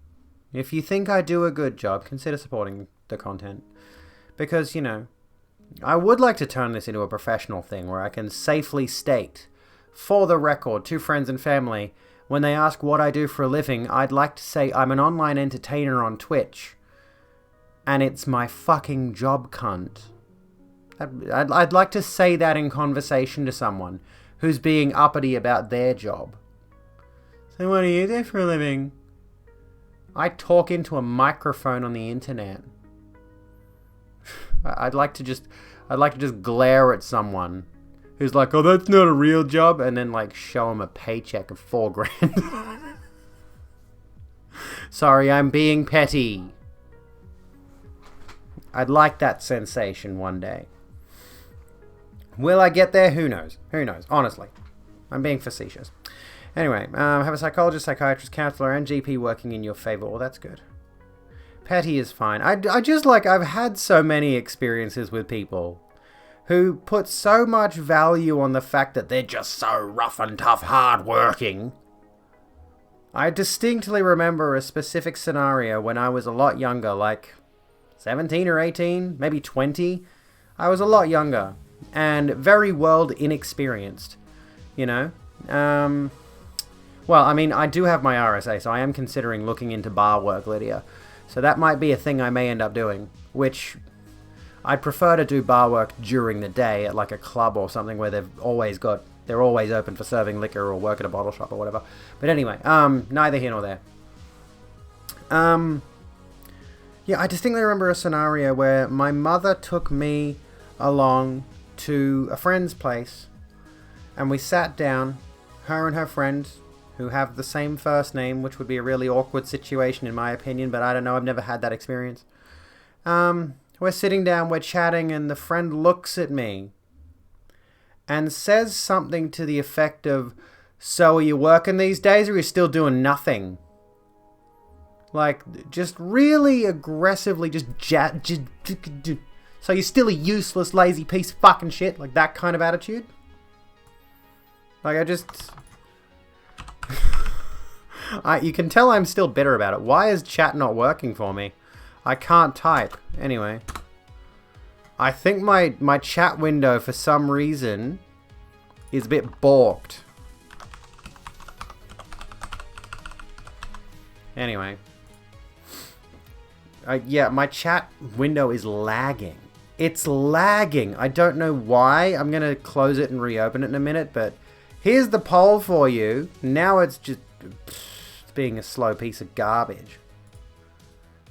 If you think I do a good job, consider supporting the content. Because, you know, I would like to turn this into a professional thing where I can safely state, for the record, to friends and family, when they ask what I do for a living, I'd like to say I'm an online entertainer on Twitch. And it's my fucking job, cunt. I'd like to say that in conversation to someone who's being uppity about their job. So what do you do for a living? I talk into a microphone on the internet. I'd like to just glare at someone who's like, oh, that's not a real job, and then like show them a paycheck of $4,000. Sorry, I'm being petty. I'd like that sensation one day. Will I get there? Who knows? Who knows? Honestly. I'm being facetious. Anyway, have a psychologist, psychiatrist, counselor, and GP working in your favor. Well, that's good. Petty is fine. I just like, I've had so many experiences with people who put so much value on the fact that they're just so rough and tough, hard-working. I distinctly remember a specific scenario when I was a lot younger, like 17 or 18, maybe 20. I was a lot younger. And very world inexperienced, you know. Well, I mean, I do have my RSA, so I am considering looking into bar work, Lydia. So that might be a thing I may end up doing, which I'd prefer to do bar work during the day at like a club or something where they're always open for serving liquor or work at a bottle shop or whatever. But anyway, neither here nor there. Yeah, I distinctly remember a scenario where my mother took me along to a friend's place, and we sat down, her and her friend, who have the same first name, which would be a really awkward situation in my opinion, but I don't know, I've never had that experience. We're sitting down, we're chatting, and the friend looks at me and says something to the effect of, so are you working these days, or are you still doing nothing? Like, just really aggressively, so you're still a useless, lazy piece of fucking shit? Like that kind of attitude? Like, you can tell I'm still bitter about it. Why is chat not working for me? I can't type. Anyway. I think my chat window, for some reason, is a bit balked. Anyway. Yeah, my chat window is lagging. It's lagging. I don't know why. I'm going to close it and reopen it in a minute, but here's the poll for you. Now it's just being a slow piece of garbage.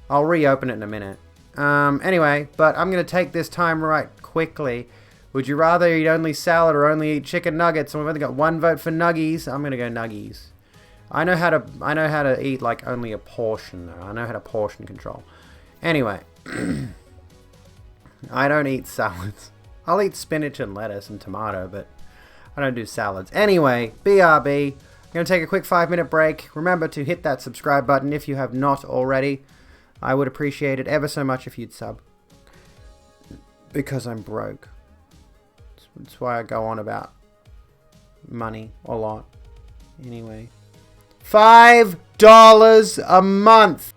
I'll reopen it in a minute. Anyway, but I'm going to take this time right quickly. Would you rather eat only salad or only eat chicken nuggets? And we've only got one vote for nuggies. I'm going to go nuggies. I know how to eat like only a portion though. I know how to portion control. Anyway, I don't eat salads. I'll eat spinach and lettuce and tomato, but I don't do salads. Anyway, BRB. I'm going to take a quick 5-minute break. Remember to hit that subscribe button if you have not already. I would appreciate it ever so much if you'd sub. Because I'm broke. That's why I go on about money a lot. Anyway. $5 a month!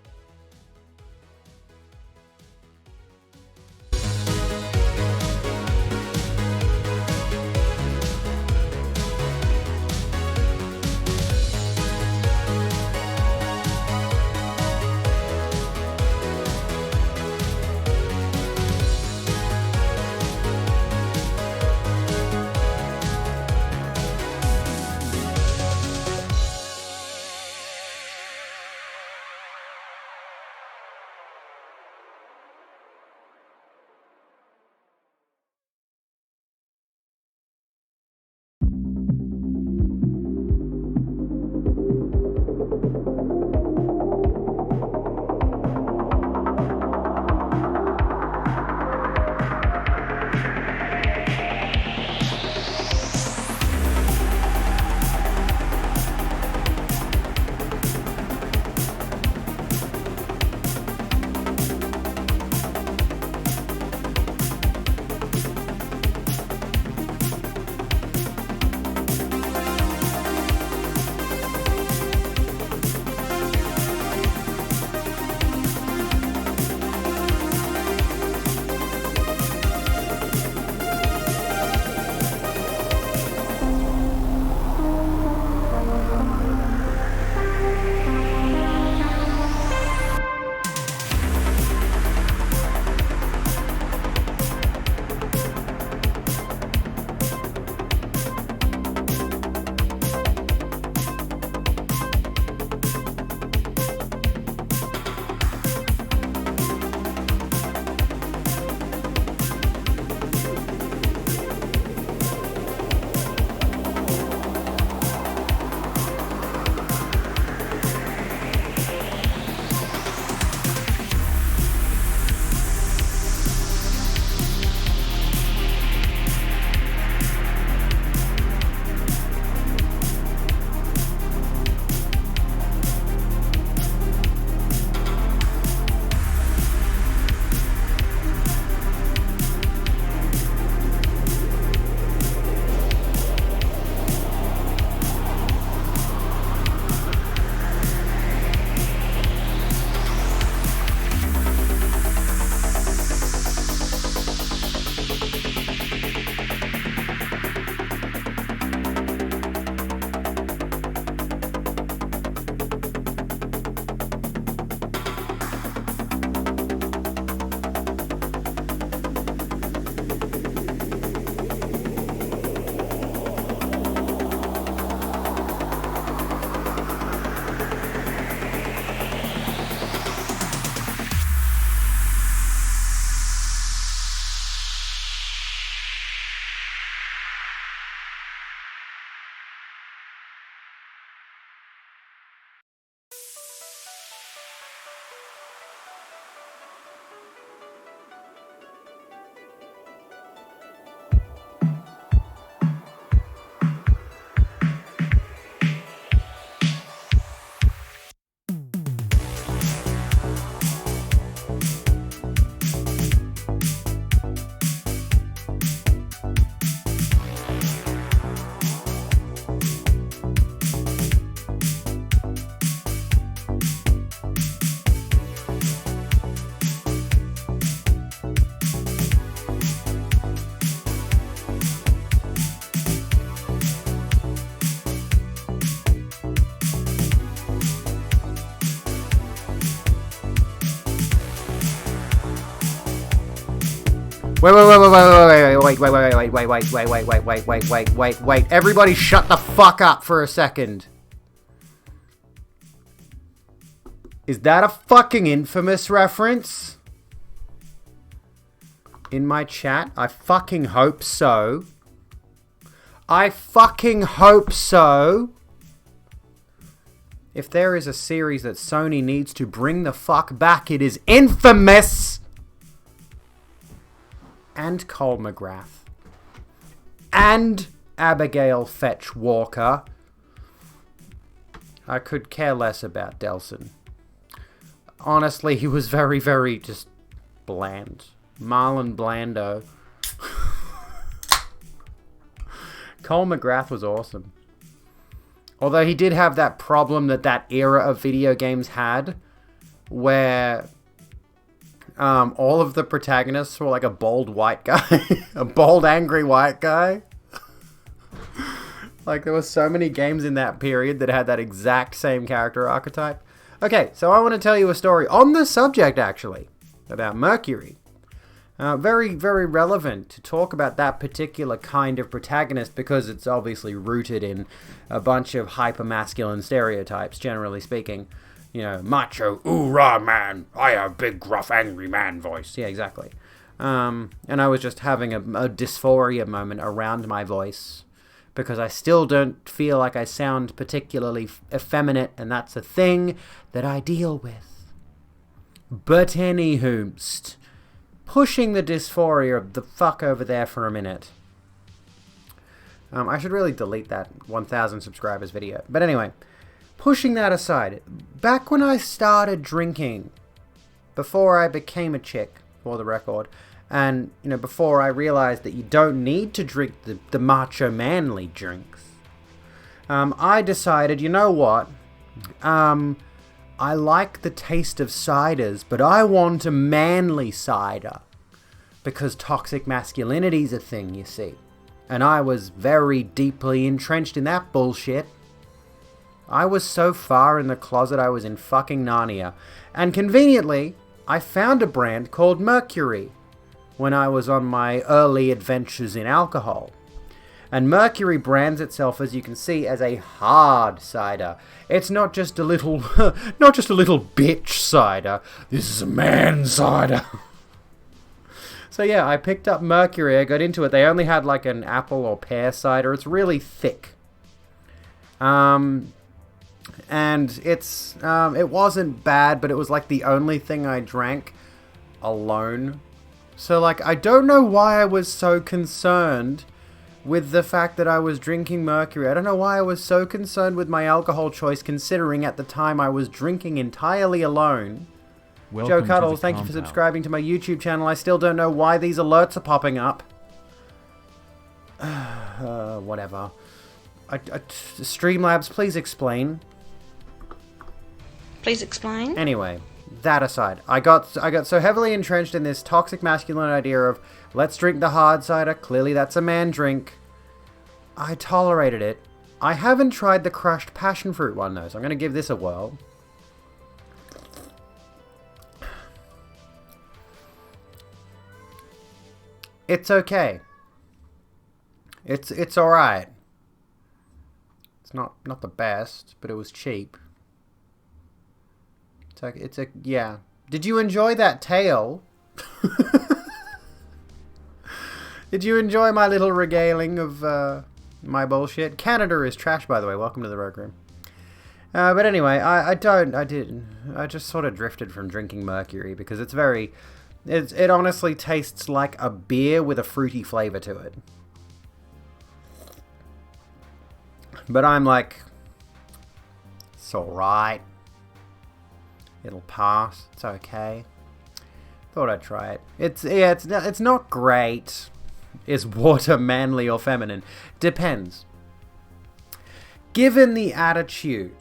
Wait. Everybody shut the fuck up for a second. Is that a fucking Infamous reference? In my chat? I fucking hope so. I fucking hope so. If there is a series that Sony needs to bring the fuck back, it is Infamous! And Cole McGrath. And Abigail Fetch Walker. I could care less about Delson. Honestly, he was very, very just bland. Marlon Blando. Cole McGrath was awesome. Although he did have that problem that era of video games had, where all of the protagonists were like a bald white guy. A bald, angry white guy. Like, there were so many games in that period that had that exact same character archetype. Okay, so I want to tell you a story on the subject, actually, about Mercury. Very, very relevant to talk about that particular kind of protagonist because it's obviously rooted in a bunch of hyper-masculine stereotypes, generally speaking. You know, macho, ooh-rah man, I have big, gruff, angry man voice. Yeah, exactly. And I was just having a dysphoria moment around my voice because I still don't feel like I sound particularly effeminate, and that's a thing that I deal with. But anywhoomst, pushing the dysphoria the fuck over there for a minute. I should really delete that 1,000 subscribers video. But anyway, pushing that aside, back when I started drinking, before I became a chick, for the record, and, you know, before I realized that you don't need to drink the macho manly drinks, I decided, you know what, I like the taste of ciders, but I want a manly cider. Because toxic masculinity's a thing, you see. And I was very deeply entrenched in that bullshit. I was so far in the closet I was in fucking Narnia. And conveniently, I found a brand called Mercury when I was on my early adventures in alcohol. And Mercury brands itself, as you can see, as a hard cider. It's not just a little, not just a little bitch cider. This is a man cider. So yeah, I picked up Mercury. I got into it. They only had like an apple or pear cider. It's really thick. And it wasn't bad, but it was like the only thing I drank alone. So like, I don't know why I was so concerned with the fact that I was drinking Mercury. I don't know why I was so concerned with my alcohol choice, considering at the time I was drinking entirely alone. Welcome Joe to Cuddles, the thank you for compound. subscribing to my YouTube channel. I still don't know why these alerts are popping up. Whatever. Streamlabs, please explain. Please explain. Anyway, that aside, I got so heavily entrenched in this toxic masculine idea of let's drink the hard cider. Clearly, that's a man drink. I tolerated it. I haven't tried the crushed passion fruit one though, so I'm going to give this a whirl. It's okay. It's all right. It's not the best, but it was cheap. Yeah. Did you enjoy that tale? Did you enjoy my little regaling of my bullshit? Canada is trash, by the way. Welcome to the Rogue Room. But anyway, I just sort of drifted from drinking Mercury because it honestly tastes like a beer with a fruity flavor to it. But I'm like, it's alright. It'll pass. It's okay. Thought I'd try it. It's not great. Is water manly or feminine? Depends. Given the attitude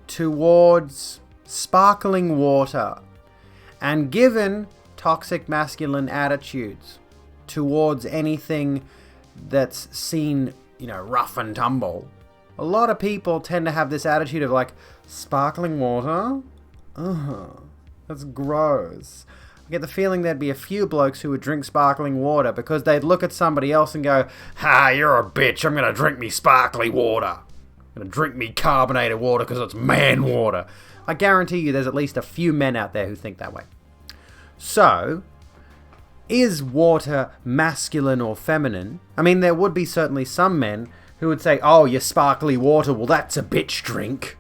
towards sparkling water, and given toxic masculine attitudes towards anything that's seen, rough and tumble, a lot of people tend to have this attitude of like, sparkling water? Ugh, that's gross. I get the feeling there'd be a few blokes who would drink sparkling water because they'd look at somebody else and go, "Ha, you're a bitch, I'm gonna drink me sparkly water. I'm gonna drink me carbonated water because it's man water." I guarantee you there's at least a few men out there who think that way. So, is water masculine or feminine? I mean, there would be certainly some men who would say, "Oh, your sparkly water, well, that's a bitch drink."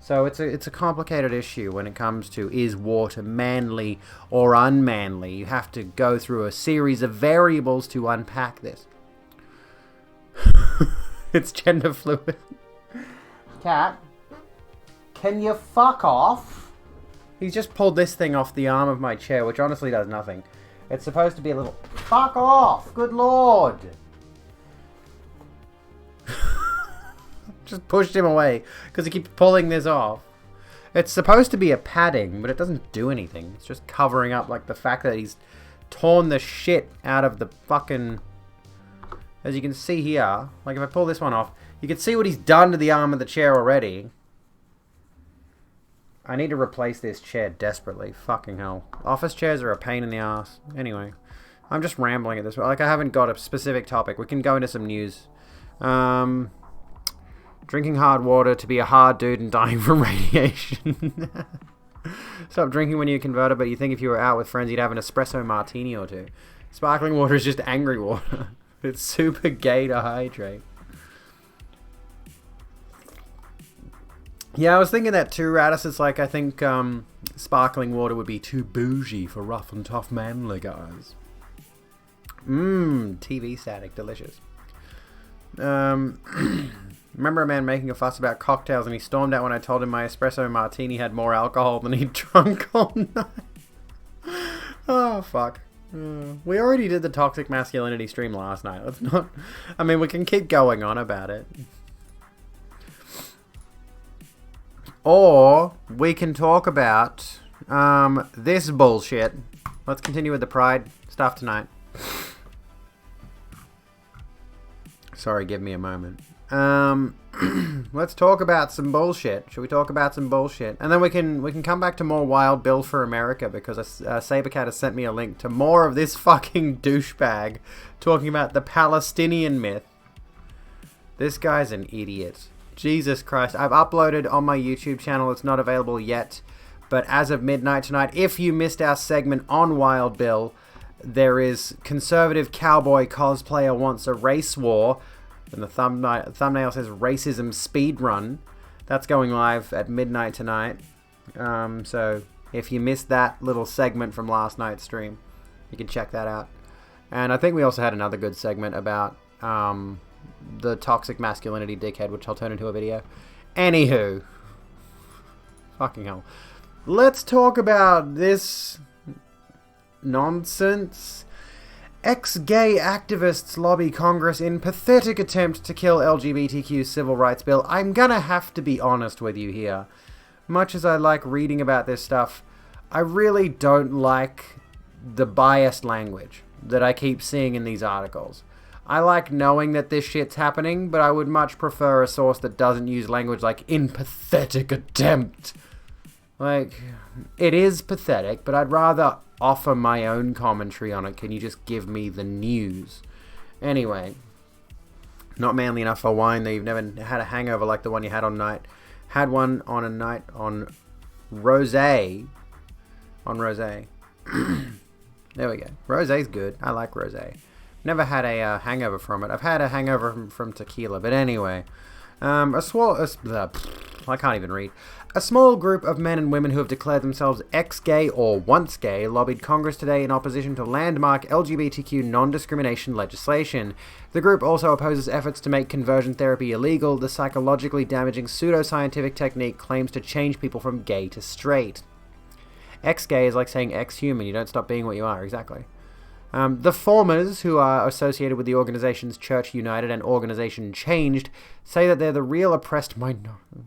So it's a complicated issue when it comes to is water manly or unmanly. You have to go through a series of variables to unpack this. It's gender fluid. Cat, can you fuck off? He's just pulled this thing off the arm of my chair, which honestly does nothing. It's supposed to be a little... Fuck off! Good lord! Just pushed him away because he keeps pulling this off. It's supposed to be a padding, but it doesn't do anything. It's just covering up like the fact that he's torn the shit out of the fucking... As you can see here, like if I pull this one off, you can see what he's done to the arm of the chair already. I need to replace this chair desperately. Fucking hell. Office chairs are a pain in the ass. Anyway, I'm just rambling at this. Like, I haven't got a specific topic. We can go into some news. Drinking hard water to be a hard dude and dying from radiation. Stop drinking when you're converted, but you think if you were out with friends, you'd have an espresso martini or two. Sparkling water is just angry water. It's super gay to hydrate. Yeah, I was thinking that too, Radis. It's like, I think sparkling water would be too bougie for rough and tough manly guys. TV static, delicious. Remember a man making a fuss about cocktails and he stormed out when I told him my espresso martini had more alcohol than he'd drunk all night. Oh, fuck. We already did the toxic masculinity stream last night. Let's not... I mean, we can keep going on about it. Or we can talk about this bullshit. Let's continue with the pride stuff tonight. Sorry, give me a moment. Let's talk about some bullshit. Should we talk about some bullshit? And then we can come back to more Wild Bill for America, because Sabercat has sent me a link to more of this fucking douchebag talking about the Palestinian myth. This guy's an idiot. Jesus Christ. I've uploaded on my YouTube channel. It's not available yet, but as of midnight tonight, if you missed our segment on Wild Bill, there is conservative cowboy cosplayer wants a race war. And the thumbnail says racism speedrun. That's going live at midnight tonight. So if you missed that little segment from last night's stream, you can check that out. And I think we also had another good segment about the toxic masculinity dickhead, which I'll turn into a video. Anywho. Fucking hell. Let's talk about this nonsense. Ex-gay activists lobby Congress in pathetic attempt to kill LGBTQ civil rights bill. I'm gonna have to be honest with you here. Much as I like reading about this stuff, I really don't like the biased language that I keep seeing in these articles. I like knowing that this shit's happening, but I would much prefer a source that doesn't use language like in pathetic attempt. Like, it is pathetic, but I'd rather offer my own commentary on it. Can you just give me the news? Anyway, not manly enough for wine though. You've never had a hangover like the one you had on night. Had one on a night on rosé. On rosé. There we go. Rosé's good. I like rosé. Never had a hangover from it. I've had a hangover from tequila, but anyway. I can't even read. A small group of men and women who have declared themselves ex-gay or once gay lobbied Congress today in opposition to landmark LGBTQ non-discrimination legislation. The group also opposes efforts to make conversion therapy illegal. The psychologically damaging pseudoscientific technique claims to change people from gay to straight. Ex-gay is like saying ex-human. You don't stop being what you are, exactly. The formers, who are associated with the organizations Church United and Organization Changed, say that they're the real oppressed minority.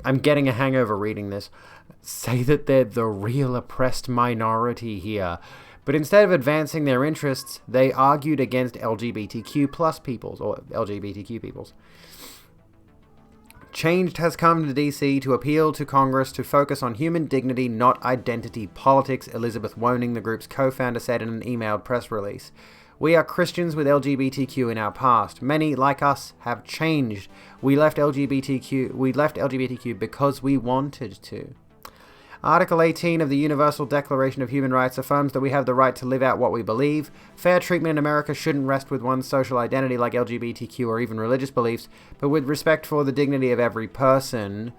I'm getting a hangover reading this. Say that they're the real oppressed minority here. But instead of advancing their interests, they argued against LGBTQ plus peoples, or LGBTQ peoples. Change has come to DC to appeal to Congress to focus on human dignity, not identity politics, Elizabeth Woning, the group's co-founder, said in an emailed press release. We are Christians with LGBTQ in our past. Many, like us, have changed. We left LGBTQ because we wanted to. Article 18 of the Universal Declaration of Human Rights affirms that we have the right to live out what we believe. Fair treatment in America shouldn't rest with one's social identity like LGBTQ or even religious beliefs, but with respect for the dignity of every person.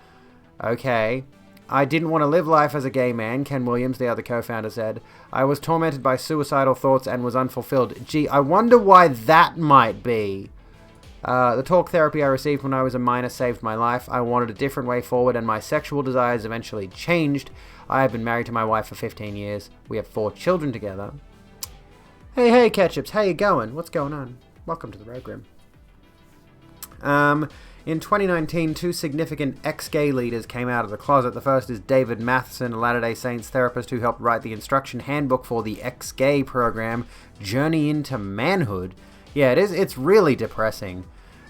Okay. I didn't want to live life as a gay man, Ken Williams, the other co-founder, said. I was tormented by suicidal thoughts and was unfulfilled. Gee, I wonder why that might be. The talk therapy I received when I was a minor saved my life. I wanted a different way forward, and my sexual desires eventually changed. I have been married to my wife for 15 years. We have 4 children together. Hey, Ketchups, how you going? What's going on? Welcome to the program. In 2019, 2 significant ex-gay leaders came out of the closet. The first is David Matheson, a Latter-day Saints therapist who helped write the instruction handbook for the ex-gay program, Journey into Manhood. Yeah, it's really depressing.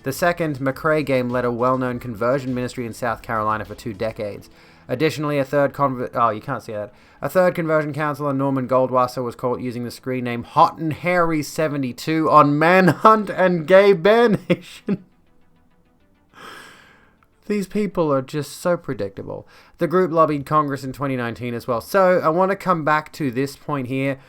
The second, McCrae Game, led a well-known conversion ministry in South Carolina for 2 decades. Additionally, a third conversion counselor, Norman Goldwasser, was caught using the screen name Hot and Hairy 72 on Manhunt and Gay Bear Nation. These people are just so predictable. The group lobbied Congress in 2019 as well. So I want to come back to this point here.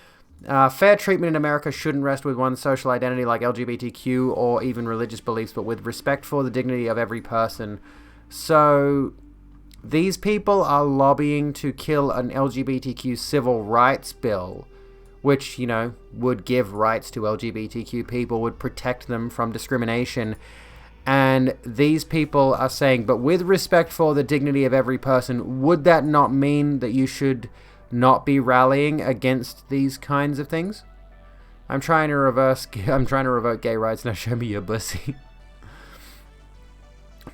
Fair treatment in America shouldn't rest with one's social identity like LGBTQ or even religious beliefs, but with respect for the dignity of every person. So these people are lobbying to kill an LGBTQ civil rights bill, which, would give rights to LGBTQ people, would protect them from discrimination. And these people are saying, but with respect for the dignity of every person, would that not mean that you should not be rallying against these kinds of things? I'm trying to revoke gay rights. Now show me your pussy.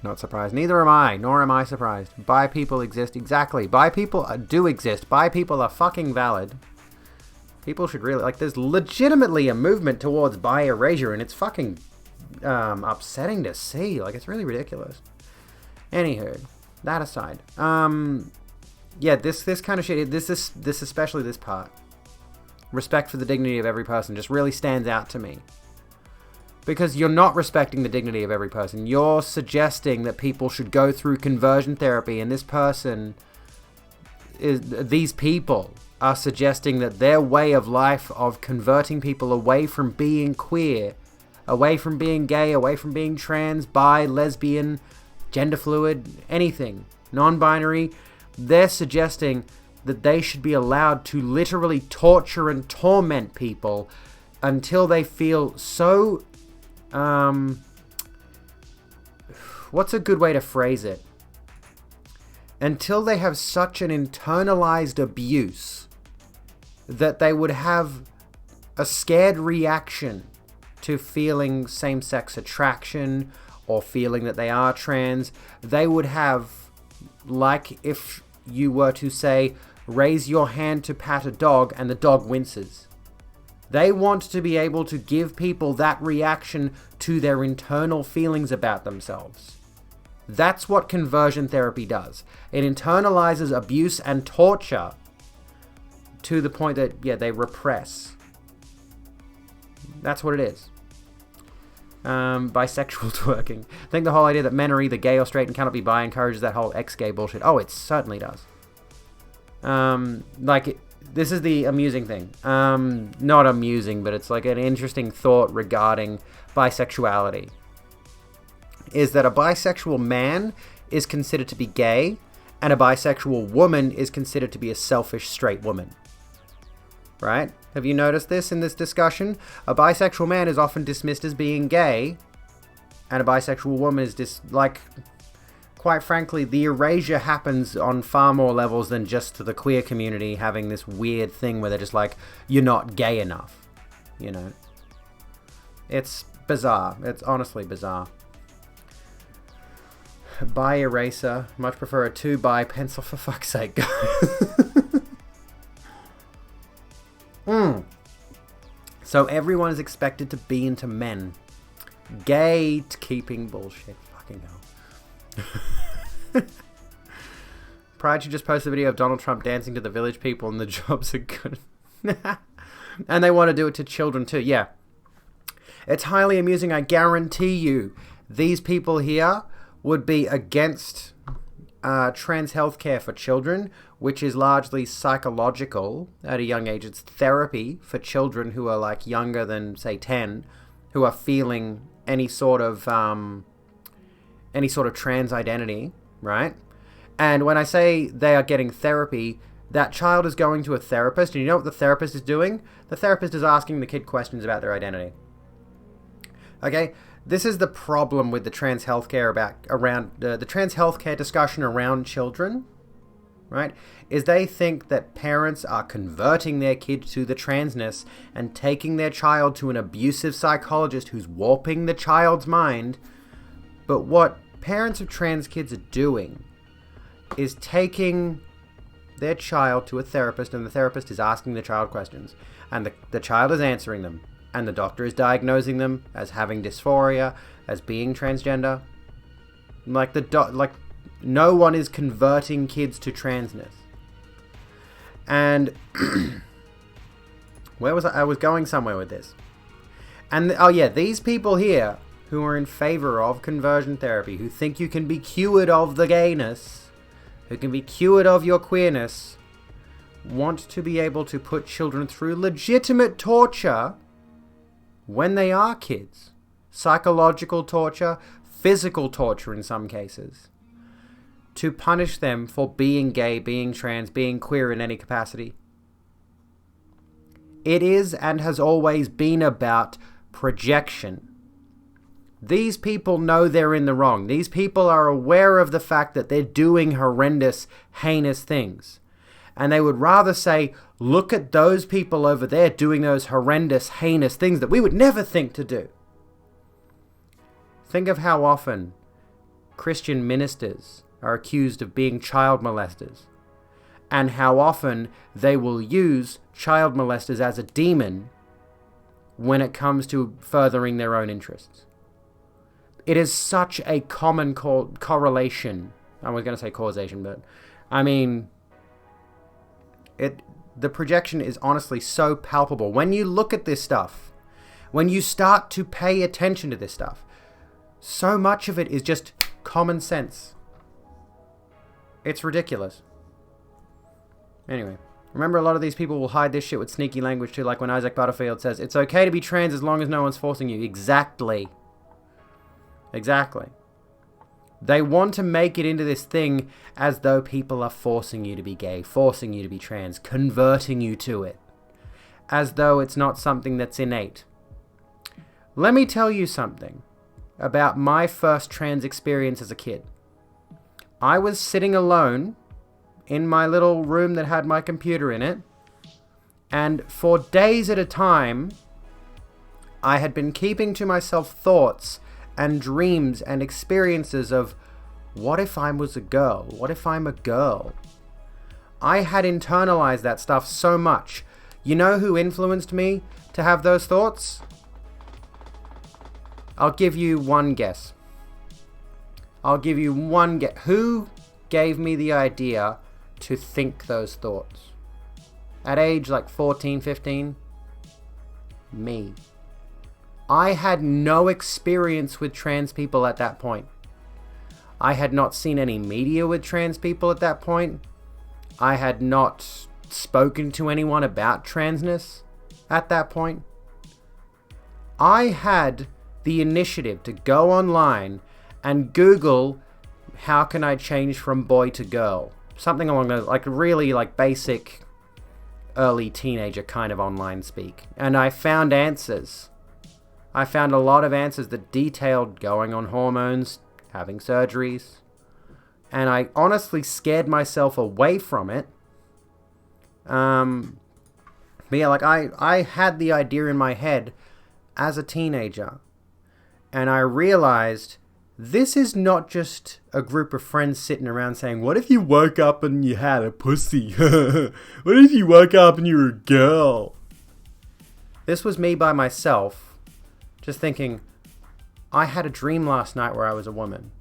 Not surprised. Neither am I. Nor am I surprised. Bi people exist. Exactly. Bi people do exist. Bi people are fucking valid. People should really... there's legitimately a movement towards bi erasure, and it's fucking upsetting to see. It's really ridiculous. Anywho, that aside. Yeah, this kind of shit, this especially this part. Respect for the dignity of every person just really stands out to me. Because you're not respecting the dignity of every person. You're suggesting that people should go through conversion therapy, and these people are suggesting that their way of life of converting people away from being queer, away from being gay, away from being trans, bi, lesbian, gender fluid, anything, non-binary, they're suggesting that they should be allowed to literally torture and torment people until they feel so... what's a good way to phrase it? Until they have such an internalized abuse that they would have a scared reaction to feeling same-sex attraction or feeling that they are trans. They would have, like if you were to say, raise your hand to pat a dog and the dog winces. They want to be able to give people that reaction to their internal feelings about themselves. That's what conversion therapy does. It internalizes abuse and torture to the point that, they repress. That's what it is. Bisexual twerking. I think the whole idea that men are either gay or straight and cannot be bi encourages that whole ex-gay bullshit. Oh, it certainly does. This is the amusing thing. Not amusing, but it's an interesting thought regarding bisexuality. Is that a bisexual man is considered to be gay, and a bisexual woman is considered to be a selfish straight woman. Right? Have you noticed this in this discussion? A bisexual man is often dismissed as being gay, and a bisexual woman is quite frankly, the erasure happens on far more levels than just to the queer community having this weird thing where they're just you're not gay enough. It's bizarre. It's honestly bizarre. Bi eraser. Much prefer a 2-bi pencil, for fuck's sake, guys. So everyone is expected to be into men. Gatekeeping bullshit. Fucking hell. Pride should just post a video of Donald Trump dancing to the Village People and the jobs are good. And they want to do it to children too. Yeah. It's highly amusing. I guarantee you these people here would be against trans healthcare for children, which is largely psychological at a young age. It's therapy for children who are like younger than, say, 10, who are feeling any sort of trans identity, right? And when I say they are getting therapy, that child is going to a therapist, and you know what the therapist is doing? The therapist is asking the kid questions about their identity. Okay? This is the problem with the trans healthcare around the trans healthcare discussion around children, right? Is they think that parents are converting their kid to the transness and taking their child to an abusive psychologist who's warping the child's mind. But what parents of trans kids are doing is taking their child to a therapist, and the therapist is asking the child questions, and the child is answering them, and the doctor is diagnosing them as having dysphoria, as being transgender. Like no one is converting kids to transness. And where was I? I was going somewhere with this. And these people here who are in favor of conversion therapy, who think you can be cured of the gayness, who can be cured of your queerness, want to be able to put children through legitimate torture when they are kids. Psychological torture, physical torture in some cases, to punish them for being gay, being trans, being queer in any capacity. It is and has always been about projection. These people know they're in the wrong. These people are aware of the fact that they're doing horrendous, heinous things. And they would rather say, look at those people over there doing those horrendous, heinous things that we would never think to do. Think of how often Christian ministers are accused of being child molesters, and how often they will use child molesters as a demon when it comes to furthering their own interests. It is such a common correlation. I was going to say causation, but I mean, the projection is honestly so palpable. When you look at this stuff, when you start to pay attention to this stuff, so much of it is just common sense. It's ridiculous. Anyway, remember, a lot of these people will hide this shit with sneaky language too, like when Isaac Butterfield says, it's okay to be trans as long as no one's forcing you. Exactly. They want to make it into this thing as though people are forcing you to be gay, forcing you to be trans, converting you to it, as though it's not something that's innate. Let me tell you something about my first trans experience as a kid. I was sitting alone in my little room that had my computer in it, and for days at a time, I had been keeping to myself thoughts and dreams and experiences of, what if I was a girl? What if I'm a girl? I had internalized that stuff so much. You know who influenced me to have those thoughts? I'll give you one guess. Who gave me the idea to think those thoughts? At age like 14, 15? Me. I had no experience with trans people at that point. I had not seen any media with trans people at that point. I had not spoken to anyone about transness at that point. I had the initiative to go online and Google, how can I change from boy to girl? Something along those, like really like basic early teenager kind of online speak. And I found answers. I found a lot of answers that detailed going on hormones, having surgeries, and I honestly scared myself away from it. But yeah, like I had the idea in my head as a teenager, and I realized this is not just a group of friends sitting around saying, what if you woke up and you had a pussy? What if you woke up and you were a girl? This was me by myself, just thinking, I had a dream last night where I was a woman.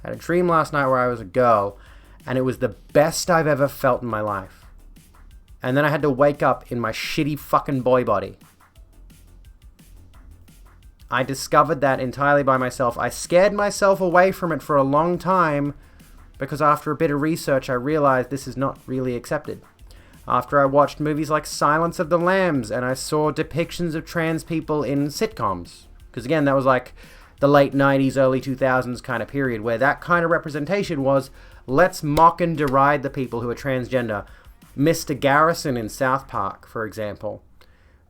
I had a dream last night where I was a girl, and it was the best I've ever felt in my life. And then I had to wake up in my shitty fucking boy body. I discovered that entirely by myself. I scared myself away from it for a long time because after a bit of research, I realized this is not really accepted. After I watched movies like Silence of the Lambs and I saw depictions of trans people in sitcoms. Because again, that was like the late 90s, early 2000s kind of period where that kind of representation was, let's mock and deride the people who are transgender. Mr. Garrison in South Park, for example.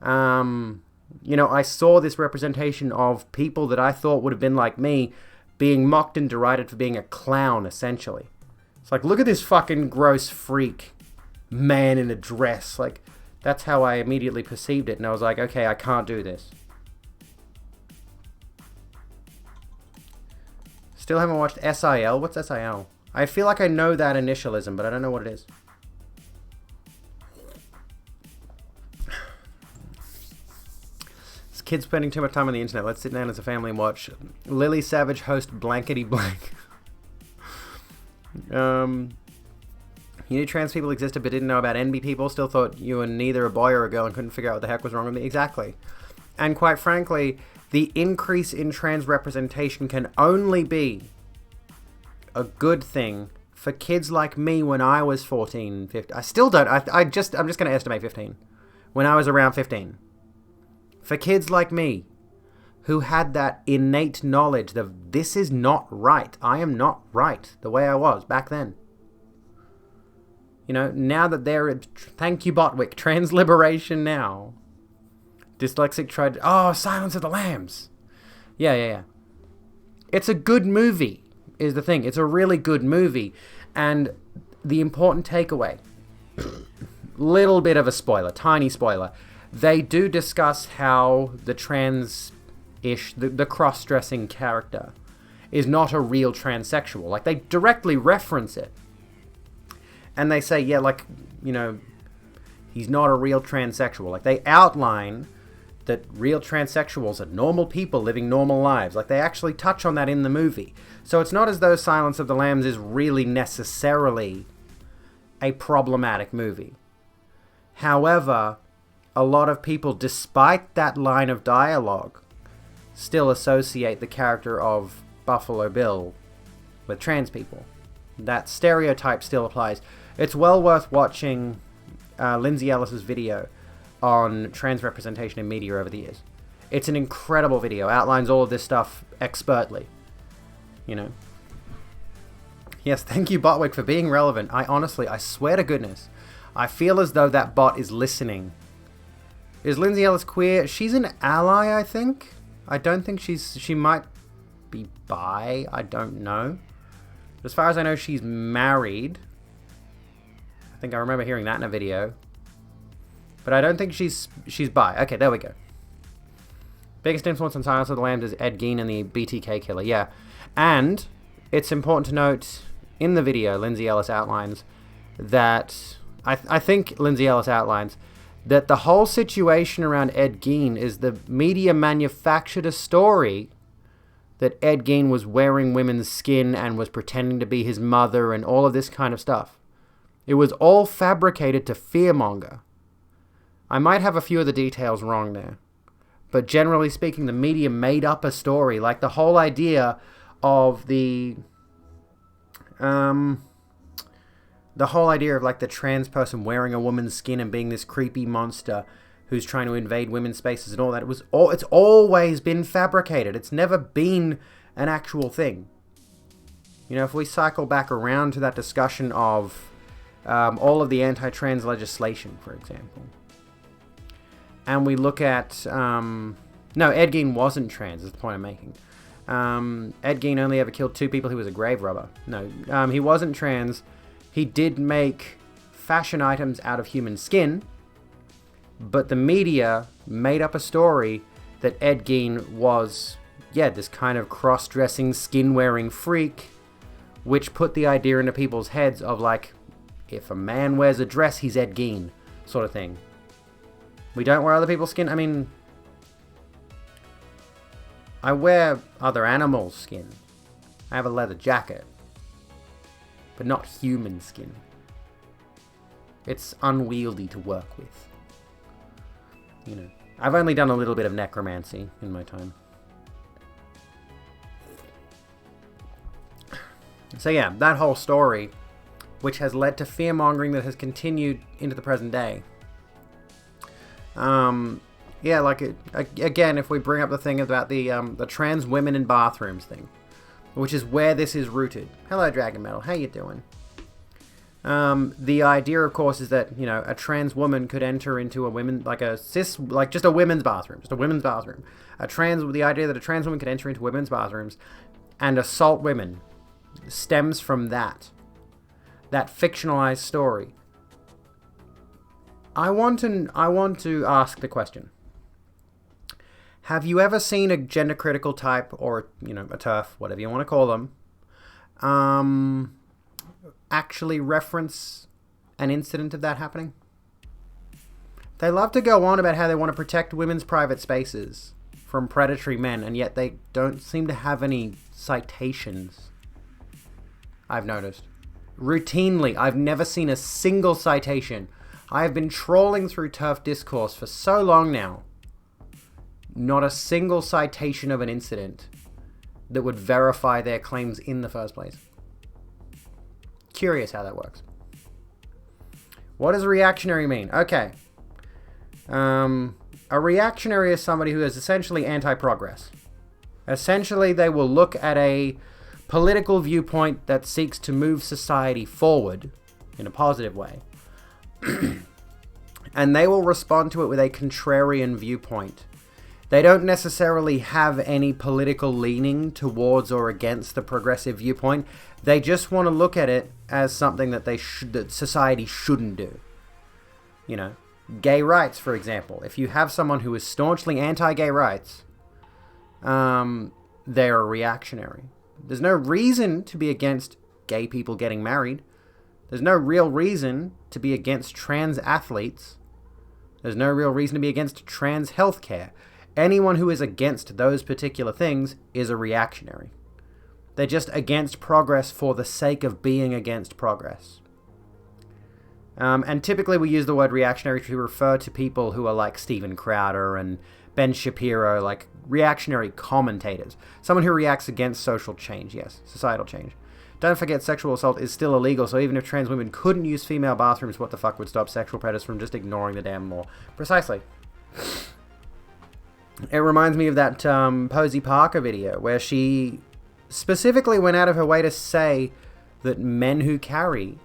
I saw this representation of people that I thought would have been like me being mocked and derided for being a clown, essentially. It's like, look at this fucking gross freak man in a dress. Like, that's how I immediately perceived it. And I was like, okay, I can't do this. Still haven't watched SIL. What's SIL? I feel like I know that initialism, but I don't know what it is. Kids spending too much time on the internet. Let's sit down as a family and watch Lily Savage host Blankety Blank. You knew trans people existed but didn't know about NB people. Still thought you were neither a boy or a girl and couldn't figure out what the heck was wrong with me. Exactly. And quite frankly, the increase in trans representation can only be a good thing for kids like me when I was 14, 15. I still don't. I'm just going to estimate 15. When I was around 15. For kids like me, who had that innate knowledge that this is not right. I am not right the way I was back then. Now that they're... Thank you, Botwick. Trans liberation now. Dyslexic tried... Oh, Silence of the Lambs. Yeah. It's a good movie, is the thing. It's a really good movie. And the important takeaway... little bit of a spoiler. Tiny spoiler. They do discuss how the trans-ish, the cross-dressing character is not a real transsexual. Like, they directly reference it. And they say, he's not a real transsexual. Like, they outline that real transsexuals are normal people living normal lives. Like, they actually touch on that in the movie. So it's not as though Silence of the Lambs is really necessarily a problematic movie. However... a lot of people, despite that line of dialogue, still associate the character of Buffalo Bill with trans people. That stereotype still applies. It's well worth watching Lindsay Ellis's video on trans representation in media over the years. It's an incredible video. Outlines all of this stuff expertly. Yes, thank you, Botwick, for being relevant. I swear to goodness, I feel as though that bot is listening. Is Lindsay Ellis queer? She's an ally, I think. I don't think she might be bi. I don't know. But as far as I know, she's married. I think I remember hearing that in a video. But I don't think she's bi. Okay, there we go. Biggest influence on Silence of the Lambs is Ed Gein and the BTK killer. Yeah. And it's important to note in the video, Lindsay Ellis outlines that... I think Lindsay Ellis outlines... that the whole situation around Ed Gein is the media manufactured a story that Ed Gein was wearing women's skin and was pretending to be his mother and all of this kind of stuff. It was all fabricated to fearmonger. I might have a few of the details wrong there. But generally speaking, the media made up a story. Like the whole idea of the whole idea of like the trans person wearing a woman's skin and being this creepy monster who's trying to invade women's spaces and all that. It's always been fabricated. It's never been an actual thing. If we cycle back around to that discussion of all of the anti-trans legislation, for example, and we look at... no, Ed Gein wasn't trans, is the point I'm making. Ed Gein only ever killed 2 people. He was a grave robber. No, he wasn't trans. He did make fashion items out of human skin, but the media made up a story that Ed Gein was, this kind of cross-dressing, skin-wearing freak, which put the idea into people's heads of like, if a man wears a dress, he's Ed Gein, sort of thing. We don't wear other people's skin. I mean, I wear other animals' skin. I have a leather jacket. But not human skin. It's unwieldy to work with. You know. I've only done a little bit of necromancy in my time. So yeah, that whole story, which has led to fear-mongering that has continued into the present day. Yeah, like, again, if we bring up the thing about the trans women in bathrooms thing, which is where this is rooted. Hello, Dragon Metal. How you doing? The idea, of course, is that, you know, a trans woman could enter into a women, like a cis, like just a women's bathroom. Just a women's bathroom. The idea that a trans woman could enter into women's bathrooms and assault women stems from that fictionalized story. I want to ask the question: have you ever seen a gender critical type, or, you know, a TERF, whatever you want to call them, actually reference an incident of that happening? They love to go on about how they want to protect women's private spaces from predatory men, and yet they don't seem to have any citations. I've noticed. Routinely, I've never seen a single citation. I have been trawling through TERF discourse for so long now. Not a single citation of an incident that would verify their claims in the first place. Curious how that works. What does reactionary mean? Okay. A reactionary is somebody who is essentially anti-progress. Essentially, they will look at a political viewpoint that seeks to move society forward in a positive way. And they will respond to it with a contrarian viewpoint. They don't necessarily have any political leaning towards or against the progressive viewpoint. They just want to look at it as something that that society shouldn't do. You know, gay rights, for example. If you have someone who is staunchly anti-gay rights, they're a reactionary. There's no reason to be against gay people getting married. There's no real reason to be against trans athletes. There's no real reason to be against trans healthcare. Anyone who is against those particular things is a reactionary. They're just against progress for the sake of being against progress. And typically we use the word reactionary to refer to people who are like Steven Crowder and Ben Shapiro, like reactionary commentators. Someone who reacts against social change, yes, societal change. Don't forget, sexual assault is still illegal, so even if trans women couldn't use female bathrooms, what the fuck would stop sexual predators from just ignoring the damn law? Precisely. It reminds me of that Posey Parker video, where she specifically went out of her way to say that men who carry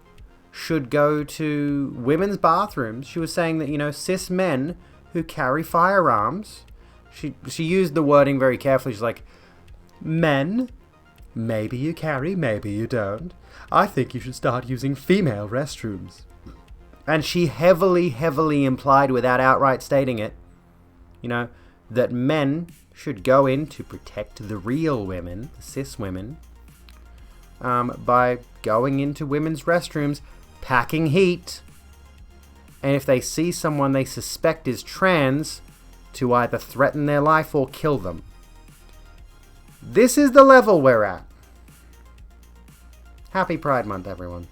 should go to women's bathrooms. She was saying that, you know, cis men who carry firearms, she used the wording very carefully. She's like, men, maybe you carry, maybe you don't. I think you should start using female restrooms. And she heavily implied, without outright stating it, you know, that men should go in to protect the real women, the cis women, by going into women's restrooms, packing heat, and if they see someone they suspect is trans, to either threaten their life or kill them. This is the level we're at. Happy Pride Month, everyone.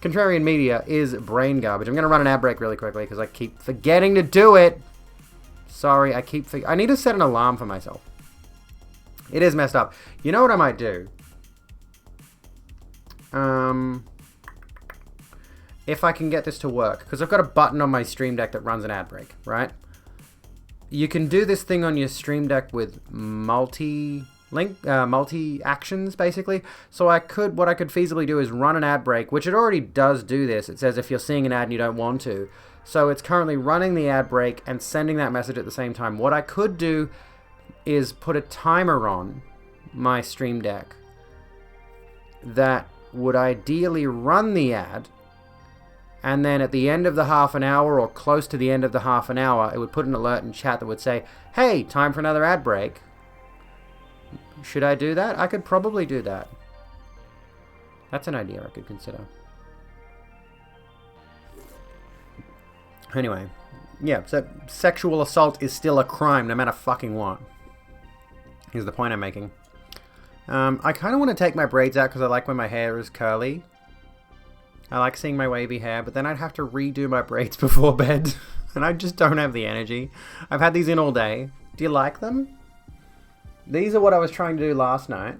Contrarian media is brain garbage. I'm going to run an ad break really quickly because I keep forgetting to do it. Sorry, I need to set an alarm for myself. It is messed up. You know what I might do? If I can get this to work, because I've got a button on my Stream Deck that runs an ad break, right? You can do this thing on your Stream Deck with multi actions, basically. So what I could feasibly do is run an ad break, which it already does do this. It says if you're seeing an ad and you don't want to. So it's currently running the ad break and sending that message at the same time. What I could do is put a timer on my Stream Deck that would ideally run the ad, and then at the end of the half an hour, or close to the end of the half an hour, it would put an alert in chat that would say, hey, time for another ad break. Should I do that? I could probably do that. That's an idea I could consider. Anyway, yeah, so sexual assault is still a crime no matter fucking what. is the point I'm making. I kind of want to take my braids out because I like when my hair is curly. I like seeing my wavy hair, but then I'd have to redo my braids before bed. And I just don't have the energy. I've had these in all day. Do you like them? These are what I was trying to do last night.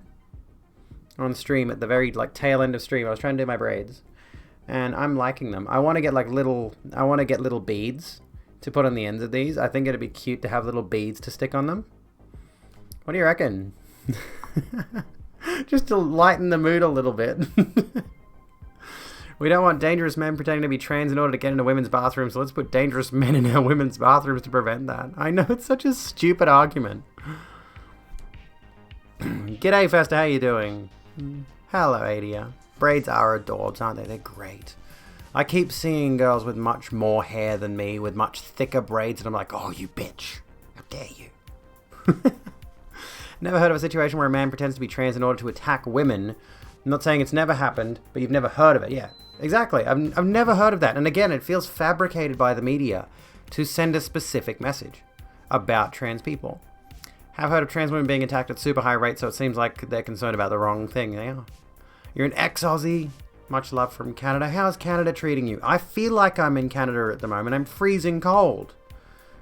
On stream, at the very tail end of stream. I was trying to do my braids. And I'm liking them. I want to get little beads to put on the ends of these. I think it'd be cute to have little beads to stick on them. What do you reckon? Just to lighten the mood a little bit. We don't want dangerous men pretending to be trans in order to get into women's bathrooms, so let's put dangerous men in our women's bathrooms to prevent that. I know, it's such a stupid argument. G'day, Fester, how you doing? Hello, Adia. Braids are adorbs, aren't they? They're great. I keep seeing girls with much more hair than me, with much thicker braids, and I'm like, oh, you bitch. How dare you? Never heard of a situation where a man pretends to be trans in order to attack women. I'm not saying it's never happened, but you've never heard of it. Yeah, exactly. I've never heard of that. And again, it feels fabricated by the media to send a specific message about trans people. Have heard of trans women being attacked at super high rates, so it seems like they're concerned about the wrong thing. They are. You're an ex-Aussie. Much love from Canada. How's Canada treating you? I feel like I'm in Canada at the moment. I'm freezing cold.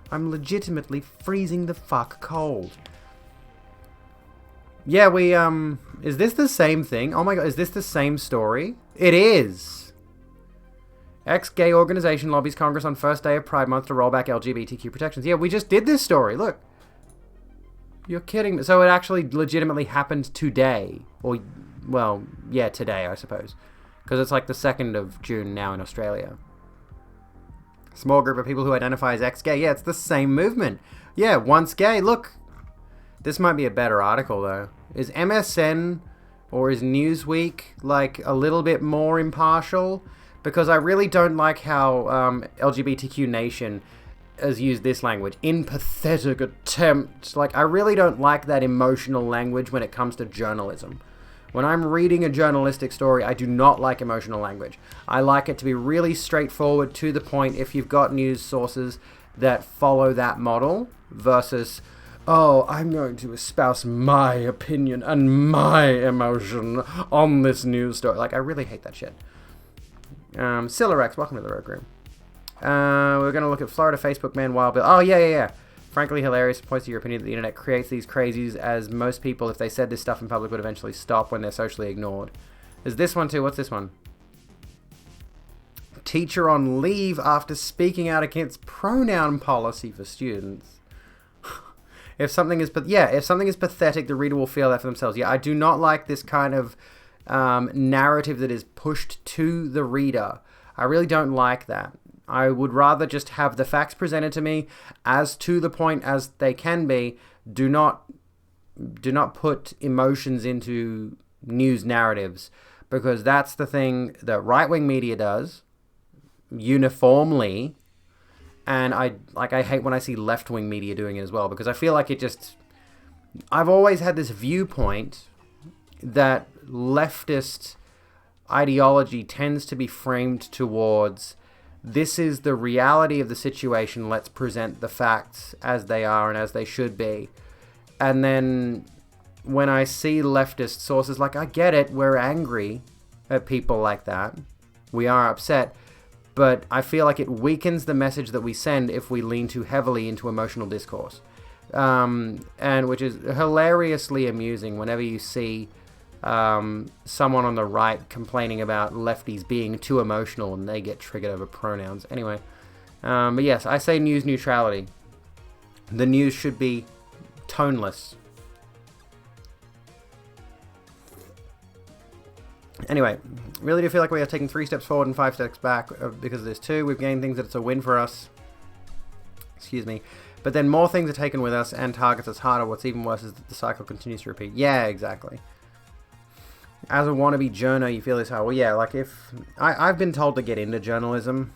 I'm legitimately freezing the fuck cold. Yeah, we, is this the same thing? Oh my god, is this the same story? It is! Ex-gay organization lobbies Congress on first day of Pride Month to roll back LGBTQ protections. Yeah, we just did this story, look. You're kidding me. So it actually legitimately happened today. Or, well, yeah, today, I suppose. Because it's like the 2nd of June now in Australia. Small group of people who identify as ex-gay. Yeah, it's the same movement. Yeah, once gay, look. This might be a better article, though. Is MSN or is Newsweek, like, a little bit more impartial? Because I really don't like how LGBTQ Nation has used this language. In pathetic attempt. Like, I really don't like that emotional language when it comes to journalism. When I'm reading a journalistic story, I do not like emotional language. I like it to be really straightforward, to the point, if you've got news sources that follow that model, versus, oh, I'm going to espouse my opinion and my emotion on this news story. Like, I really hate that shit. Silarex, welcome to the Rogue Room. We're going to look at Florida Facebook man Wild Bill. Oh, yeah. Frankly hilarious. Points to your opinion that the internet creates these crazies, as most people, if they said this stuff in public, would eventually stop when they're socially ignored. There's this one too. What's this one? Teacher on leave after speaking out against pronoun policy for students. If something is pathetic, the reader will feel that for themselves. Yeah, I do not like this kind of narrative that is pushed to the reader. I really don't like that. I would rather just have the facts presented to me as to the point as they can be. Do not put emotions into news narratives, because that's the thing that right-wing media does uniformly. And I hate when I see left-wing media doing it as well, because I feel like I've always had this viewpoint that leftist ideology tends to be framed towards, this is the reality of the situation, let's present the facts as they are and as they should be. And then when I see leftist sources, like, I get it, we're angry at people like that, we are upset, but I feel like it weakens the message that we send if we lean too heavily into emotional discourse. And which is hilariously amusing whenever you see someone on the right complaining about lefties being too emotional and they get triggered over pronouns. Anyway, but yes, I say news neutrality. The news should be toneless. Anyway, really do feel like we are taking 3 steps forward and 5 steps back because of this too. We've gained things that it's a win for us. Excuse me. But then more things are taken with us and targets us harder. What's even worse is that the cycle continues to repeat. Yeah, exactly. As a wannabe journo, you feel this how, well, yeah, like if I've been told to get into journalism,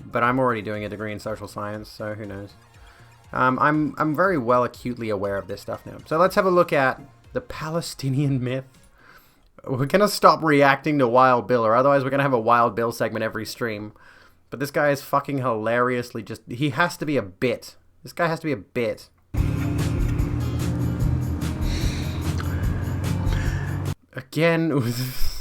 but I'm already doing a degree in social science, so who knows. I'm very well acutely aware of this stuff now. So let's have a look at the Palestinian myth. We're going to stop reacting to Wild Bill, or otherwise we're going to have a Wild Bill segment every stream. But this guy is fucking hilariously he has to be a bit. This guy has to be a bit. Again, with...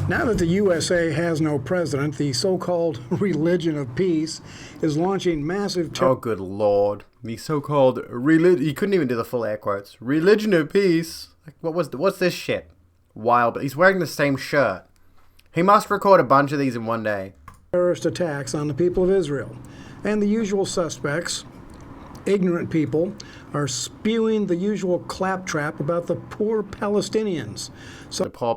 Now that the USA has no president, the so-called religion of peace is launching massive Oh, good lord. The so-called religion... He couldn't even do the full air quotes. Religion of peace. Like, what's this shit? Wild, but he's wearing the same shirt. He must record a bunch of these in one day. Terrorist attacks on the people of Israel. And the usual suspects, ignorant people, are spewing the usual claptrap about the poor Palestinians. So The poor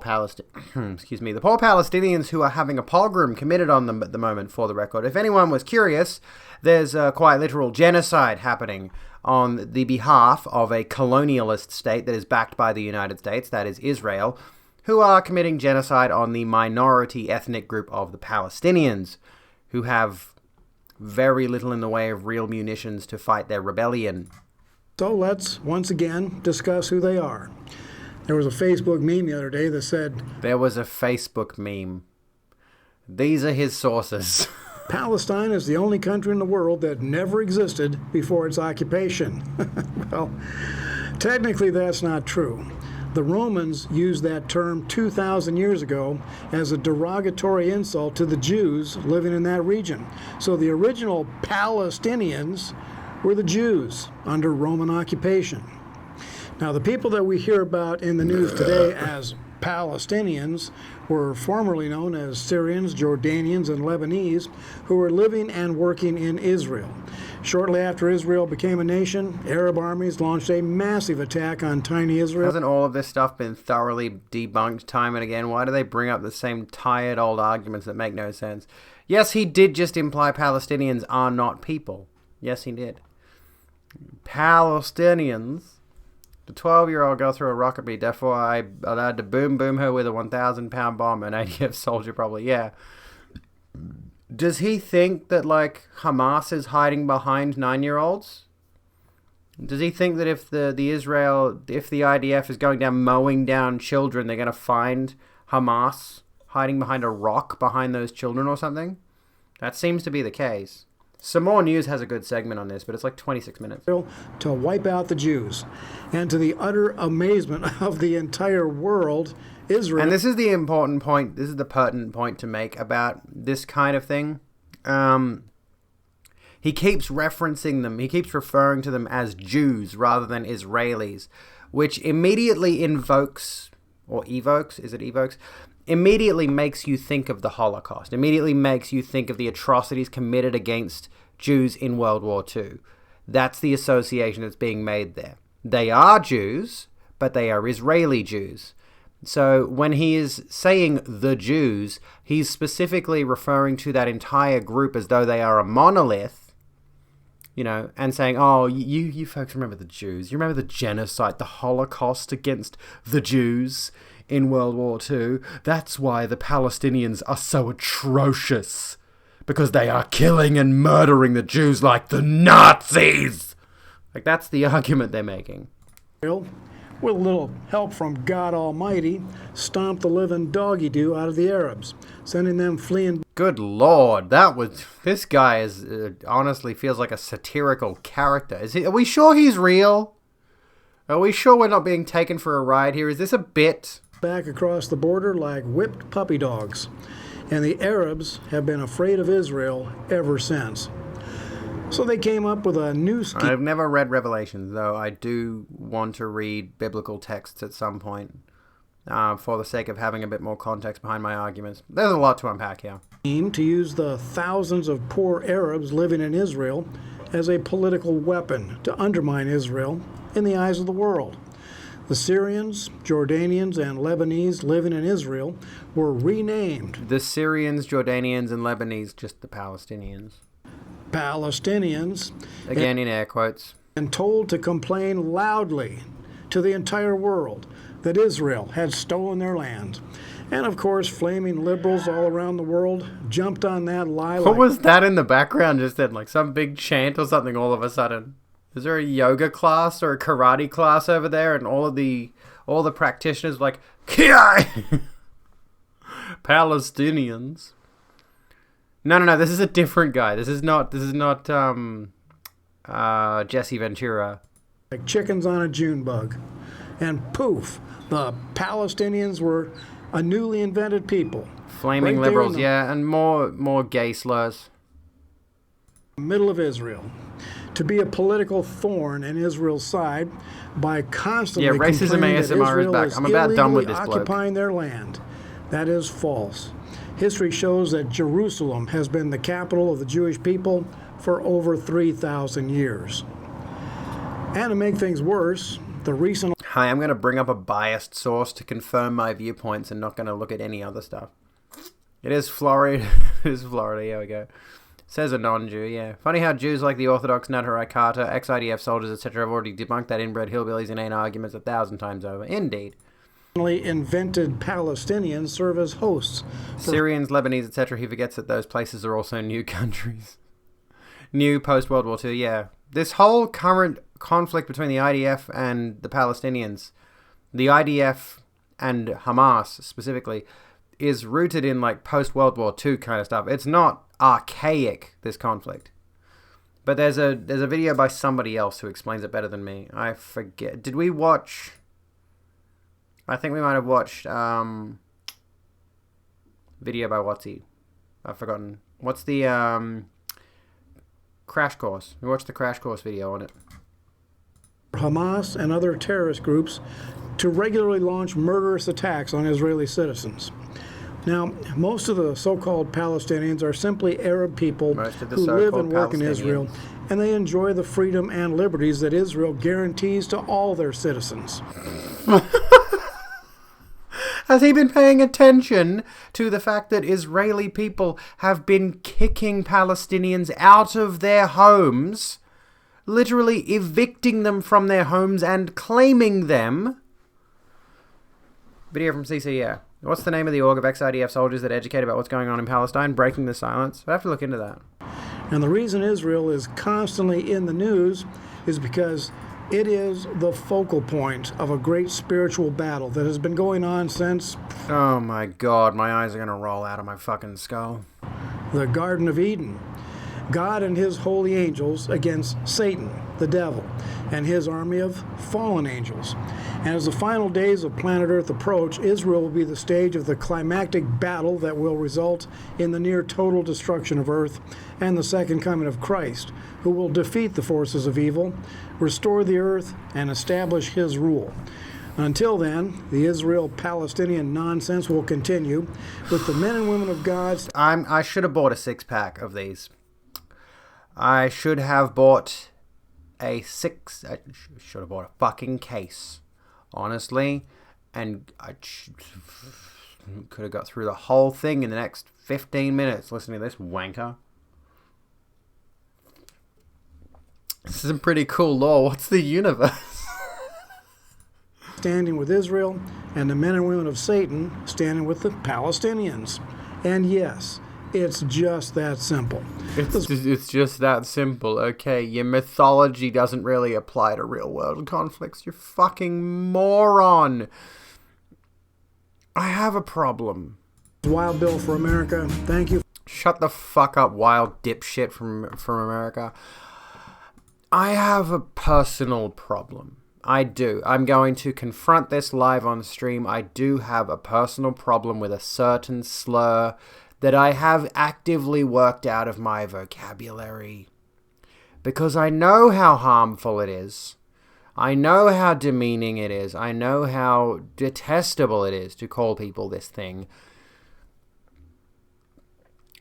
excuse me, the poor Palestinians who are having a pogrom committed on them at the moment, for the record. If anyone was curious, there's a quite literal genocide happening on the behalf of a colonialist state that is backed by the United States, that is Israel, who are committing genocide on the minority ethnic group of the Palestinians, who have very little in the way of real munitions to fight their rebellion. So let's once again discuss who they are. There was a Facebook meme the other day that said, There was a Facebook meme. These are his sources. Palestine is the only country in the world that never existed before its occupation. Well, technically that's not true. The Romans used that term 2,000 years ago as a derogatory insult to the Jews living in that region. So the original Palestinians were the Jews under Roman occupation. Now, the people that we hear about in the news today as Palestinians were formerly known as Syrians, Jordanians, and Lebanese who were living and working in Israel. Shortly after Israel became a nation, Arab armies launched a massive attack on tiny Israel. Hasn't all of this stuff been thoroughly debunked time and again? Why do they bring up the same tired old arguments that make no sense? Yes, he did just imply Palestinians are not people. Yes, he did. Palestinians. The 12-year-old girl threw a rock at me, therefore I allowed to boom her with a 1,000-pound bomb. An ADF soldier probably, yeah. Does he think that, like, Hamas is hiding behind 9-year-olds? Does he think that if the IDF is going down mowing down children, they're going to find Hamas hiding behind a rock behind those children or something? That seems to be the case. Some More News has a good segment on this, but it's like 26 minutes. To wipe out the Jews. And to the utter amazement of the entire world, Israel... And this is the important point, this is the pertinent point to make about this kind of thing. He keeps referencing them, he keeps referring to them as Jews rather than Israelis, which immediately evokes, immediately makes you think of the Holocaust, immediately makes you think of the atrocities committed against Jews in World War II. That's the association that's being made there. They are Jews, but they are Israeli Jews. So when he is saying the Jews, he's specifically referring to that entire group as though they are a monolith, you know, and saying, oh, you folks remember the Jews. You remember the genocide, the Holocaust against the Jews in World War II. That's why the Palestinians are so atrocious, because they are killing and murdering the Jews like the Nazis. Like, that's the argument they're making. With a little help from God Almighty, stomped the living doggy-doo out of the Arabs, sending them fleeing. Good Lord, this guy is honestly feels like a satirical character. Are we sure he's real? Are we sure we're not being taken for a ride here? Is this a bit? Back across the border like whipped puppy dogs. And the Arabs have been afraid of Israel ever since. So they came up with a new scheme. I've never read Revelations, though I do want to read biblical texts at some point, for the sake of having a bit more context behind my arguments. There's a lot to unpack here. To use the thousands of poor Arabs living in Israel as a political weapon to undermine Israel in the eyes of the world. The Syrians, Jordanians, and Lebanese living in Israel were renamed. The Syrians, Jordanians, and Lebanese, just the Palestinians. Palestinians. Again in air quotes. And told to complain loudly to the entire world that Israel had stolen their land. And of course, flaming liberals all around the world jumped on that lie. What was that in the background just then? Like some big chant or something all of a sudden? Is there a yoga class or a karate class over there? And all the practitioners like, Kiai! Palestinians. No, this is a different guy. This is not Jesse Ventura. Like chickens on a June bug. And poof, the Palestinians were a newly invented people. Flaming right liberals, yeah, and more gay slurs. Middle of Israel. To be a political thorn in Israel's side by constantly racism complaining that ASMR is Israel back. is I'm about done with illegally this bloke. occupying their land. That is false. History shows that Jerusalem has been the capital of the Jewish people for over 3,000 years. And to make things worse, the recent... Hi, I'm going to bring up a biased source to confirm my viewpoints and not going to look at any other stuff. It is Florida. It is Florida. Here we go. Says a non-Jew, yeah. Funny how Jews like the Orthodox, Natai Carter, ex-IDF soldiers, etc. have already debunked that inbred hillbillies inane arguments 1,000 times over. Indeed. Invented Palestinians serve as hosts. Syrians, Lebanese, etc. He forgets that those places are also new countries. New post-World War II, yeah. This whole current conflict between the IDF and the Palestinians, the IDF and Hamas specifically, is rooted in like post-World War II kind of stuff. It's not archaic, this conflict. But there's a video by somebody else who explains it better than me. I forget. Did we watch... I think we might have watched video by Watsy. I've forgotten. What's the Crash Course? We watched the Crash Course video on it. Hamas and other terrorist groups to regularly launch murderous attacks on Israeli citizens. Now, most of the so-called Palestinians are simply Arab people who live and work in Israel, and they enjoy the freedom and liberties that Israel guarantees to all their citizens. Has he been paying attention to the fact that Israeli people have been kicking Palestinians out of their homes, literally evicting them from their homes and claiming them? Video from CC, yeah. What's the name of the org of ex-IDF soldiers that educate about what's going on in Palestine? Breaking the Silence. I have to look into that. And the reason Israel is constantly in the news is because it is the focal point of a great spiritual battle that has been going on since... Oh my god, my eyes are gonna roll out of my fucking skull. The Garden of Eden. God and his holy angels against Satan, the devil, and his army of fallen angels. And as the final days of planet Earth approach, Israel will be the stage of the climactic battle that will result in the near total destruction of Earth and the second coming of Christ, who will defeat the forces of evil, restore the earth, and establish his rule. Until then, the Israel-Palestinian nonsense will continue with the men and women of God. I should have bought a 6-pack of these. I should have bought I should have bought a fucking case, honestly, and I could have got through the whole thing in the next 15 minutes listening to this wanker. This is a pretty cool lore. What's the universe? Standing with Israel, and the men and women of Satan standing with the Palestinians. And yes, it's just that simple. It's just that simple, okay? Your mythology doesn't really apply to real-world conflicts. You fucking moron. I have a problem. Wild Bill for America, thank you. Shut the fuck up, wild dipshit from America. I have a personal problem. I do. I'm going to confront this live on stream. I do have a personal problem with a certain slur that I have actively worked out of my vocabulary. Because I know how harmful it is. I know how demeaning it is. I know how detestable it is to call people this thing.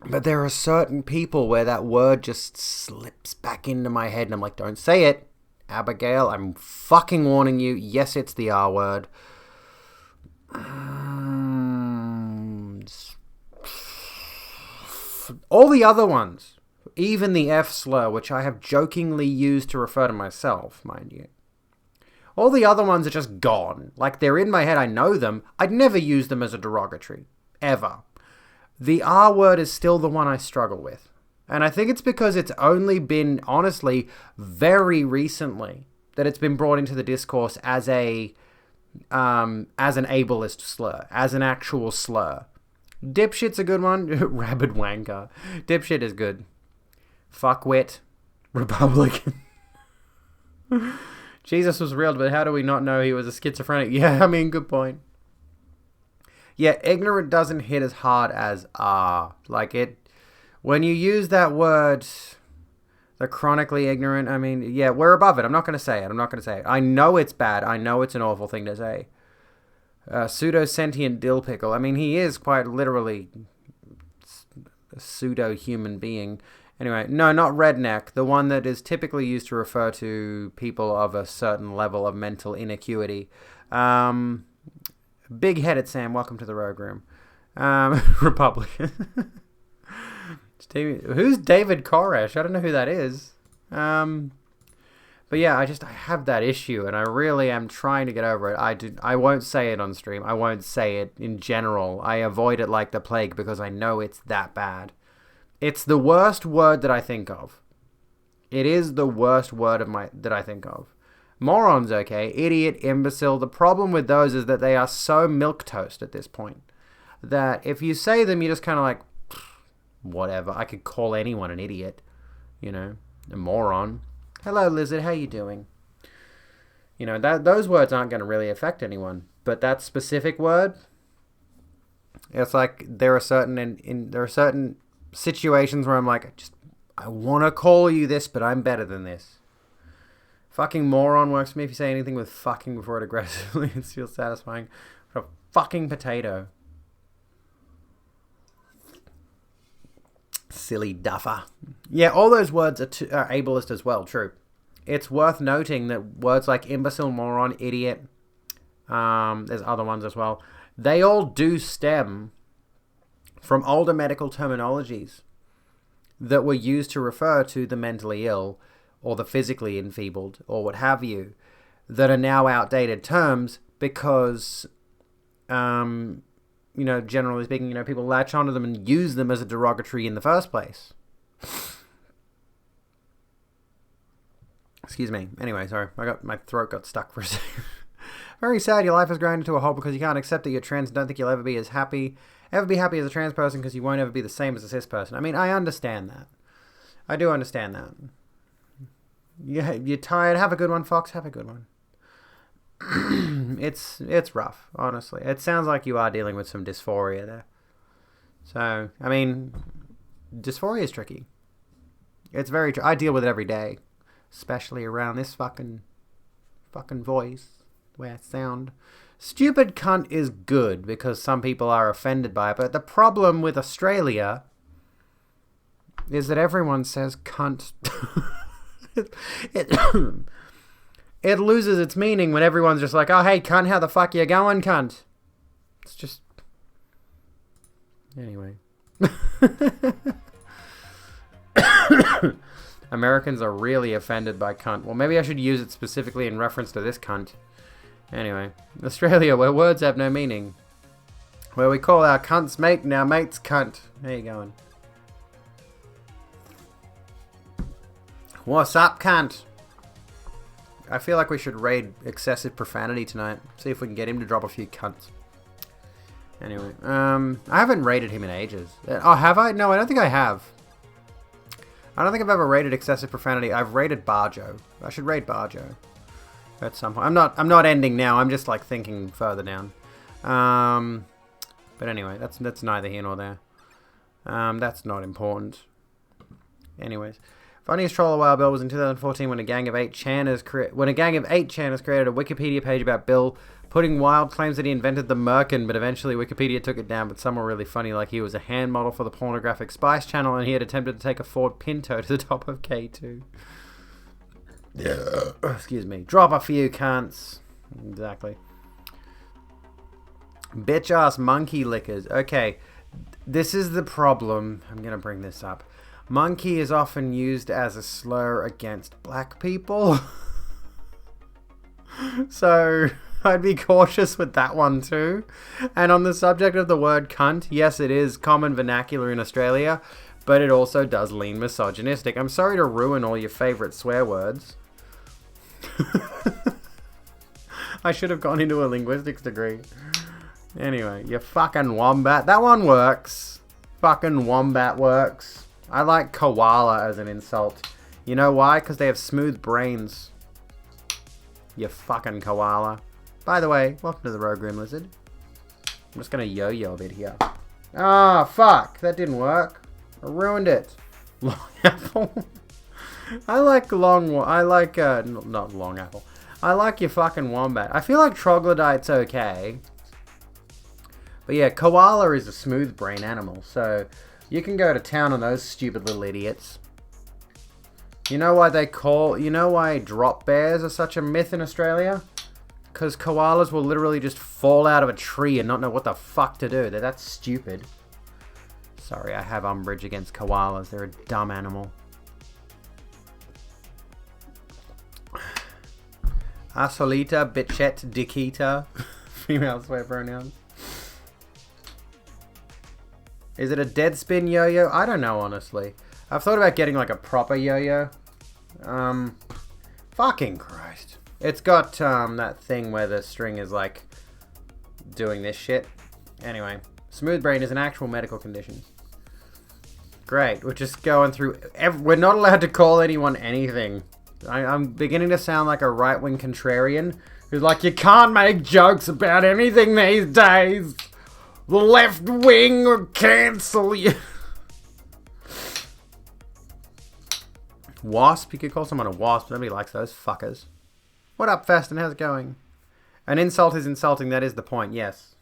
But there are certain people where that word just slips back into my head and I'm like, don't say it. Abigail, I'm fucking warning you. Yes, it's the R word. All the other ones, even the F slur, which I have jokingly used to refer to myself, mind you. All the other ones are just gone. Like, they're in my head, I know them. I'd never use them as a derogatory. Ever. The R word is still the one I struggle with. And I think it's because it's only been, honestly, very recently that it's been brought into the discourse as an ableist slur, as an actual slur. Dipshit's a good one. Rabid wanker. Dipshit is good. Fuckwit. Republican. Jesus was real, but how do we not know he was a schizophrenic? Yeah, I mean, good point. Yeah, ignorant doesn't hit as hard as like it. When you use that word, the chronically ignorant, I mean, yeah, we're above it. I'm not going to say it. I know it's bad. I know it's an awful thing to say. Pseudo-sentient dill pickle. I mean, he is quite literally a pseudo-human being. Anyway, no, not redneck. The one that is typically used to refer to people of a certain level of mental inacuity. Big-headed Sam, welcome to the Rogue Room. Republican. Who's David Koresh? I don't know who that is. But yeah, I have that issue, and I really am trying to get over it. I won't say it on stream. I won't say it in general. I avoid it like the plague because I know it's that bad. It's the worst word that I think of. It is the worst word that I think of. Moron's okay. Idiot, imbecile. The problem with those is that they are so milquetoast at this point that if you say them, you're just kind of like, whatever. I could call anyone an idiot, you know, a moron. Hello, lizard. How you doing? You know, those words aren't going to really affect anyone, but that specific word, it's like there are certain situations where I'm like, I want to call you this, but I'm better than this. Fucking moron works for me. If you say anything with fucking before it aggressively, it feels satisfying. What a fucking potato. Silly duffer. Yeah, all those words are ableist as well, true. It's worth noting that words like imbecile, moron, idiot, there's other ones as well, they all do stem from older medical terminologies that were used to refer to the mentally ill or the physically enfeebled or what have you, that are now outdated terms because you know, generally speaking, you know, people latch onto them and use them as a derogatory in the first place. Excuse me. Anyway, sorry. My throat got stuck for a second. Very sad your life has grown into a hole because you can't accept that you're trans and don't think you'll ever be happy as a trans person because you won't ever be the same as a cis person. I mean, I understand that. I do understand that. Yeah, you're tired. Have a good one, Fox. Have a good one. It's rough, honestly. It sounds like you are dealing with some dysphoria there. So, I mean, dysphoria is tricky. It's very I deal with it every day, especially around this fucking voice, the way I sound. Stupid cunt is good because some people are offended by it, but the problem with Australia is that everyone says cunt. It loses its meaning when everyone's just like, oh, hey, cunt, how the fuck you going, cunt? It's just... Anyway. Americans are really offended by cunt. Well, maybe I should use it specifically in reference to this cunt. Anyway. Australia, where words have no meaning. Where we call our cunts mate and our mates cunt. How you going? What's up, cunt? I feel like we should raid excessive profanity tonight. See if we can get him to drop a few cunts. Anyway, I haven't raided him in ages. Oh, have I? No, I don't think I have. I don't think I've ever raided excessive profanity. I've raided Barjo. I should raid Barjo at some point. I'm not ending now. I'm just like thinking further down. But anyway, that's neither here nor there. That's not important. Anyways. Funniest troll a while, Bill, was in 2014 when a gang of 8 channers created a Wikipedia page about Bill putting wild claims that he invented the merkin, but eventually Wikipedia took it down. But some were really funny, like he was a hand model for the pornographic Spice Channel and he had attempted to take a Ford Pinto to the top of K2. Yeah. Excuse me. Drop a few cunts. Exactly. Bitch ass monkey lickers. Okay, this is the problem. I'm gonna bring this up. Monkey is often used as a slur against black people. So I'd be cautious with that one too. And on the subject of the word cunt, yes, it is common vernacular in Australia, but it also does lean misogynistic. I'm sorry to ruin all your favourite swear words. I should have gone into a linguistics degree. Anyway, you fucking wombat. That one works. Fucking wombat works. I like koala as an insult. You know why? Because they have smooth brains. You fucking koala. By the way, welcome to the Rogue Grim Lizard. I'm just gonna yo-yo a bit here. Ah, fuck. That didn't work. I ruined it. Long apple. I like not long apple. I like your fucking wombat. I feel like troglodyte's okay. But yeah, koala is a smooth brain animal, so you can go to town on those stupid little idiots. You know why drop bears are such a myth in Australia? Because koalas will literally just fall out of a tree and not know what the fuck to do. They're that stupid. Sorry, I have umbrage against koalas. They're a dumb animal. Asolita, bitchet, dikita. Female swear pronouns. Is it a dead spin yo-yo? I don't know, honestly. I've thought about getting like a proper yo-yo. Fucking Christ. It's got that thing where the string is like doing this shit. Anyway, smooth brain is an actual medical condition. Great, we're just going through... We're not allowed to call anyone anything. I'm beginning to sound like a right-wing contrarian who's like, you can't make jokes about anything these days. The left wing will cancel you. Wasp? You could call someone a wasp. Nobody likes those fuckers. What up, Feston? How's it going? An insult is insulting. That is the point, yes.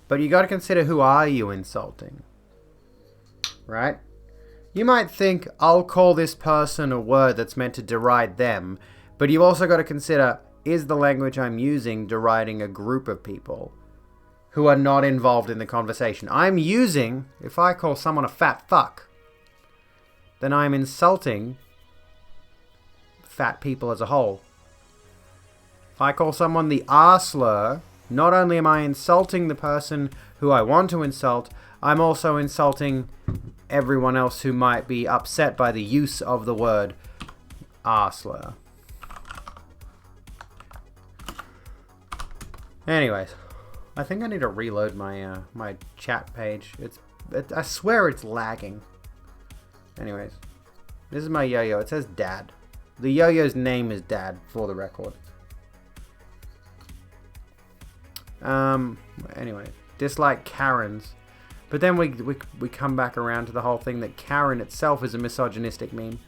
But you got to consider, who are you insulting? Right? You might think, I'll call this person a word that's meant to deride them. But you also got to consider, is the language I'm using deriding a group of people who are not involved in the conversation? I'm using, if I call someone a fat fuck, then I'm insulting fat people as a whole. If I call someone the R slur, not only am I insulting the person who I want to insult, I'm also insulting everyone else who might be upset by the use of the word R slur. Anyways, I think I need to reload my my chat page. I swear it's lagging. Anyways, this is my yo-yo. It says Dad. The yo-yo's name is Dad, for the record. Anyway, dislike Karens. But then we come back around to the whole thing that Karen itself is a misogynistic meme.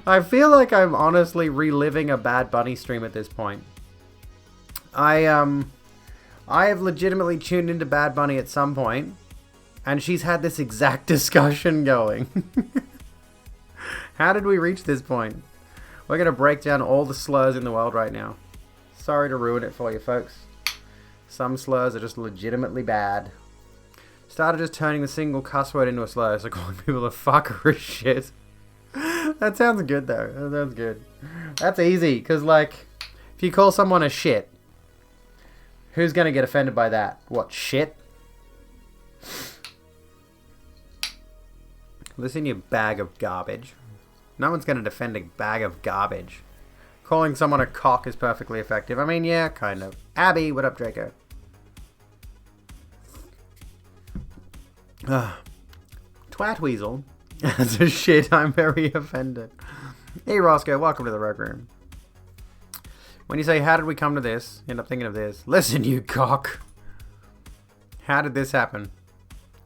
I feel like I'm honestly reliving a Bad Bunny stream at this point. I have legitimately tuned into Bad Bunny at some point, and she's had this exact discussion going. How did we reach this point? We're going to break down all the slurs in the world right now. Sorry to ruin it for you folks. Some slurs are just legitimately bad. Started just turning the single cuss word into a slur, so calling people a fucker or shit. That sounds good though. That sounds good. That's easy, because like, if you call someone a shit, who's going to get offended by that? What, shit? Listen, you bag of garbage. No one's going to defend a bag of garbage. Calling someone a cock is perfectly effective. I mean, yeah, kind of. Abby, what up, Draco? Twat weasel. That's a shit. I'm very offended. Hey, Roscoe, welcome to the Rogue Room. When you say, how did we come to this? You end up thinking of this. Listen, you cock. How did this happen?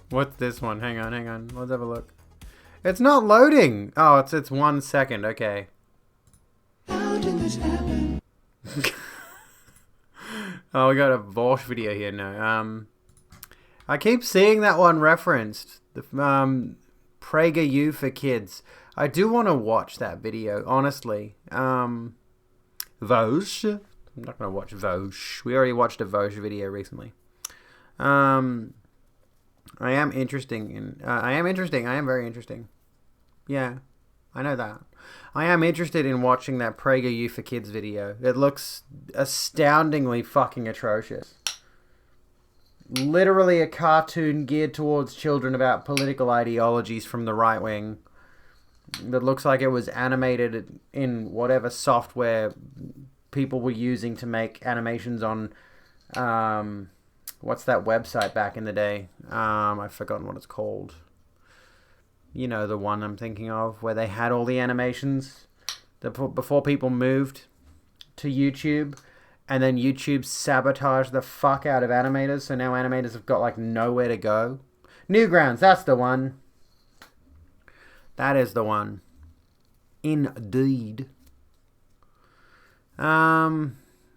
What's this one? Hang on. Let's have a look. It's not loading. Oh, it's 1 second. Okay. How did this happen? Oh, we got a Vosh video here now. I keep seeing that one referenced. The PragerU for kids. I do want to watch that video, honestly. Vosh. I'm not going to watch Vosh. We already watched a Vosh video recently. I am interesting. I am very interesting. Yeah. I know that. I am interested in watching that PragerU for Kids video. It looks astoundingly fucking atrocious. Literally a cartoon geared towards children about political ideologies from the right wing. That looks like it was animated in whatever software people were using to make animations on... what's that website back in the day? I've forgotten what it's called. You know, the one I'm thinking of, where they had all the animations before people moved to YouTube, and then YouTube sabotaged the fuck out of animators, so now animators have got, like, nowhere to go. Newgrounds, that's the one. That is the one. Indeed.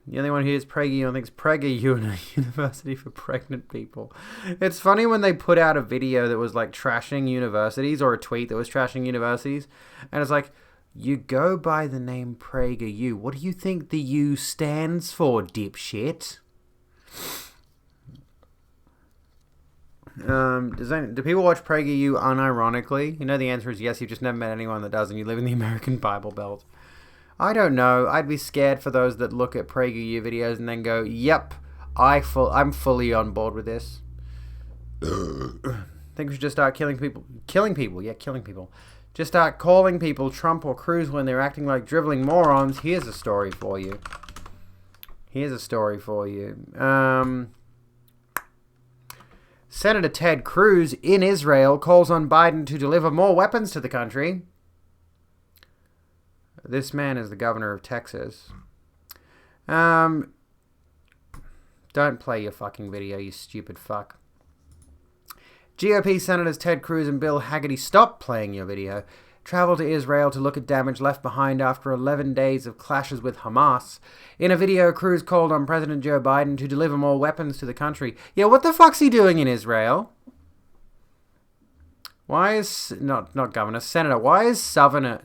The only one who is PragerU, I think, is PragerU, a university for pregnant people. It's funny when they put out a video that was like trashing universities, or a tweet that was trashing universities, and it's like, you go by the name PragerU. What do you think the U stands for, dipshit? Do people watch PragerU unironically? You know the answer is yes, you've just never met anyone that does, and you live in the American Bible Belt. I don't know. I'd be scared for those that look at PragerU videos and then go, yep, I'm fully on board with this. I think we should just start killing people. Killing people. Just start calling people Trump or Cruz when they're acting like driveling morons. Here's a story for you. Senator Ted Cruz in Israel calls on Biden to deliver more weapons to the country. This man is the governor of Texas. Don't play your fucking video, you stupid fuck. GOP Senators Ted Cruz and Bill Hagerty, stop playing your video. Travel to Israel to look at damage left behind after 11 days of clashes with Hamas. In a video, Cruz called on President Joe Biden to deliver more weapons to the country. Yeah, what the fuck's he doing in Israel? Why is... Not governor, senator. Why is Southerner...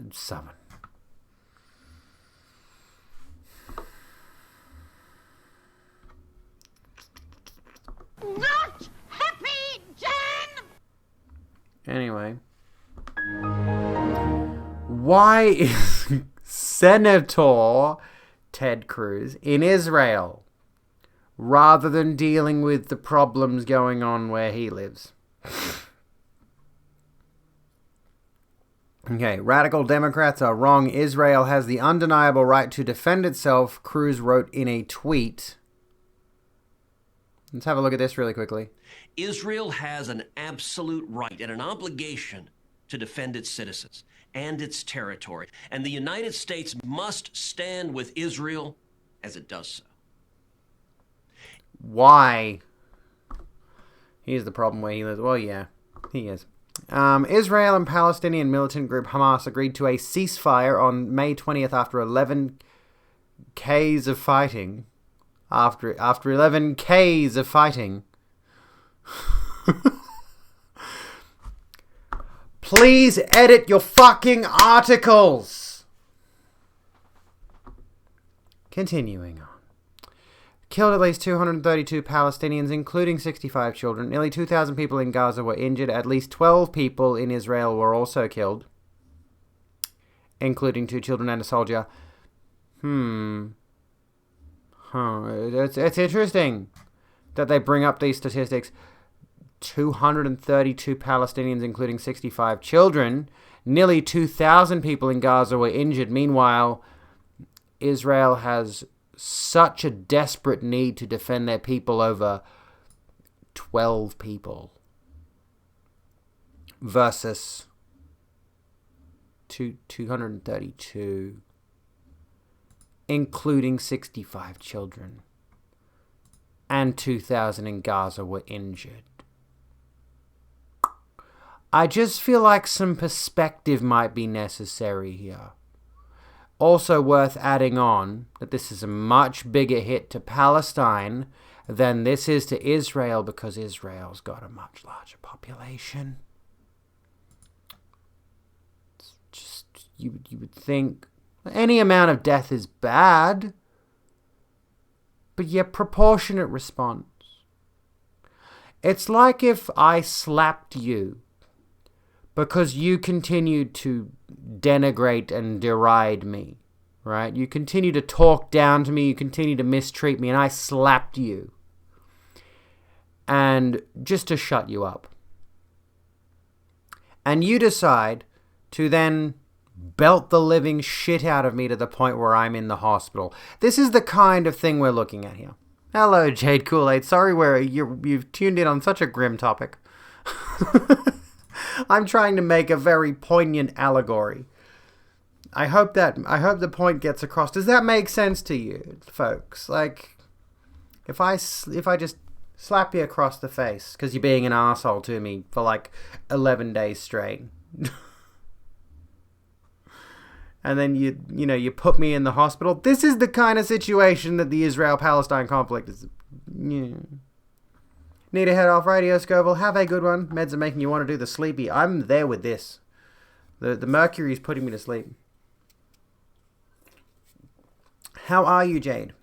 Not happy, Jen! Anyway. Why is Senator Ted Cruz in Israel rather than dealing with the problems going on where he lives? Okay, radical Democrats are wrong. Israel has the undeniable right to defend itself, Cruz wrote in a tweet. Let's have a look at this really quickly. Israel has an absolute right and an obligation to defend its citizens and its territory. And the United States must stand with Israel as it does so. Why? Here's the problem where he lives. Well, yeah, he is. Israel and Palestinian militant group Hamas agreed to a ceasefire on May 20th after 11 Ks of fighting. After 11 Ks of fighting. Please edit your fucking articles. Continuing on. Killed at least 232 Palestinians, including 65 children. Nearly 2,000 people in Gaza were injured. At least 12 people in Israel were also killed, including 2 children and a soldier. It's interesting that they bring up these statistics. 232 Palestinians, including 65 children. Nearly 2,000 people in Gaza were injured. Meanwhile, Israel has such a desperate need to defend their people over 12 people versus 232, including 65 children, and 2,000 in Gaza were injured. I just feel like some perspective might be necessary here. Also worth adding on that this is a much bigger hit to Palestine than this is to Israel, because Israel's got a much larger population. It's just, you would think any amount of death is bad, but yet proportionate response. It's like if I slapped you because you continued to denigrate and deride me, right? You continue to talk down to me, you continue to mistreat me, and I slapped you. And just to shut you up. And you decide to then belt the living shit out of me to the point where I'm in the hospital. This is the kind of thing we're looking at here. Hello, Jade Kool-Aid. Sorry you've tuned in on such a grim topic. I'm trying to make a very poignant allegory. I hope the point gets across. Does that make sense to you, folks? Like, if I just slap you across the face because you're being an asshole to me for like 11 days straight. And then you put me in the hospital. This is the kind of situation that the Israel-Palestine conflict is. Yeah. Need to head off Radio Scoville. Have a good one. Meds are making you want to do the sleepy. I'm there with this. The mercury is putting me to sleep. How are you, Jade?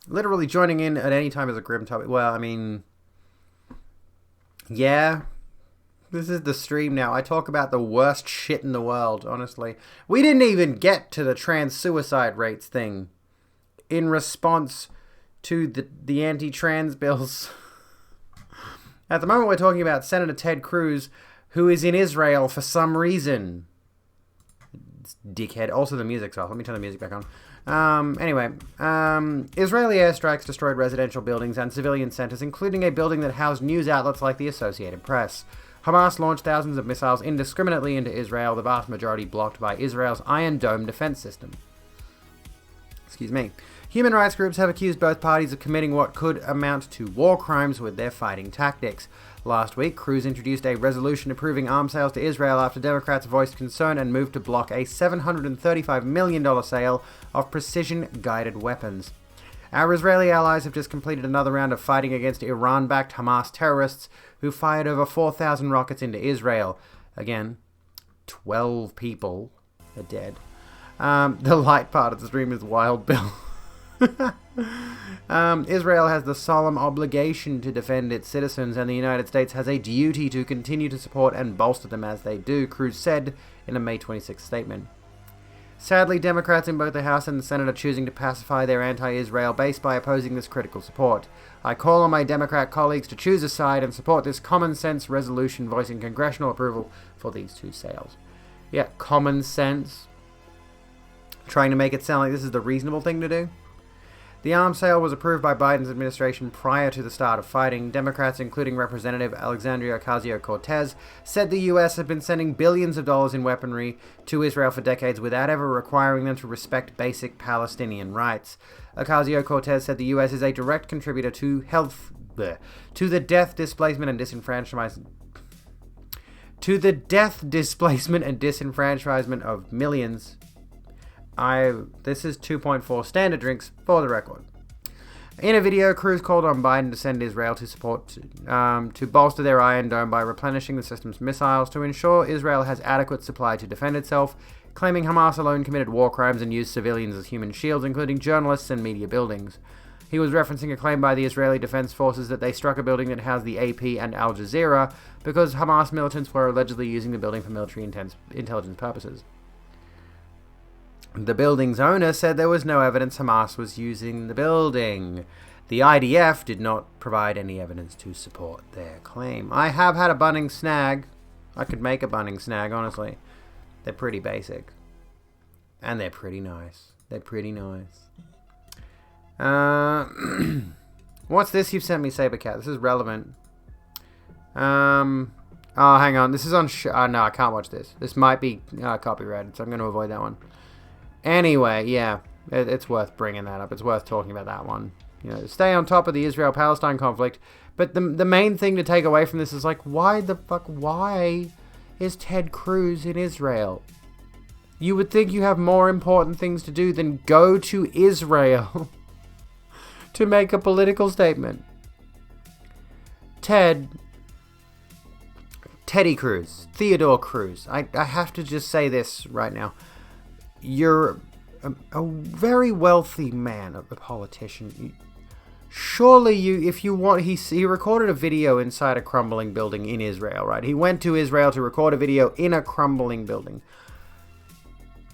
Literally joining in at any time is a grim topic. Well, I mean, yeah. This is the stream now. I talk about the worst shit in the world, honestly. We didn't even get to the trans suicide rates thing in response to the anti-trans bills. At the moment, we're talking about Senator Ted Cruz, who is in Israel for some reason. It's dickhead. Also, the music's off. Let me turn the music back on. Israeli airstrikes destroyed residential buildings and civilian centers, including a building that housed news outlets like the Associated Press. Hamas launched thousands of missiles indiscriminately into Israel, the vast majority blocked by Israel's Iron Dome defense system. Excuse me. Human rights groups have accused both parties of committing what could amount to war crimes with their fighting tactics. Last week, Cruz introduced a resolution approving arms sales to Israel after Democrats voiced concern and moved to block a $735 million sale of precision-guided weapons. Our Israeli allies have just completed another round of fighting against Iran-backed Hamas terrorists who fired over 4,000 rockets into Israel. Again, 12 people are dead. The light part of the stream is Wild Bill. Israel has the solemn obligation to defend its citizens, and the United States has a duty to continue to support and bolster them as they do, Cruz said in a May 26th statement. Sadly, Democrats in both the House and the Senate are choosing to pacify their anti-Israel base by opposing this critical support. I call on my Democrat colleagues to choose a side and support this common-sense resolution voicing congressional approval for these two sales. Yeah, common sense. Trying to make it sound like this is the reasonable thing to do. The arms sale was approved by Biden's administration prior to the start of fighting. Democrats, including Representative Alexandria Ocasio-Cortez, said the U.S. had been sending billions of dollars in weaponry to Israel for decades without ever requiring them to respect basic Palestinian rights. Ocasio-Cortez said the U.S. is a direct contributor to the death, displacement, and disenfranchisement of millions. This is 2.4 standard drinks for the record. In a video, Cruz called on Biden to send Israel to support to bolster their Iron Dome by replenishing the system's missiles to ensure Israel has adequate supply to defend itself, claiming Hamas alone committed war crimes and used civilians as human shields, including journalists and media buildings. He was referencing a claim by the Israeli Defense Forces that they struck a building that housed the AP and Al Jazeera because Hamas militants were allegedly using the building for military intelligence purposes. The building's owner said there was no evidence Hamas was using the building. The IDF did not provide any evidence to support their claim. I have had a Bunnings snag. I could make a Bunnings snag, honestly. They're pretty basic. And they're pretty nice. What's this you've sent me, Sabercat? This is relevant. Oh, hang on. This is on... no, I can't watch this. This might be copyrighted, so I'm going to avoid that one. Anyway, yeah, it's worth bringing that up. It's worth talking about that one. You know, stay on top of the Israel-Palestine conflict. But the main thing to take away from this is like, why is Ted Cruz in Israel? You would think you have more important things to do than go to Israel to make a political statement. Teddy Cruz, Theodore Cruz. I have to just say this right now. You're a very wealthy man, a politician. Surely if you want, he recorded a video inside a crumbling building in Israel, right? He went to Israel to record a video in a crumbling building.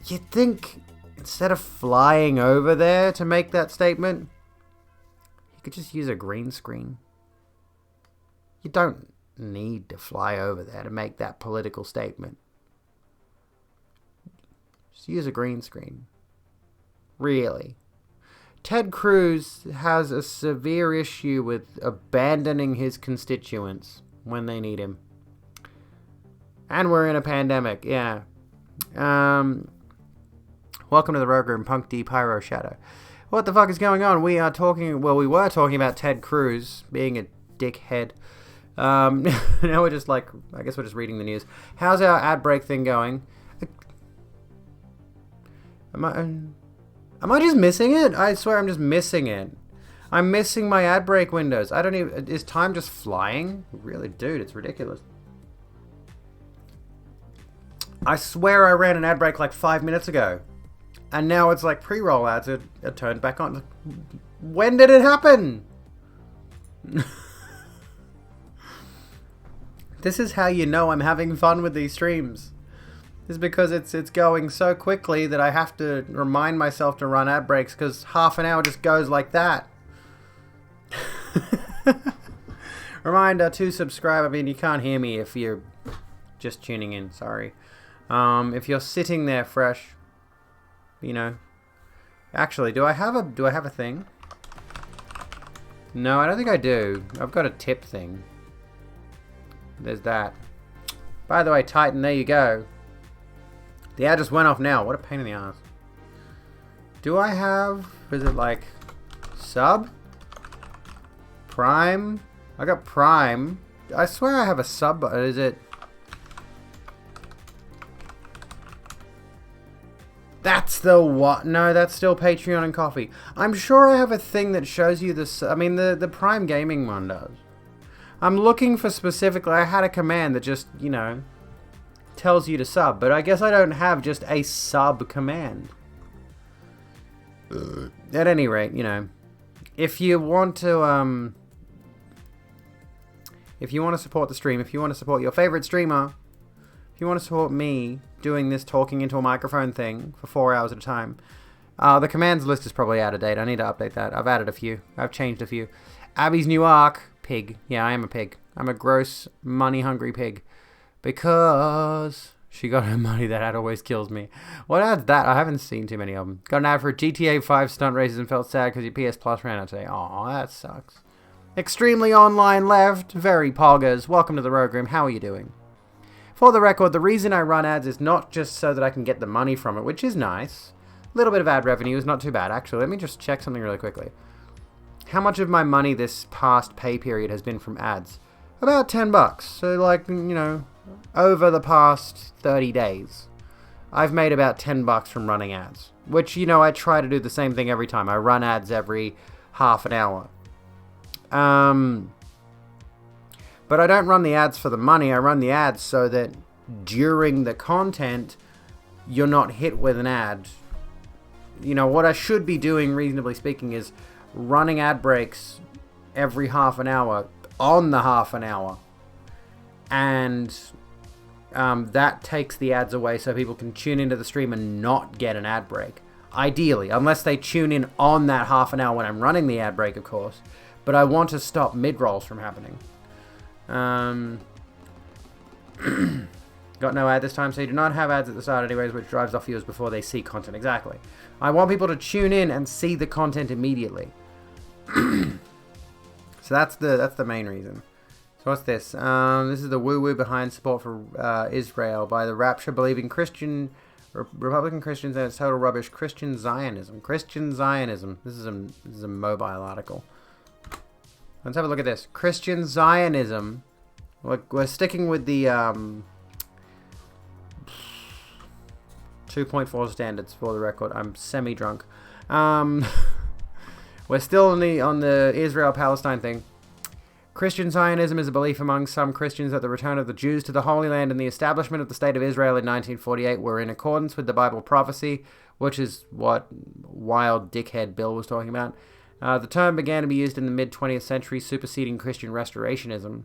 You'd think instead of flying over there to make that statement, you could just use a green screen. You don't need to fly over there to make that political statement. Just use a green screen. Really. Ted Cruz has a severe issue with abandoning his constituents when they need him. And we're in a pandemic, yeah. Welcome to the Rogue Room, Punk D Pyro Shadow. What the fuck is going on? We were talking about Ted Cruz being a dickhead. Now we're just like, I guess we're just reading the news. How's our ad break thing going? Am I just missing it? I swear I'm just missing it. I'm missing my ad break windows. I don't even, is time just flying? Really, dude, it's ridiculous. I swear I ran an ad break like 5 minutes ago. And now it's like pre-roll ads are turned back on. When did it happen? This is how you know I'm having fun with these streams. Is because it's going so quickly that I have to remind myself to run ad breaks because half an hour just goes like that. Reminder to subscribe. I mean, you can't hear me if you're just tuning in. Sorry. If you're sitting there fresh, you know. Actually, do I have a thing? No, I don't think I do. I've got a tip thing. There's that. By the way, Titan, there you go. The ad just went off now. What a pain in the ass. Do I have... Is it like... Sub? Prime? I got Prime. I swear I have a sub... Is it... That's the what? No, that's still Patreon and Coffee. I'm sure I have a thing that shows you this... I mean, the Prime Gaming one does. I'm looking for specifically... I had a command that just, you know... tells you to sub, but I guess I don't have just a sub command. At any rate, you know, if you want to support the stream, if you want to support your favorite streamer, if you want to support me doing this talking into a microphone thing for 4 hours at a time, the commands list is probably out of date. I need to update that. I've added a few. I've changed a few. Abby's new arc, pig. Yeah, I am a pig. I'm a gross, money-hungry pig. Because she got her money. That ad always kills me. What ad's that? I haven't seen too many of them. Got an ad for GTA 5 stunt races and felt sad because your PS Plus ran out today. Aw, that sucks. Extremely online left. Very poggers. Welcome to the Rogue Room. How are you doing? For the record, the reason I run ads is not just so that I can get the money from it, which is nice. A little bit of ad revenue is not too bad, actually. Let me just check something really quickly. How much of my money this past pay period has been from ads? About $10. So, like, you know... over the past 30 days, I've made about $10 from running ads. Which, you know, I try to do the same thing every time. I run ads every half an hour. But I don't run the ads for the money. I run the ads so that during the content, you're not hit with an ad. You know, what I should be doing, reasonably speaking, is running ad breaks every half an hour on the half an hour. And that takes the ads away so people can tune into the stream and not get an ad break. Ideally, unless they tune in on that half an hour when I'm running the ad break, of course. But I want to stop mid-rolls from happening. Got no ad this time, so you do not have ads at the start anyways, which drives off viewers before they see content. Exactly. I want people to tune in and see the content immediately. So that's the main reason. So what's this? This is the woo-woo behind support for Israel by the rapture-believing Republican Christians, and it's total rubbish. Christian Zionism. Christian Zionism. This is a mobile article. Let's have a look at this. Christian Zionism. We're sticking with the 2.4 standards for the record. I'm semi-drunk. We're still on the Israel-Palestine thing. Christian Zionism is a belief among some Christians that the return of the Jews to the Holy Land and the establishment of the State of Israel in 1948 were in accordance with the Bible prophecy, which is what wild dickhead Bill was talking about. The term began to be used in the mid-20th century, superseding Christian restorationism.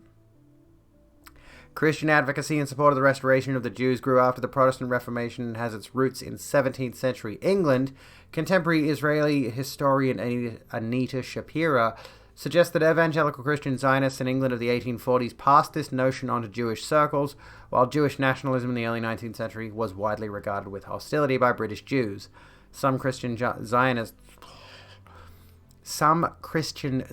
Christian advocacy in support of the restoration of the Jews grew after the Protestant Reformation and has its roots in 17th century England. Contemporary Israeli historian Anita Shapira suggests that evangelical Christian Zionists in England of the 1840s passed this notion onto Jewish circles, while Jewish nationalism in the early 19th century was widely regarded with hostility by British Jews. Some Christian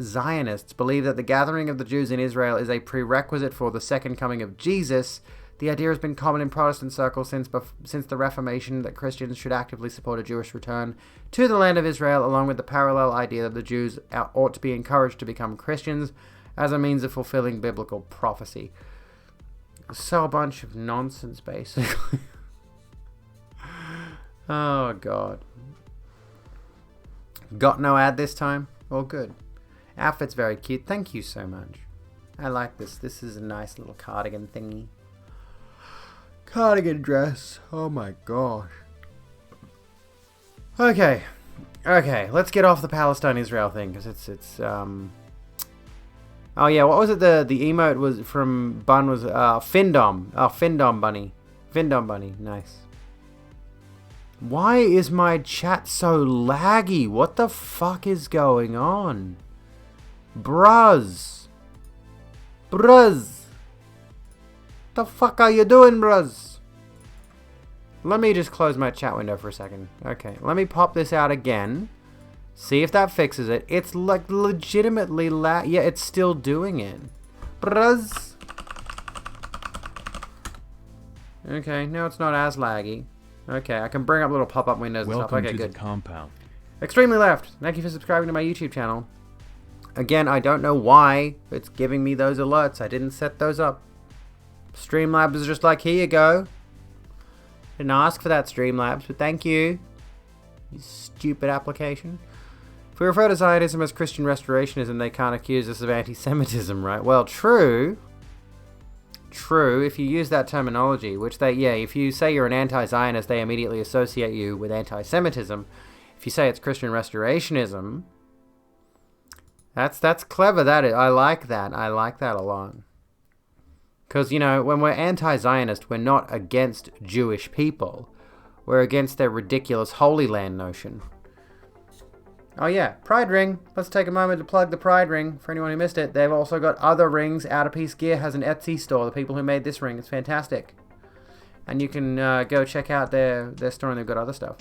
Zionists believe that the gathering of the Jews in Israel is a prerequisite for the second coming of Jesus. The idea has been common in Protestant circles since the Reformation that Christians should actively support a Jewish return to the land of Israel, along with the parallel idea that the Jews ought to be encouraged to become Christians as a means of fulfilling biblical prophecy. So a bunch of nonsense, basically. Oh, God. Got no ad this time? All good. Outfit's very cute. Thank you so much. I like this. This is a nice little cardigan thingy. Cardigan dress. Oh my gosh. Okay. Let's get off the Palestine-Israel thing, because it's Oh yeah, what was it? The emote was from Bun was Findom. Oh, Findom Bunny. Findom Bunny. Nice. Why is my chat so laggy? What the fuck is going on? Bruz. The fuck are you doing, bruz? Let me just close my chat window for a second. Okay, let me pop this out again. See if that fixes it. It's like legitimately yeah, it's still doing it. Bruz. Okay, now it's not as laggy. Okay, I can bring up little pop-up windows and stuff. Okay, good. The compound. Extremely Left. Thank you for subscribing to my YouTube channel. Again, I don't know why it's giving me those alerts. I didn't set those up. Streamlabs is just like, here you go. Didn't ask for that, Streamlabs, but thank you. You stupid application. If we refer to Zionism as Christian restorationism, they can't accuse us of anti-Semitism, right? Well, true. True, if you use that terminology, which if you say you're an anti-Zionist, they immediately associate you with anti-Semitism. If you say it's Christian restorationism, that's clever, that is. I like that a lot. Because, when we're anti-Zionist, we're not against Jewish people. We're against their ridiculous Holy Land notion. Oh yeah, Pride Ring. Let's take a moment to plug the Pride Ring. For anyone who missed it, they've also got other rings. Outer Piece Gear has an Etsy store. The people who made this ring, it's fantastic. And you can go check out their store, and they've got other stuff.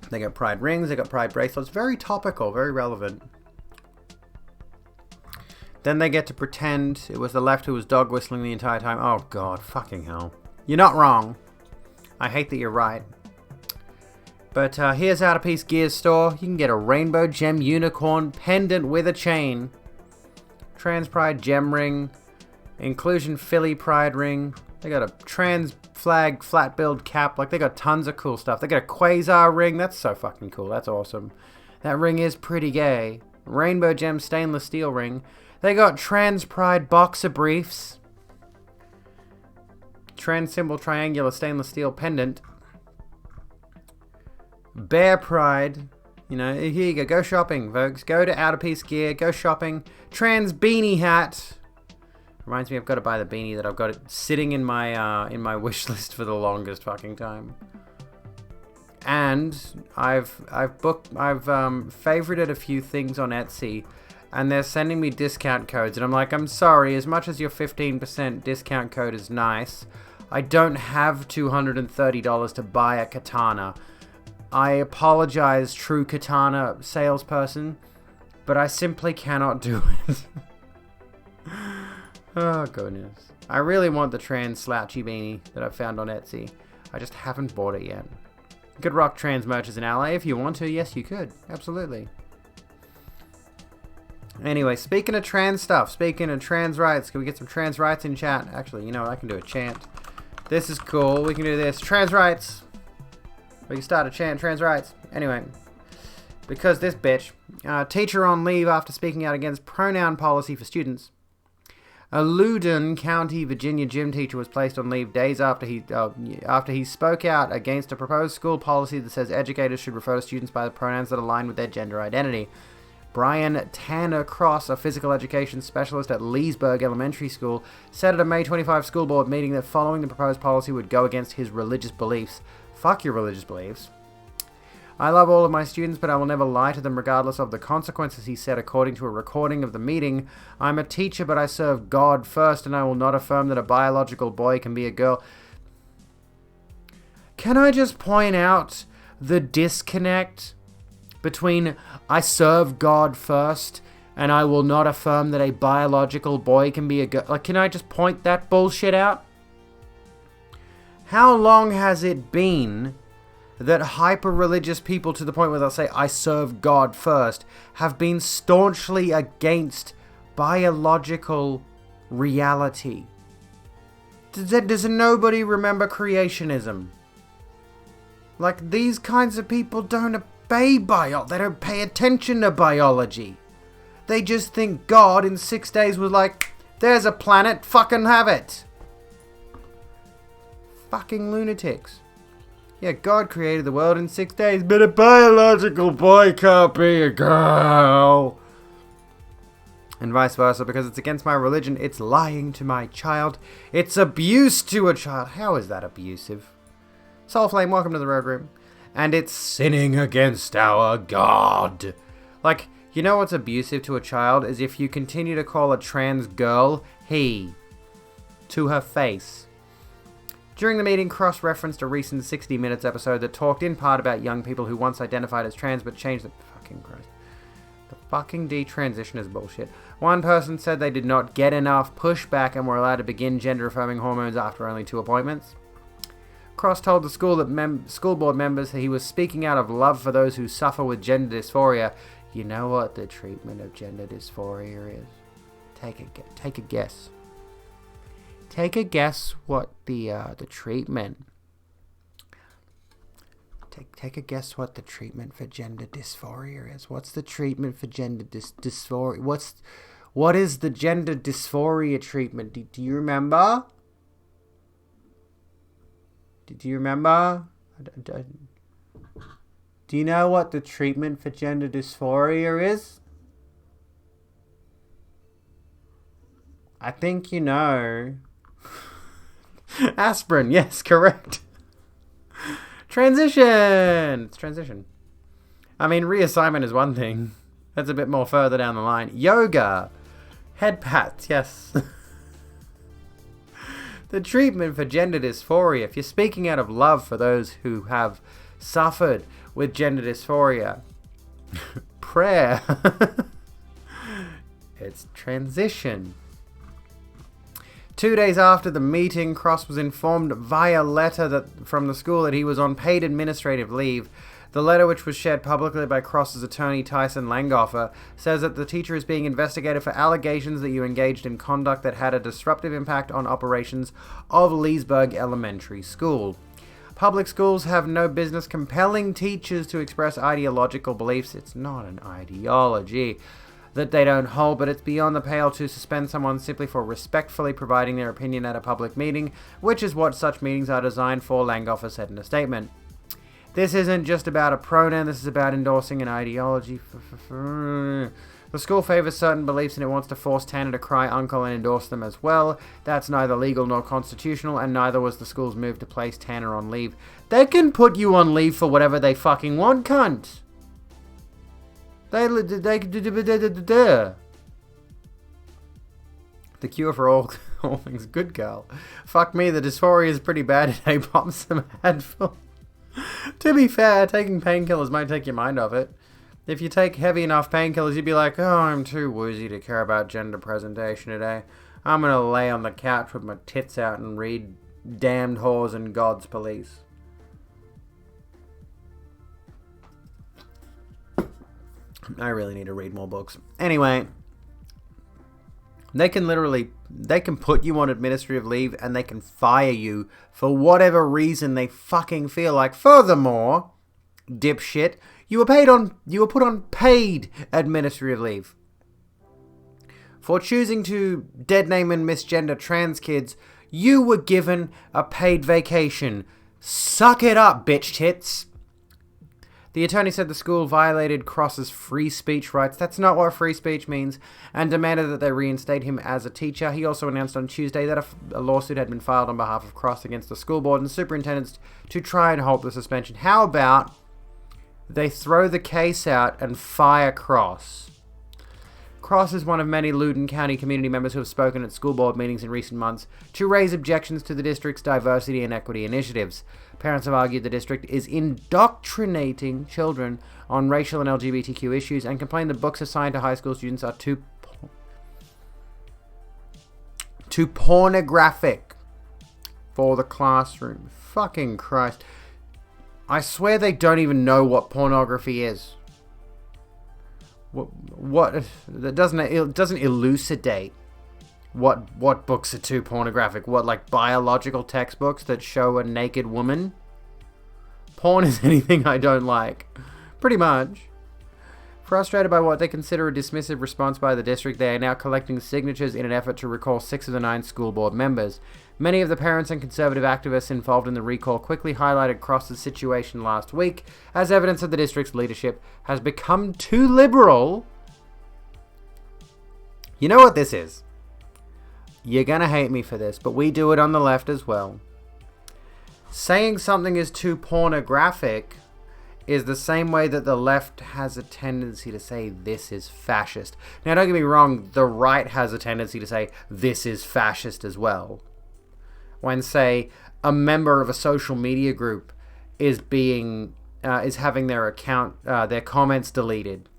They got Pride rings, they got Pride bracelets. Very topical, very relevant. Then they get to pretend it was the left who was dog whistling the entire time. Oh god, fucking hell. You're not wrong. I hate that you're right. But here's Outer Piece Gear's store. You can get a rainbow gem unicorn pendant with a chain. Trans Pride gem ring. Inclusion Philly Pride ring. They got a trans flag flat build cap. Like, they got tons of cool stuff. They got a Quasar ring. That's so fucking cool. That's awesome. That ring is pretty gay. Rainbow gem stainless steel ring. They got Trans Pride boxer briefs. Trans symbol triangular stainless steel pendant. Bear Pride. Here you go. Go shopping, folks. Go to Outer Piece Gear. Go shopping. Trans beanie hat. Reminds me, I've got to buy the beanie that I've got it sitting in my wish list for the longest fucking time. And I've favorited a few things on Etsy, and they're sending me discount codes, and I'm like, I'm sorry, as much as your 15% discount code is nice, I don't have $230 to buy a katana. I apologize, true katana salesperson, but I simply cannot do it. Oh, goodness. I really want the trans slouchy beanie that I found on Etsy. I just haven't bought it yet. You could rock trans merch as an ally if you want to. Yes, you could. Absolutely. Anyway, speaking of trans stuff, speaking of trans rights, can we get some trans rights in chat? Actually, you know what? I can do a chant. This is cool. We can do this. Trans rights. We can start a chant. Trans rights. Anyway. Because this bitch. Teacher on leave after speaking out against pronoun policy for students. A Loudoun County, Virginia gym teacher was placed on leave days after he spoke out against a proposed school policy that says educators should refer to students by the pronouns that align with their gender identity. Brian Tanner Cross, a physical education specialist at Leesburg Elementary School, said at a May 25 school board meeting that following the proposed policy would go against his religious beliefs. Fuck your religious beliefs. I love all of my students, but I will never lie to them regardless of the consequences, he said, according to a recording of the meeting. I'm a teacher, but I serve God first, and I will not affirm that a biological boy can be a girl. Can I just point out the disconnect between I serve God first and I will not affirm that a biological boy can be a girl? Like, can I just point that bullshit out? How long has it been that hyper-religious people, to the point where they'll say, I serve God first, have been staunchly against biological reality? Does nobody remember creationism? Like, these kinds of people don't obey they don't pay attention to biology. They just think God in 6 days was like, there's a planet, fucking have it. Fucking lunatics. Yeah, God created the world in 6 days, but a biological boy can't be a girl. And vice versa, because it's against my religion, it's lying to my child. It's abuse to a child. How is that abusive? Soul Flame, welcome to the Road Room. And it's sinning against our God. Like, you know what's abusive to a child is if you continue to call a trans girl he to her face. During the meeting, Cross referenced a recent 60 Minutes episode that talked in part about young people who once identified as trans but changed the fucking Christ. The fucking detransition is bullshit. One person said they did not get enough pushback and were allowed to begin gender-affirming hormones after only 2 appointments. Cross told the school that school board members that he was speaking out of love for those who suffer with gender dysphoria. You know what the treatment of gender dysphoria is? Take a guess. Take a guess what the treatment. Take a guess what the treatment for gender dysphoria is. What's the treatment for gender dysphoria? What is the gender dysphoria treatment? Do you remember? Do you remember? Do you know what the treatment for gender dysphoria is? I think you know. Aspirin, yes, correct. Transition! It's transition. I mean, reassignment is one thing. That's a bit more further down the line. Yoga. Head pats, yes. The treatment for gender dysphoria. If you're speaking out of love for those who have suffered with gender dysphoria. Prayer. It's transition. 2 days after the meeting, Cross was informed via letter from the school that he was on paid administrative leave. The letter, which was shared publicly by Cross's attorney Tyson Langoffer, says that the teacher is being investigated for allegations that you engaged in conduct that had a disruptive impact on operations of Leesburg Elementary School. Public schools have no business compelling teachers to express ideological beliefs. It's not an ideology that they don't hold, but it's beyond the pale to suspend someone simply for respectfully providing their opinion at a public meeting, which is what such meetings are designed for, Langoffer said in a statement. This isn't just about a pronoun, this is about endorsing an ideology. The school favors certain beliefs and it wants to force Tanner to cry uncle and endorse them as well. That's neither legal nor constitutional, and neither was the school's move to place Tanner on leave. They can put you on leave for whatever they fucking want, cunt. The cure for all things good, girl. Fuck me, the dysphoria is pretty bad today. Pop some handful. To be fair, taking painkillers might take your mind off it. If you take heavy enough painkillers, you'd be like, oh, I'm too woozy to care about gender presentation today. I'm gonna lay on the couch with my tits out and read Damned Whores and God's Police. I really need to read more books. Anyway, they can put you on administrative leave and they can fire you for whatever reason they fucking feel like. Furthermore, dipshit, you were put on paid administrative leave for choosing to dead name and misgender trans kids. You were given a paid vacation. Suck it up, bitch tits. The attorney said the school violated Cross's free speech rights. That's not what free speech means, and demanded that they reinstate him as a teacher. He also announced on Tuesday that a lawsuit had been filed on behalf of Cross against the school board and superintendents to try and halt the suspension. How about they throw the case out and fire Cross? Cross is one of many Loudoun County community members who have spoken at school board meetings in recent months to raise objections to the district's diversity and equity initiatives. Parents have argued the district is indoctrinating children on racial and LGBTQ issues and complain the books assigned to high school students are too pornographic for the classroom. Fucking Christ. I swear they don't even know what pornography is. What that doesn't elucidate what books are too pornographic. What, like biological textbooks that show a naked woman? Porn is anything I don't like, pretty much. Frustrated by what they consider a dismissive response by the district, they are now collecting signatures in an effort to recall 6 of the 9 school board members. Many of the parents and conservative activists involved in the recall quickly highlighted Cross's situation last week as evidence that the district's leadership has become too liberal. You know what this is? You're gonna hate me for this, but we do it on the left as well. Saying something is too pornographic is the same way that the left has a tendency to say this is fascist. Now, don't get me wrong, the right has a tendency to say this is fascist as well. When, say, a member of a social media group is having their account, their comments deleted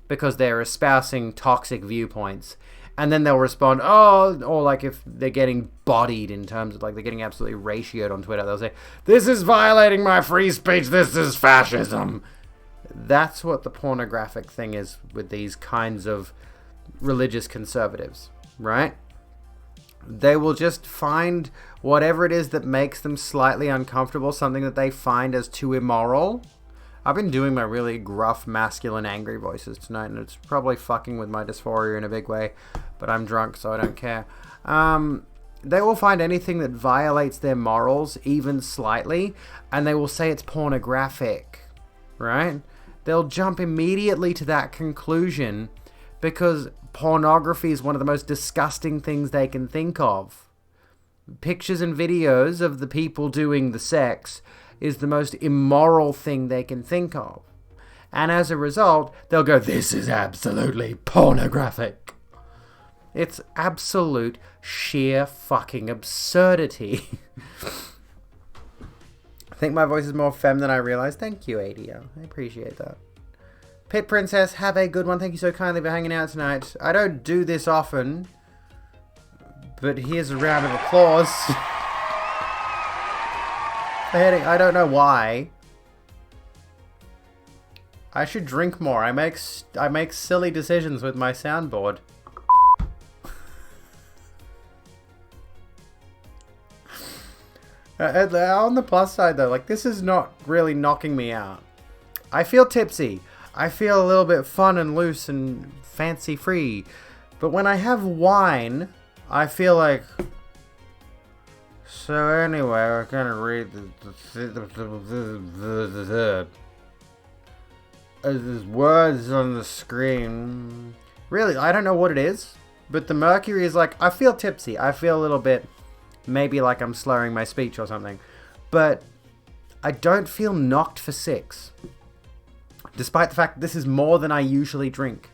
because they're espousing toxic viewpoints, and then they'll respond, or like if they're getting bodied in terms of like they're getting absolutely ratioed on Twitter, they'll say, this is violating my free speech, this is fascism. That's what the pornographic thing is with these kinds of religious conservatives, right? They will just find whatever it is that makes them slightly uncomfortable, something that they find as too immoral. I've been doing my really gruff, masculine, angry voices tonight, and it's probably fucking with my dysphoria in a big way, but I'm drunk, so I don't care. They will find anything that violates their morals, even slightly, and they will say it's pornographic, right? They'll jump immediately to that conclusion because pornography is one of the most disgusting things they can think of. Pictures and videos of the people doing the sex is the most immoral thing they can think of. And as a result, they'll go, this is absolutely pornographic. It's absolute sheer fucking absurdity. I think my voice is more femme than I realized. Thank you, ADO. I appreciate that. Pit Princess, have a good one. Thank you so kindly for hanging out tonight. I don't do this often, but here's a round of applause. I don't know why. I should drink more. I make silly decisions with my soundboard. On the plus side, though, like, this is not really knocking me out. I feel tipsy. I feel a little bit fun and loose and fancy free. But when I have wine, I feel like... So anyway, we're gonna read the words on the screen. Really, I don't know what it is, but the mercury is like, I feel tipsy. I feel a little bit, maybe like I'm slurring my speech or something. But I don't feel knocked for 6. Despite the fact that this is more than I usually drink.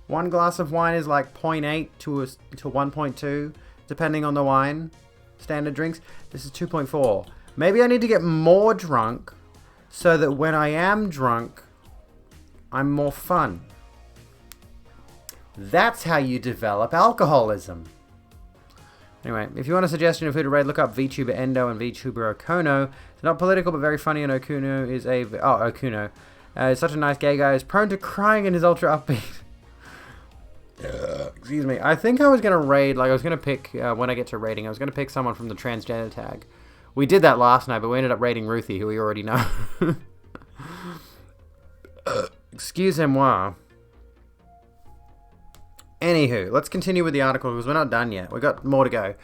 One glass of wine is like 0.8 to 1.2, depending on the wine. Standard drinks. This is 2.4. Maybe I need to get more drunk so that when I am drunk, I'm more fun. That's how you develop alcoholism. Anyway, if you want a suggestion of who to raid, look up VTuber Endo and VTuber Okuno. It's not political, but very funny, and Okuno is Okuno. Is such a nice gay guy. Is prone to crying and is ultra upbeat. Excuse me. I think I was going to raid, like I was going to pick, when I get to raiding, I was going to pick someone from the transgender tag. We did that last night, but we ended up raiding Ruthie, who we already know. Excusez-moi. Anywho, let's continue with the article because we're not done yet. We've got more to go.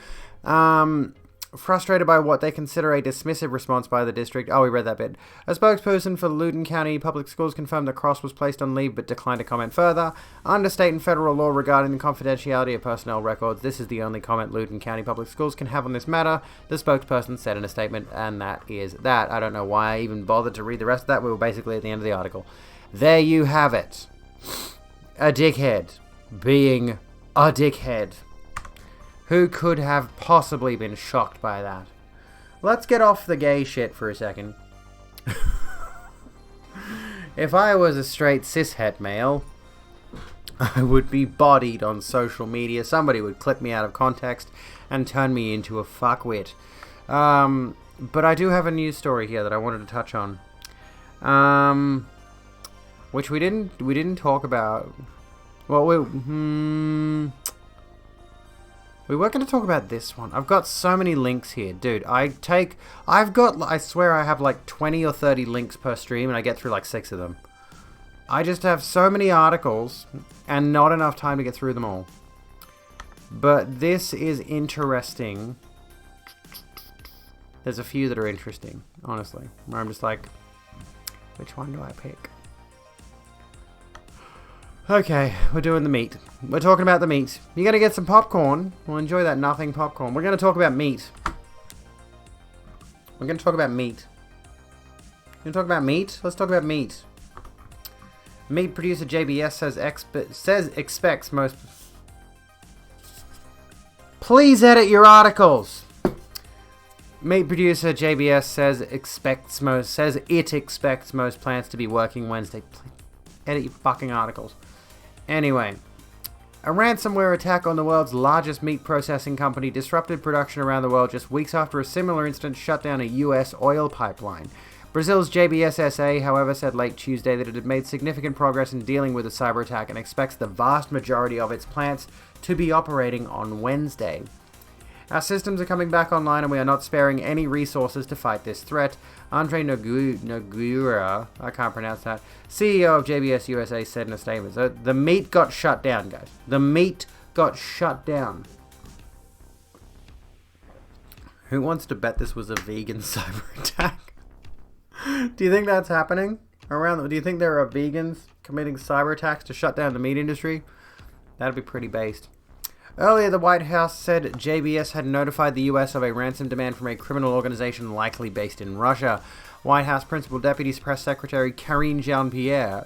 frustrated by what they consider a dismissive response by the district. Oh, we read that bit. A spokesperson for Loudoun County Public Schools confirmed that Cross was placed on leave but declined to comment further. Under state and federal law regarding the confidentiality of personnel records, this is the only comment Loudoun County Public Schools can have on this matter, the spokesperson said in a statement, and that is that. I don't know why I even bothered to read the rest of that. We were basically at the end of the article. There you have it. A dickhead being a dickhead. Who could have possibly been shocked by that? Let's get off the gay shit for a second. If I was a straight cishet male, I would be bodied on social media. Somebody would clip me out of context and turn me into a fuckwit. But I do have a news story here that I wanted to touch on. Which we didn't talk about. Well, we were going to talk about this one. I've got so many links here, dude. I swear I have like 20 or 30 links per stream, and I get through like 6 of them. I just have so many articles, and not enough time to get through them all. But this is interesting. There's a few that are interesting, honestly. Where I'm just like, which one do I pick? Okay, we're doing the meat. We're talking about the meat. You're going to get some popcorn. We'll enjoy that nothing popcorn. We're going to talk about meat. We're going to talk about meat. You want to talk about meat? Let's talk about meat. Meat producer JBS says expects most... Please edit your articles! Meat producer JBS says it expects most plants to be working Wednesday. Please edit your fucking articles. Anyway, a ransomware attack on the world's largest meat processing company disrupted production around the world just weeks after a similar incident shut down a US oil pipeline. Brazil's JBS SA, however, said late Tuesday that it had made significant progress in dealing with the cyber attack and expects the vast majority of its plants to be operating on Wednesday. Our systems are coming back online and we are not sparing any resources to fight this threat. Andre Nogueira, I can't pronounce that, CEO of JBS USA said in a statement. So the meat got shut down, guys. The meat got shut down. Who wants to bet this was a vegan cyber attack? Do you think that's happening around? Do you think there are vegans committing cyber attacks to shut down the meat industry? That'd be pretty based. Earlier, the White House said JBS had notified the U.S. of a ransom demand from a criminal organization likely based in Russia. White House Principal Deputy Press Secretary Karine Jean-Pierre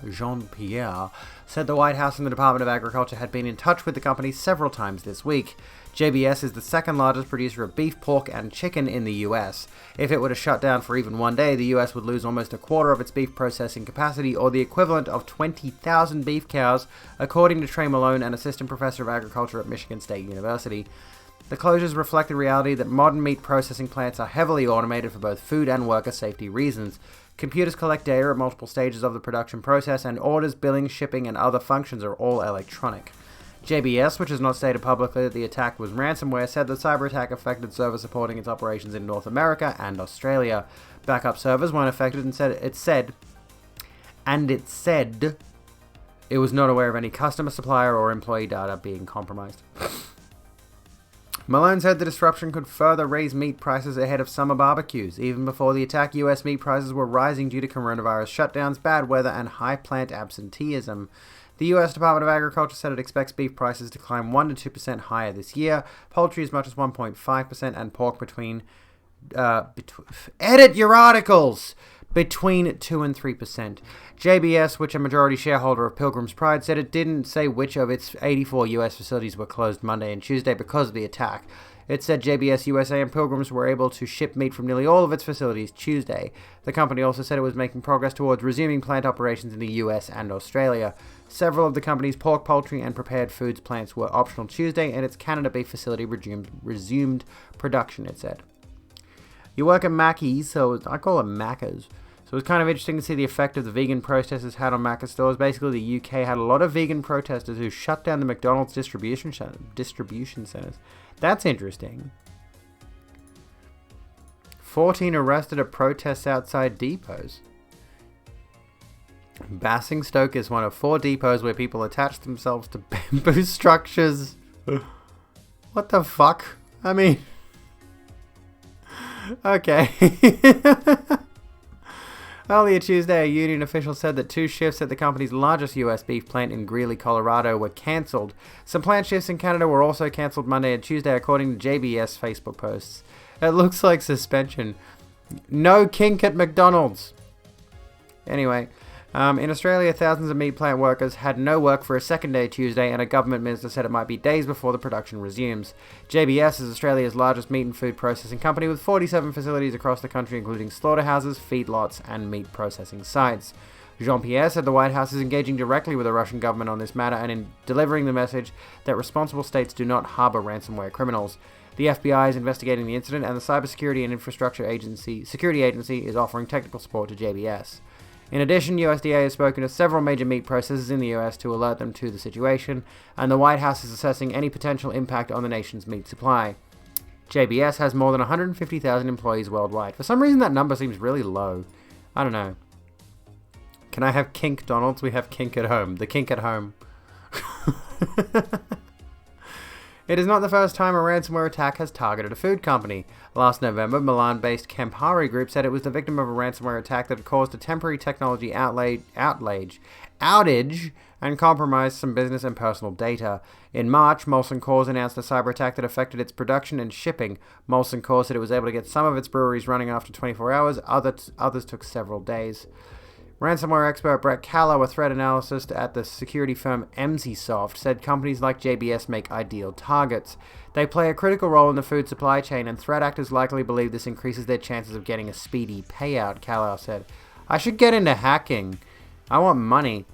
said the White House and the Department of Agriculture had been in touch with the company several times this week. JBS is the second largest producer of beef, pork, and chicken in the U.S. If it were to shut down for even one day, the U.S. would lose almost a quarter of its beef processing capacity, or the equivalent of 20,000 beef cows, according to Trey Malone, an assistant professor of agriculture at Michigan State University. The closures reflect the reality that modern meat processing plants are heavily automated for both food and worker safety reasons. Computers collect data at multiple stages of the production process, and orders, billing, shipping, and other functions are all electronic. JBS, which has not stated publicly that the attack was ransomware, said the cyber attack affected servers supporting its operations in North America and Australia. Backup servers weren't affected and it said it was not aware of any customer, supplier, or employee data being compromised. Malone said the disruption could further raise meat prices ahead of summer barbecues. Even before the attack, U.S. meat prices were rising due to coronavirus shutdowns, bad weather, and high plant absenteeism. The U.S. Department of Agriculture said it expects beef prices to climb 1 to 2% higher this year, poultry as much as 1.5%, and pork between 2 and 3%. JBS, which a majority shareholder of Pilgrim's Pride, said it didn't say which of its 84 U.S. facilities were closed Monday and Tuesday because of the attack. It said JBS USA and Pilgrims were able to ship meat from nearly all of its facilities Tuesday. The company also said it was making progress towards resuming plant operations in the US and Australia. Several of the company's pork, poultry, and prepared foods plants were optional Tuesday, and its Canada beef facility resumed production, it said. You work at Mackey's, so I call it Macca's. So it's kind of interesting to see the effect of the vegan protesters had on Macca's stores. Basically, the UK had a lot of vegan protesters who shut down the McDonald's distribution centers. That's interesting. 14 arrested at protests outside depots. Basingstoke is one of 4 depots where people attach themselves to bamboo structures. What the fuck? I mean... Okay. Earlier Tuesday, a union official said that 2 shifts at the company's largest U.S. beef plant in Greeley, Colorado were cancelled. Some plant shifts in Canada were also cancelled Monday and Tuesday, according to JBS Facebook posts. It looks like suspension. No kink at McDonald's. Anyway, in Australia, thousands of meat plant workers had no work for a second day Tuesday, and a government minister said it might be days before the production resumes. JBS is Australia's largest meat and food processing company with 47 facilities across the country, including slaughterhouses, feedlots, and meat processing sites. Jean-Pierre said the White House is engaging directly with the Russian government on this matter and in delivering the message that responsible states do not harbor ransomware criminals. The FBI is investigating the incident, and the Cybersecurity and Infrastructure Security Agency is offering technical support to JBS. In addition, USDA has spoken to several major meat processors in the U.S. to alert them to the situation, and the White House is assessing any potential impact on the nation's meat supply. JBS has more than 150,000 employees worldwide. For some reason, that number seems really low. I don't know. Can I have kink Donald's? We have kink at home. The kink at home. It is not the first time a ransomware attack has targeted a food company. Last November, Milan-based Campari Group said it was the victim of a ransomware attack that had caused a temporary technology outage and compromised some business and personal data. In March, Molson Coors announced a cyber attack that affected its production and shipping. Molson Coors said it was able to get some of its breweries running after 24 hours. Others took several days. Ransomware expert Brett Callow, a threat analyst at the security firm MCSoft, said companies like JBS make ideal targets. They play a critical role in the food supply chain, and threat actors likely believe this increases their chances of getting a speedy payout, Callow said. I should get into hacking. I want money.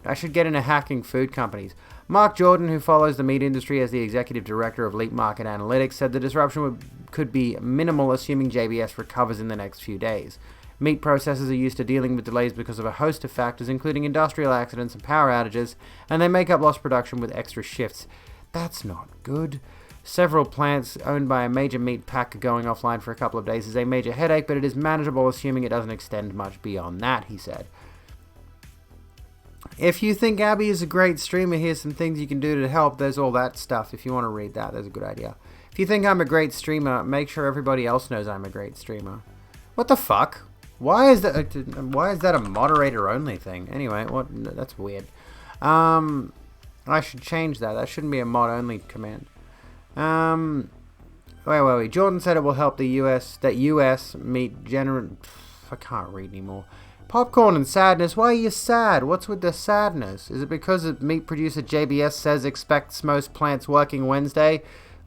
I should get into hacking food companies. Mark Jordan, who follows the meat industry as the executive director of Leap Market Analytics, said the disruption could be minimal, assuming JBS recovers in the next few days. Meat processors are used to dealing with delays because of a host of factors, including industrial accidents and power outages, and they make up lost production with extra shifts. That's not good. Several plants owned by a major meat packer going offline for a couple of days is a major headache, but it is manageable assuming it doesn't extend much beyond that, he said. If you think Abby is a great streamer, here's some things you can do to help. There's all that stuff. If you want to read that, there's a good idea. If you think I'm a great streamer, make sure everybody else knows I'm a great streamer. What the fuck? Why is that a moderator only thing? Anyway, that's weird. I should change that. That shouldn't be a mod only command. Wait. Jordan said it will help the U.S. meat general. I can't read anymore. Popcorn and sadness. Why are you sad? What's with the sadness? Is it because the meat producer JBS says expects most plants working Wednesday?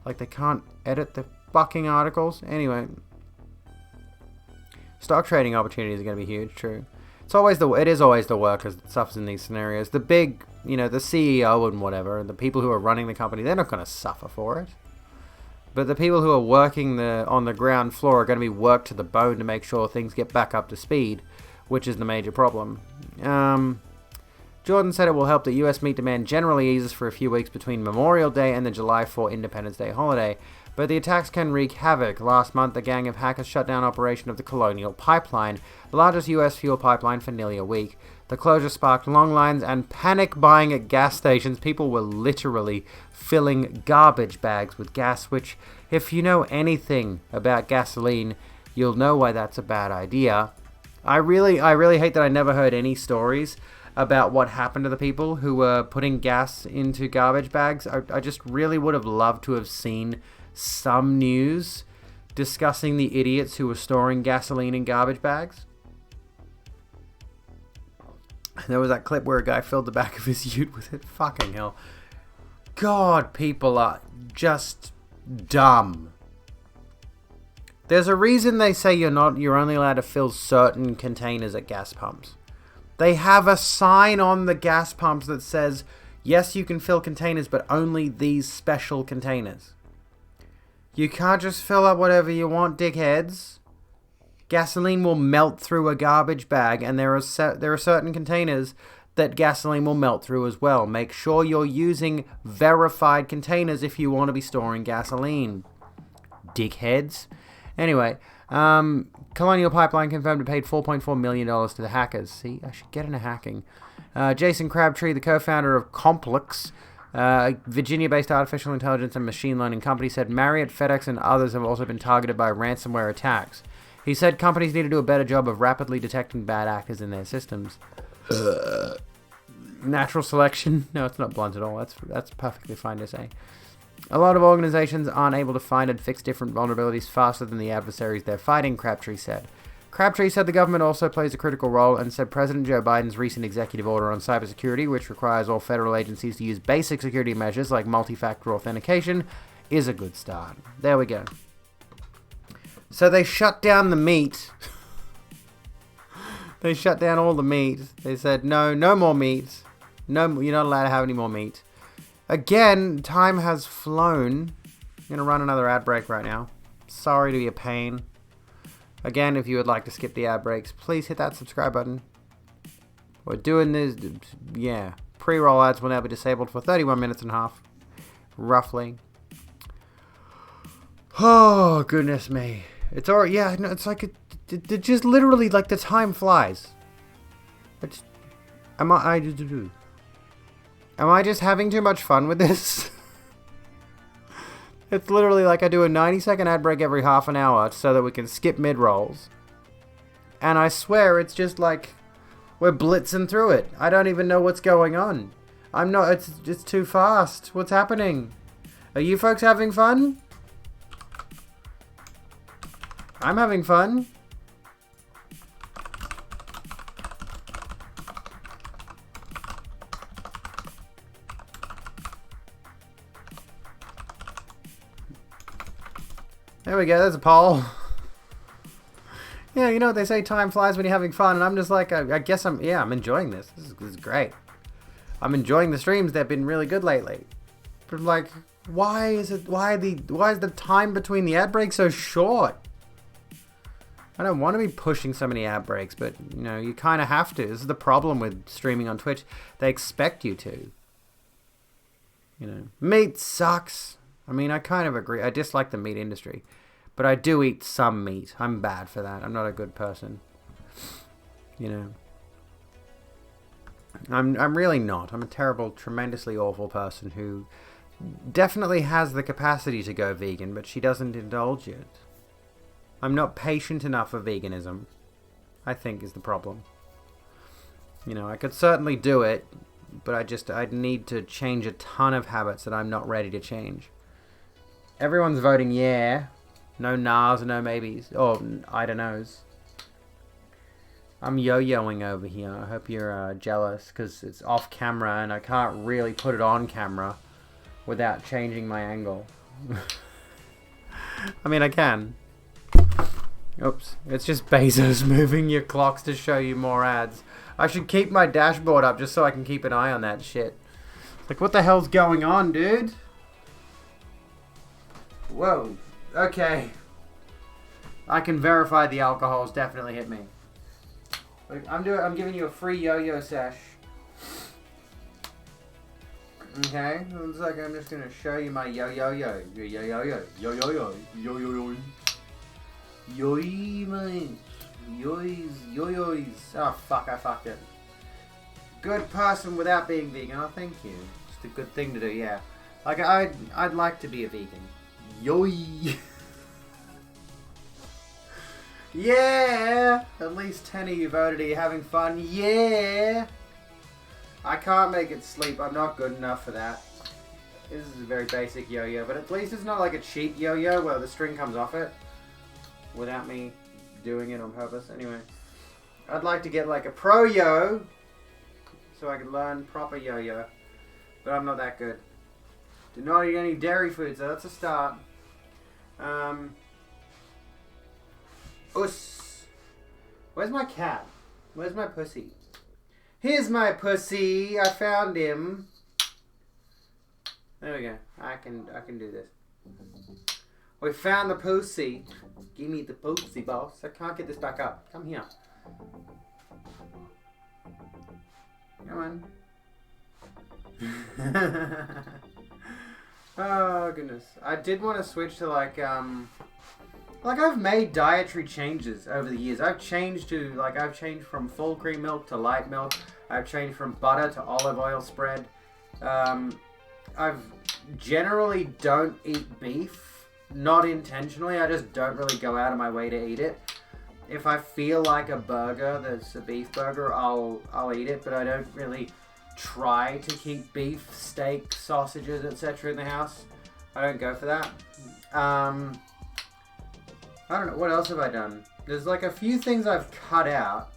Like they can't edit the fucking articles? Anyway. Stock trading opportunities are going to be huge, true. It is always the workers that suffers in these scenarios. The big, the CEO and whatever, and the people who are running the company, they're not going to suffer for it. But the people who are working on the ground floor are going to be worked to the bone to make sure things get back up to speed, which is the major problem. Jordan said it will help that U.S. meat demand generally eases for a few weeks between Memorial Day and the July 4 Independence Day holiday. But the attacks can wreak havoc. Last month, a gang of hackers shut down operation of the Colonial Pipeline, the largest U.S. fuel pipeline, for nearly a week. The closure sparked long lines and panic buying at gas stations. People were literally filling garbage bags with gas, which, if you know anything about gasoline, you'll know why that's a bad idea. I really hate that I never heard any stories about what happened to the people who were putting gas into garbage bags. I just really would have loved to have seen some news discussing the idiots who were storing gasoline in garbage bags. There was that clip where a guy filled the back of his ute with it. Fucking hell. God, people are just dumb. There's a reason they say you're only allowed to fill certain containers at gas pumps. They have a sign on the gas pumps that says, yes, you can fill containers, but only these special containers. You can't just fill up whatever you want, dickheads. Gasoline will melt through a garbage bag, and there are certain containers that gasoline will melt through as well. Make sure you're using verified containers if you want to be storing gasoline, dickheads. Anyway, Colonial Pipeline confirmed it paid $4.4 million to the hackers. See, I should get into hacking. Jason Crabtree, the co-founder of Complex, Virginia-based artificial intelligence and machine learning company said Marriott, FedEx, and others have also been targeted by ransomware attacks. He said companies need to do a better job of rapidly detecting bad actors in their systems. Natural selection? No, it's not blunt at all. That's perfectly fine to say. A lot of organizations aren't able to find and fix different vulnerabilities faster than the adversaries they're fighting, Crabtree said. Crabtree said the government also plays a critical role and said President Joe Biden's recent executive order on cybersecurity, which requires all federal agencies to use basic security measures like multi-factor authentication, is a good start. There we go. So they shut down the meat. They shut down all the meat. They said, no more meat. No, you're not allowed to have any more meat. Again, time has flown. I'm going to run another ad break right now. Sorry to be a pain. Again, if you would like to skip the ad breaks, please hit that subscribe button. We're doing this, yeah. Pre-roll ads will now be disabled for 31 minutes and a half, roughly. Oh, goodness me. It's alright, yeah, no, it's like, it just literally, like, the time flies. Am I just having too much fun with this? It's literally like I do a 90-second ad break every half an hour so that we can skip mid-rolls. And I swear it's just like we're blitzing through it. I don't even know what's going on. It's too fast. What's happening? Are you folks having fun? I'm having fun. There we go, there's a poll. Yeah, you know what they say, time flies when you're having fun, and I'm just like, I guess I'm enjoying this. This is great. I'm enjoying the streams, they've been really good lately. But like, why is the time between the ad breaks so short? I don't want to be pushing so many ad breaks, but you know, you kind of have to. This is the problem with streaming on Twitch. They expect you to. You know, meat sucks. I mean, I kind of agree. I dislike the meat industry, but I do eat some meat. I'm bad for that. I'm not a good person. You know, I'm really not. I'm a terrible, tremendously awful person who definitely has the capacity to go vegan, but she doesn't indulge it. I'm not patient enough for veganism, I think, is the problem. You know, I could certainly do it, but I'd need to change a ton of habits that I'm not ready to change. Everyone's voting yeah. No nahs, no maybes. Or I don't knows. I'm yo-yoing over here. I hope you're jealous, because it's off camera and I can't really put it on camera without changing my angle. I mean, I can. Oops. It's just Bezos moving your clocks to show you more ads. I should keep my dashboard up just so I can keep an eye on that shit. Like, what the hell's going on, dude? Whoa. Okay. I can verify the alcohol's definitely hit me. Like, I'm giving you a free yo-yo sesh. Okay. Looks like I'm just gonna show you my yo-yo-yo. Yo-yo-yo. Yo-yo-yo. Yo-yo-yo. Yoy, man. Yoys. Oh, fuck, I fucked it. Good person without being vegan. Oh, thank you. Just a good thing to do, yeah. Like, I'd like to be a vegan. Yoy. Yeah. At least 10 of you voted. Are you having fun? Yeah. I can't make it sleep. I'm not good enough for that. This is a very basic yo-yo, but at least it's not like a cheap yo-yo where the string comes off it without me doing it on purpose. Anyway, I'd like to get like a pro yo so I can learn proper yo-yo, but I'm not that good. Do not eat any dairy food, so that's a start. Where's my cat? Where's my pussy? Here's my pussy. I found him. There we go. I can do this. We found the pussy. Give me the pussy, boss. I can't get this back up. Come here. Come on. Oh, goodness. I did want to switch to, like, I've made dietary changes over the years. I've changed from full cream milk to light milk. I've changed from butter to olive oil spread. I've generally don't eat beef. Not intentionally, I just don't really go out of my way to eat it. If I feel like a burger that's a beef burger, I'll eat it, but I don't really try to keep beef, steak, sausages, etc. in the house. I don't go for that. I don't know, what else have I done? There's like a few things I've cut out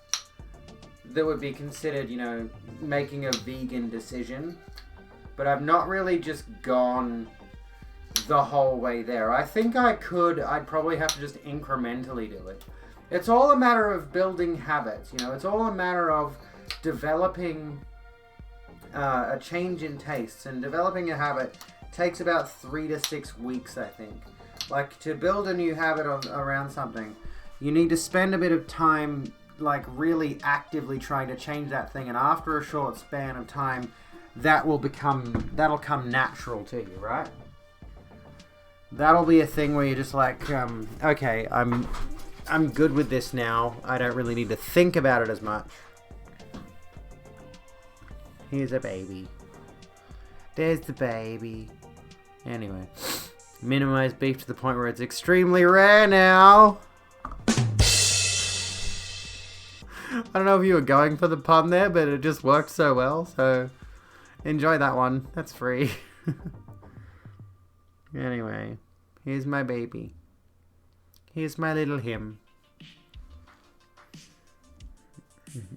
that would be considered, you know, making a vegan decision. But I've not really just gone the whole way there. I think I'd probably have to just incrementally do it. It's all a matter of building habits, you know, it's all a matter of developing a change in tastes, and developing a habit takes about 3 to 6 weeks, I think. Like, to build a new habit around something, you need to spend a bit of time, like, really actively trying to change that thing, and after a short span of time, that'll come natural to you, right? That'll be a thing where you're just like, okay, I'm good with this now. I don't really need to think about it as much. Here's a baby. There's the baby. Anyway, minimize beef to the point where it's extremely rare now. I don't know if you were going for the pun there, but it just worked so well, so enjoy that one. That's free. Anyway, here's my baby. Here's my little him.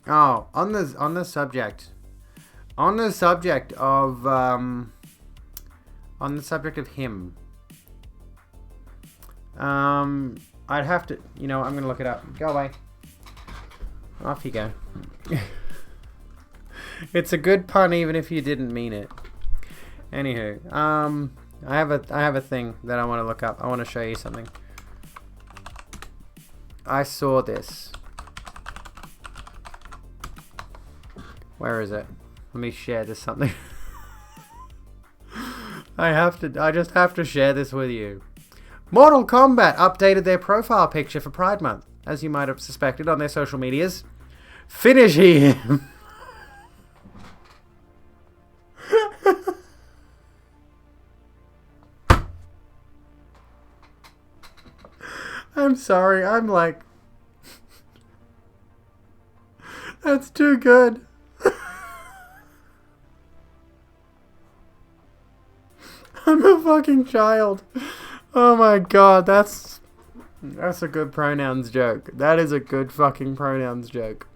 Oh, on the subject of him. I'd have to, you know, I'm gonna look it up. Go away. Off you go. It's a good pun even if you didn't mean it. Anywho, I have a thing that I want to look up. I want to show you something. I saw this. Where is it? Let me share this something. I just have to share this with you. Mortal Kombat updated their profile picture for Pride Month, as you might have suspected on their social medias. Finish him. I'm sorry, I'm like... That's too good. I'm a fucking child. Oh my god, that's a good pronouns joke. That is a good fucking pronouns joke.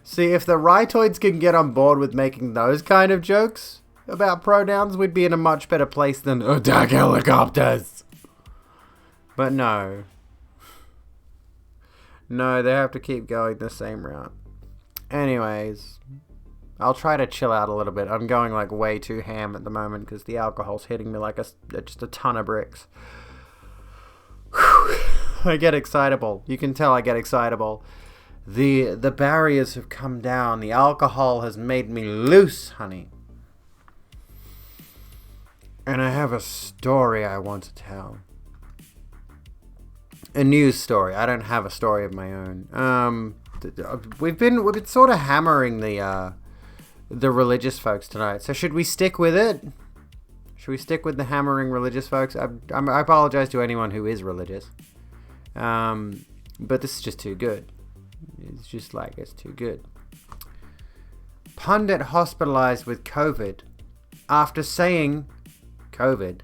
See, if the rightoids can get on board with making those kind of jokes about pronouns, we'd be in a much better place than attack helicopters. But no. No, they have to keep going the same route. Anyways, I'll try to chill out a little bit. I'm going like way too ham at the moment because the alcohol's hitting me like just a ton of bricks. Whew. I get excitable. You can tell I get excitable. The barriers have come down. The alcohol has made me loose, honey. And I have a story I want to tell. A news story. I don't have a story of my own. We've been sort of hammering the religious folks tonight. So should we stick with it? Should we stick with the hammering religious folks? I apologize to anyone who is religious. But this is just too good. It's just like, it's too good. Pundit hospitalized with COVID after saying COVID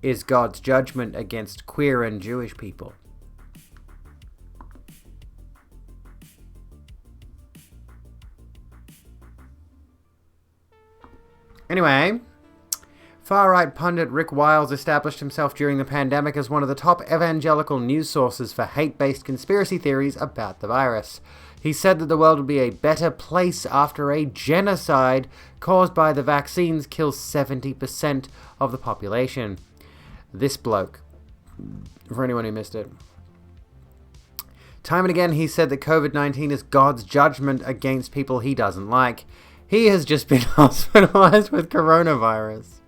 is God's judgment against queer and Jewish people. Anyway, far-right pundit Rick Wiles established himself during the pandemic as one of the top evangelical news sources for hate-based conspiracy theories about the virus. He said that the world would be a better place after a genocide caused by the vaccines kills 70% of the population. This bloke, for anyone who missed it. Time and again he said that COVID-19 is God's judgment against people he doesn't like. He has just been hospitalized with coronavirus.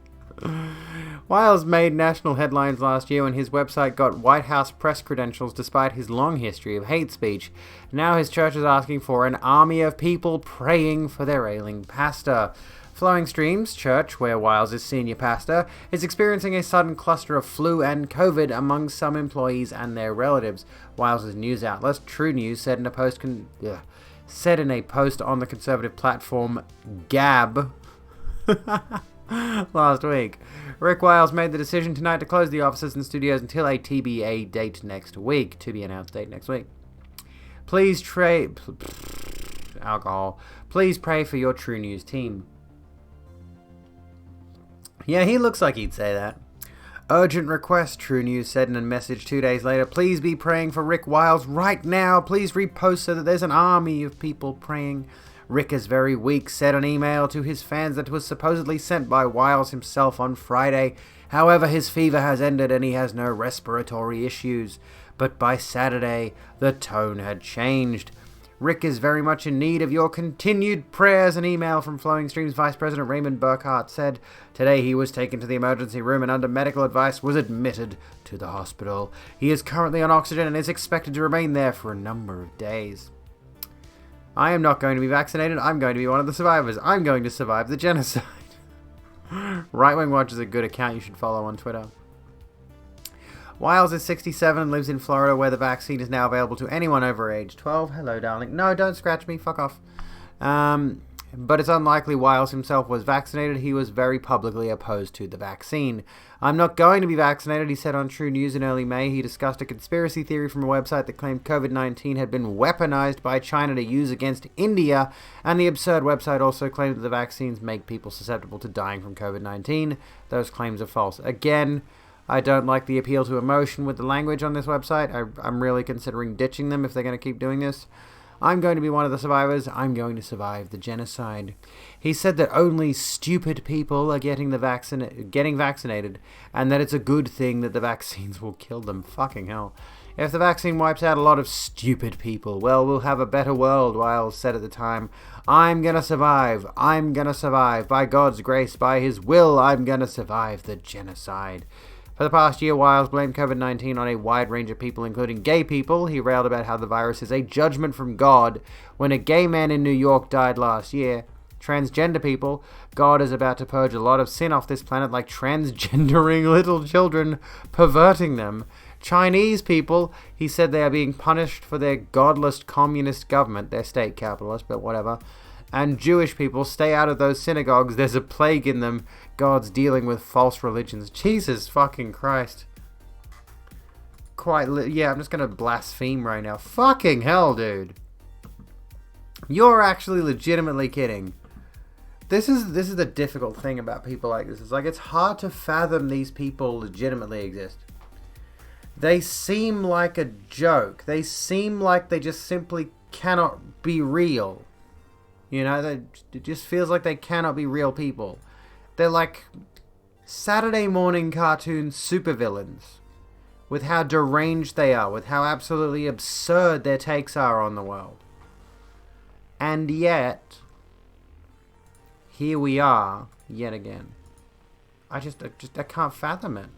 Wiles made national headlines last year when his website got White House press credentials despite his long history of hate speech. Now his church is asking for an army of people praying for their ailing pastor. Flowing Streams Church, where Wiles is senior pastor, is experiencing a sudden cluster of flu and COVID among some employees and their relatives. Wiles' news outlet, True News, said in a post on the conservative platform Gab last week. Rick Wiles made the decision tonight to close the offices and studios until a TBA date next week. To be announced date next week. Please pray for your True News team. Yeah, he looks like he'd say that. Urgent request, True News said in a message 2 days later. Please be praying for Rick Wiles right now. Please repost so that there's an army of people praying. Rick is very weak, said an email to his fans that was supposedly sent by Wiles himself on Friday. However, his fever has ended and he has no respiratory issues. But by Saturday, the tone had changed. Rick is very much in need of your continued prayers, an email from Flowing Streams Vice President Raymond Burkhart said. Today he was taken to the emergency room and under medical advice was admitted to the hospital. He is currently on oxygen and is expected to remain there for a number of days. I am not going to be vaccinated. I'm going to be one of the survivors. I'm going to survive the genocide. Right Wing Watch is a good account you should follow on Twitter. Wiles is 67 and lives in Florida, where the vaccine is now available to anyone over age 12. Hello, darling. No, don't scratch me. Fuck off. But it's unlikely Wiles himself was vaccinated. He was very publicly opposed to the vaccine. I'm not going to be vaccinated, he said on True News in early May. He discussed a conspiracy theory from a website that claimed COVID-19 had been weaponized by China to use against India, and the absurd website also claimed that the vaccines make people susceptible to dying from COVID-19. Those claims are false. Again, I don't like the appeal to emotion with the language on this website. I'm really considering ditching them if they're going to keep doing this. I'm going to be one of the survivors. I'm going to survive the genocide. He said that only stupid people are getting vaccinated, and that it's a good thing that the vaccines will kill them. Fucking hell. If the vaccine wipes out a lot of stupid people, well, we'll have a better world, Wiles said at the time. I'm gonna survive. I'm gonna survive. By God's grace, by his will, I'm gonna survive the genocide. For the past year, Wiles blamed COVID-19 on a wide range of people, including gay people. He railed about how the virus is a judgment from God. When a gay man in New York died last year, transgender people, God is about to purge a lot of sin off this planet, like transgendering little children, perverting them. Chinese people, he said they are being punished for their godless communist government, their state capitalist, but whatever. And Jewish people, stay out of those synagogues, there's a plague in them. God's dealing with false religions. Jesus fucking Christ. Yeah, I'm just gonna blaspheme right now. Fucking hell, dude. You're actually legitimately kidding. This is the difficult thing about people like this. It's like, it's hard to fathom these people legitimately exist. They seem like a joke. They seem like they just simply cannot be real. You know, it just feels like they cannot be real people. They're like Saturday morning cartoon supervillains, with how deranged they are, with how absolutely absurd their takes are on the world. And yet, here we are, yet again. I can't fathom it.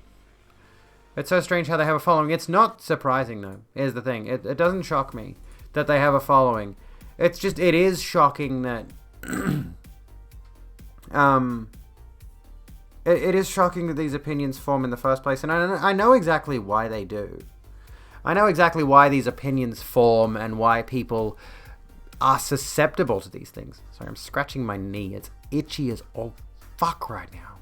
It's so strange how they have a following. It's not surprising, though. Here's the thing. It doesn't shock me that they have a following. It is shocking that... It is shocking that these opinions form in the first place, and I know exactly why they do. I know exactly why these opinions form and why people are susceptible to these things. Sorry, I'm scratching my knee. It's itchy as all fuck right now.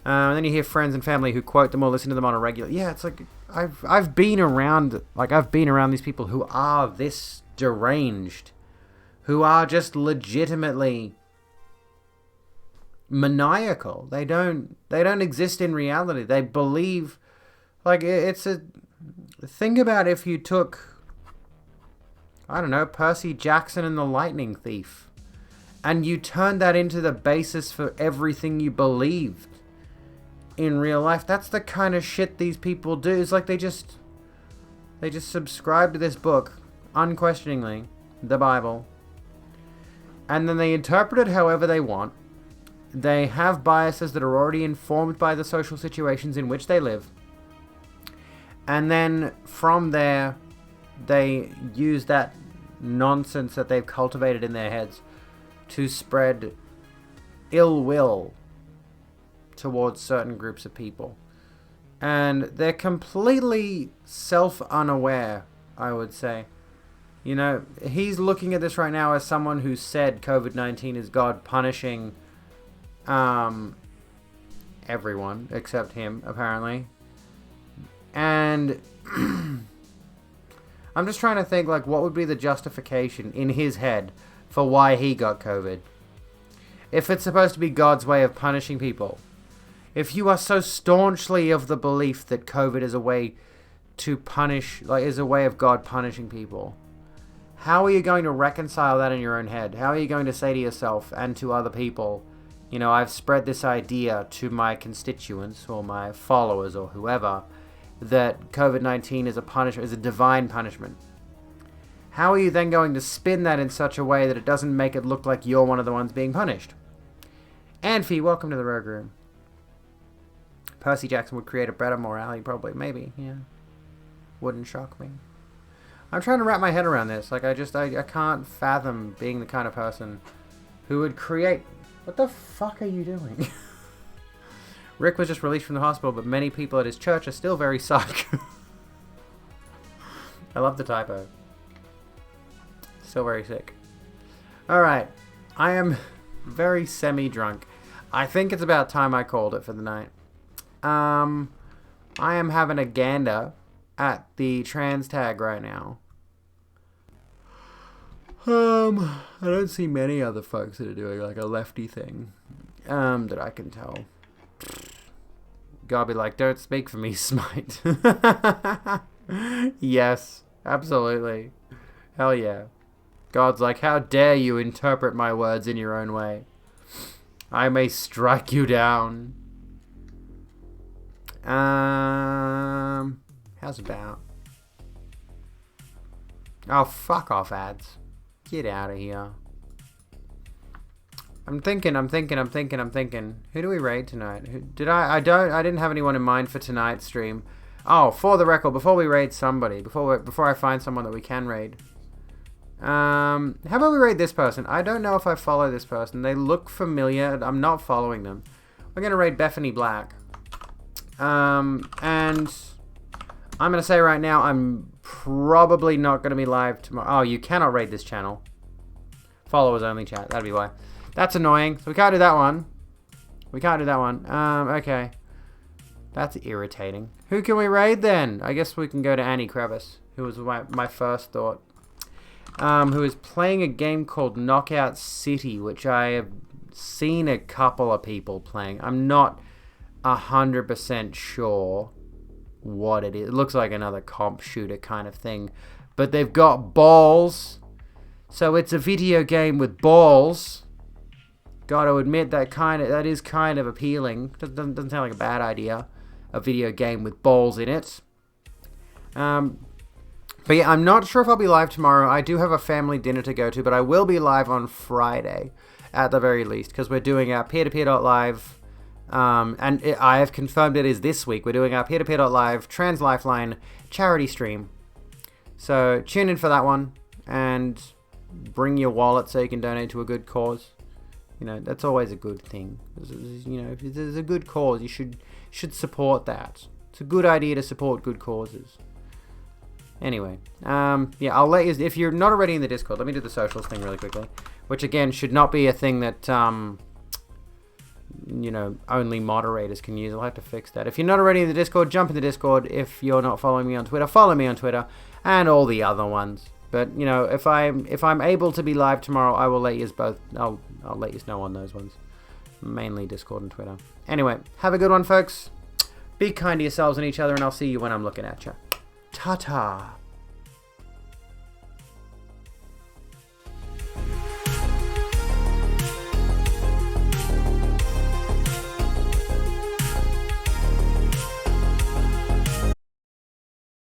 And then you hear friends and family who quote them or listen to them on a regular... Yeah, it's like, I've been around these people who are this deranged, who are just legitimately maniacal. They don't exist in reality. They believe, like, it's a... Think about if you took, I don't know, Percy Jackson and the Lightning Thief, and you turned that into the basis for everything you believed in real life. That's the kind of shit these people do. It's like they just subscribe to this book, unquestioningly, the Bible, and then they interpret it however they want. They have biases that are already informed by the social situations in which they live. And then from there, they use that nonsense that they've cultivated in their heads to spread ill will towards certain groups of people. And they're completely self-unaware, I would say. You know, he's looking at this right now as someone who said COVID-19 is God punishing everyone except him, apparently. And I'm just trying to think, like, what would be the justification in his head for why he got COVID? If it's supposed to be God's way of punishing people. If you are so staunchly of the belief that COVID is a way to punish, like, is a way of God punishing people, how are you going to reconcile that in your own head? How are you going to say to yourself and to other people, you know, I've spread this idea to my constituents or my followers or whoever, that COVID-19 is a punishment, is a divine punishment. How are you then going to spin that in such a way that it doesn't make it look like you're one of the ones being punished? Anfi, welcome to the Rogue Room. Percy Jackson would create a better morality, probably. Maybe, yeah. Wouldn't shock me. I'm trying to wrap my head around this. Like, I can't fathom being the kind of person who would create... What the fuck are you doing? Rick was just released from the hospital, but many people at his church are still very psych. I love the typo. Still very sick. Alright. I am very semi-drunk. I think it's about time I called it for the night. I am having a gander at the trans tag right now. I don't see many other folks that are doing like a lefty thing, that I can tell. God be like, don't speak for me, Smite. Yes, absolutely. Hell yeah. God's like, how dare you interpret my words in your own way? I may strike you down. How's about? Oh, fuck off, ads. Get out of here. I'm thinking. Who do we raid tonight? I didn't have anyone in mind for tonight's stream. Oh, for the record, before we raid somebody, before I find someone that we can raid. How about we raid this person? I don't know if I follow this person. They look familiar. I'm not following them. We're gonna raid Bethany Black. And I'm gonna say right now, I'm probably not gonna be live tomorrow. Oh, you cannot raid this channel. Followers only chat. That'd be why. That's annoying. So we can't do that one. Okay. That's irritating. Who can we raid then? I guess we can go to Annie Crevice, who was my first thought. Who is playing a game called Knockout City, which I have seen a couple of people playing. I'm not 100% sure what it is. It looks like another comp shooter kind of thing. But they've got balls. So it's a video game with balls. Gotta admit that is kind of appealing. Doesn't sound like a bad idea. A video game with balls in it. But yeah, I'm not sure if I'll be live tomorrow. I do have a family dinner to go to, but I will be live on Friday at the very least, because we're doing our peer-to-peer.live. I have confirmed it is this week. We're doing our peer-to-peer.live Trans Lifeline charity stream. So tune in for that one and bring your wallet so you can donate to a good cause. You know, that's always a good thing. You know, if there's a good cause, you should support that. It's a good idea to support good causes. Anyway, yeah, I'll let you, if you're not already in the Discord, let me do the socials thing really quickly, which again should not be a thing that, you know, only moderators can use. I'll have to fix that. If you're not already in the Discord, jump in the Discord. If you're not following me on Twitter, follow me on Twitter and all the other ones. But, you know, if I'm able to be live tomorrow, I will let you both, I'll let you know on those ones. Mainly Discord and Twitter. Anyway, have a good one, folks. Be kind to yourselves and each other, and I'll see you when I'm looking at you. Ta-ta.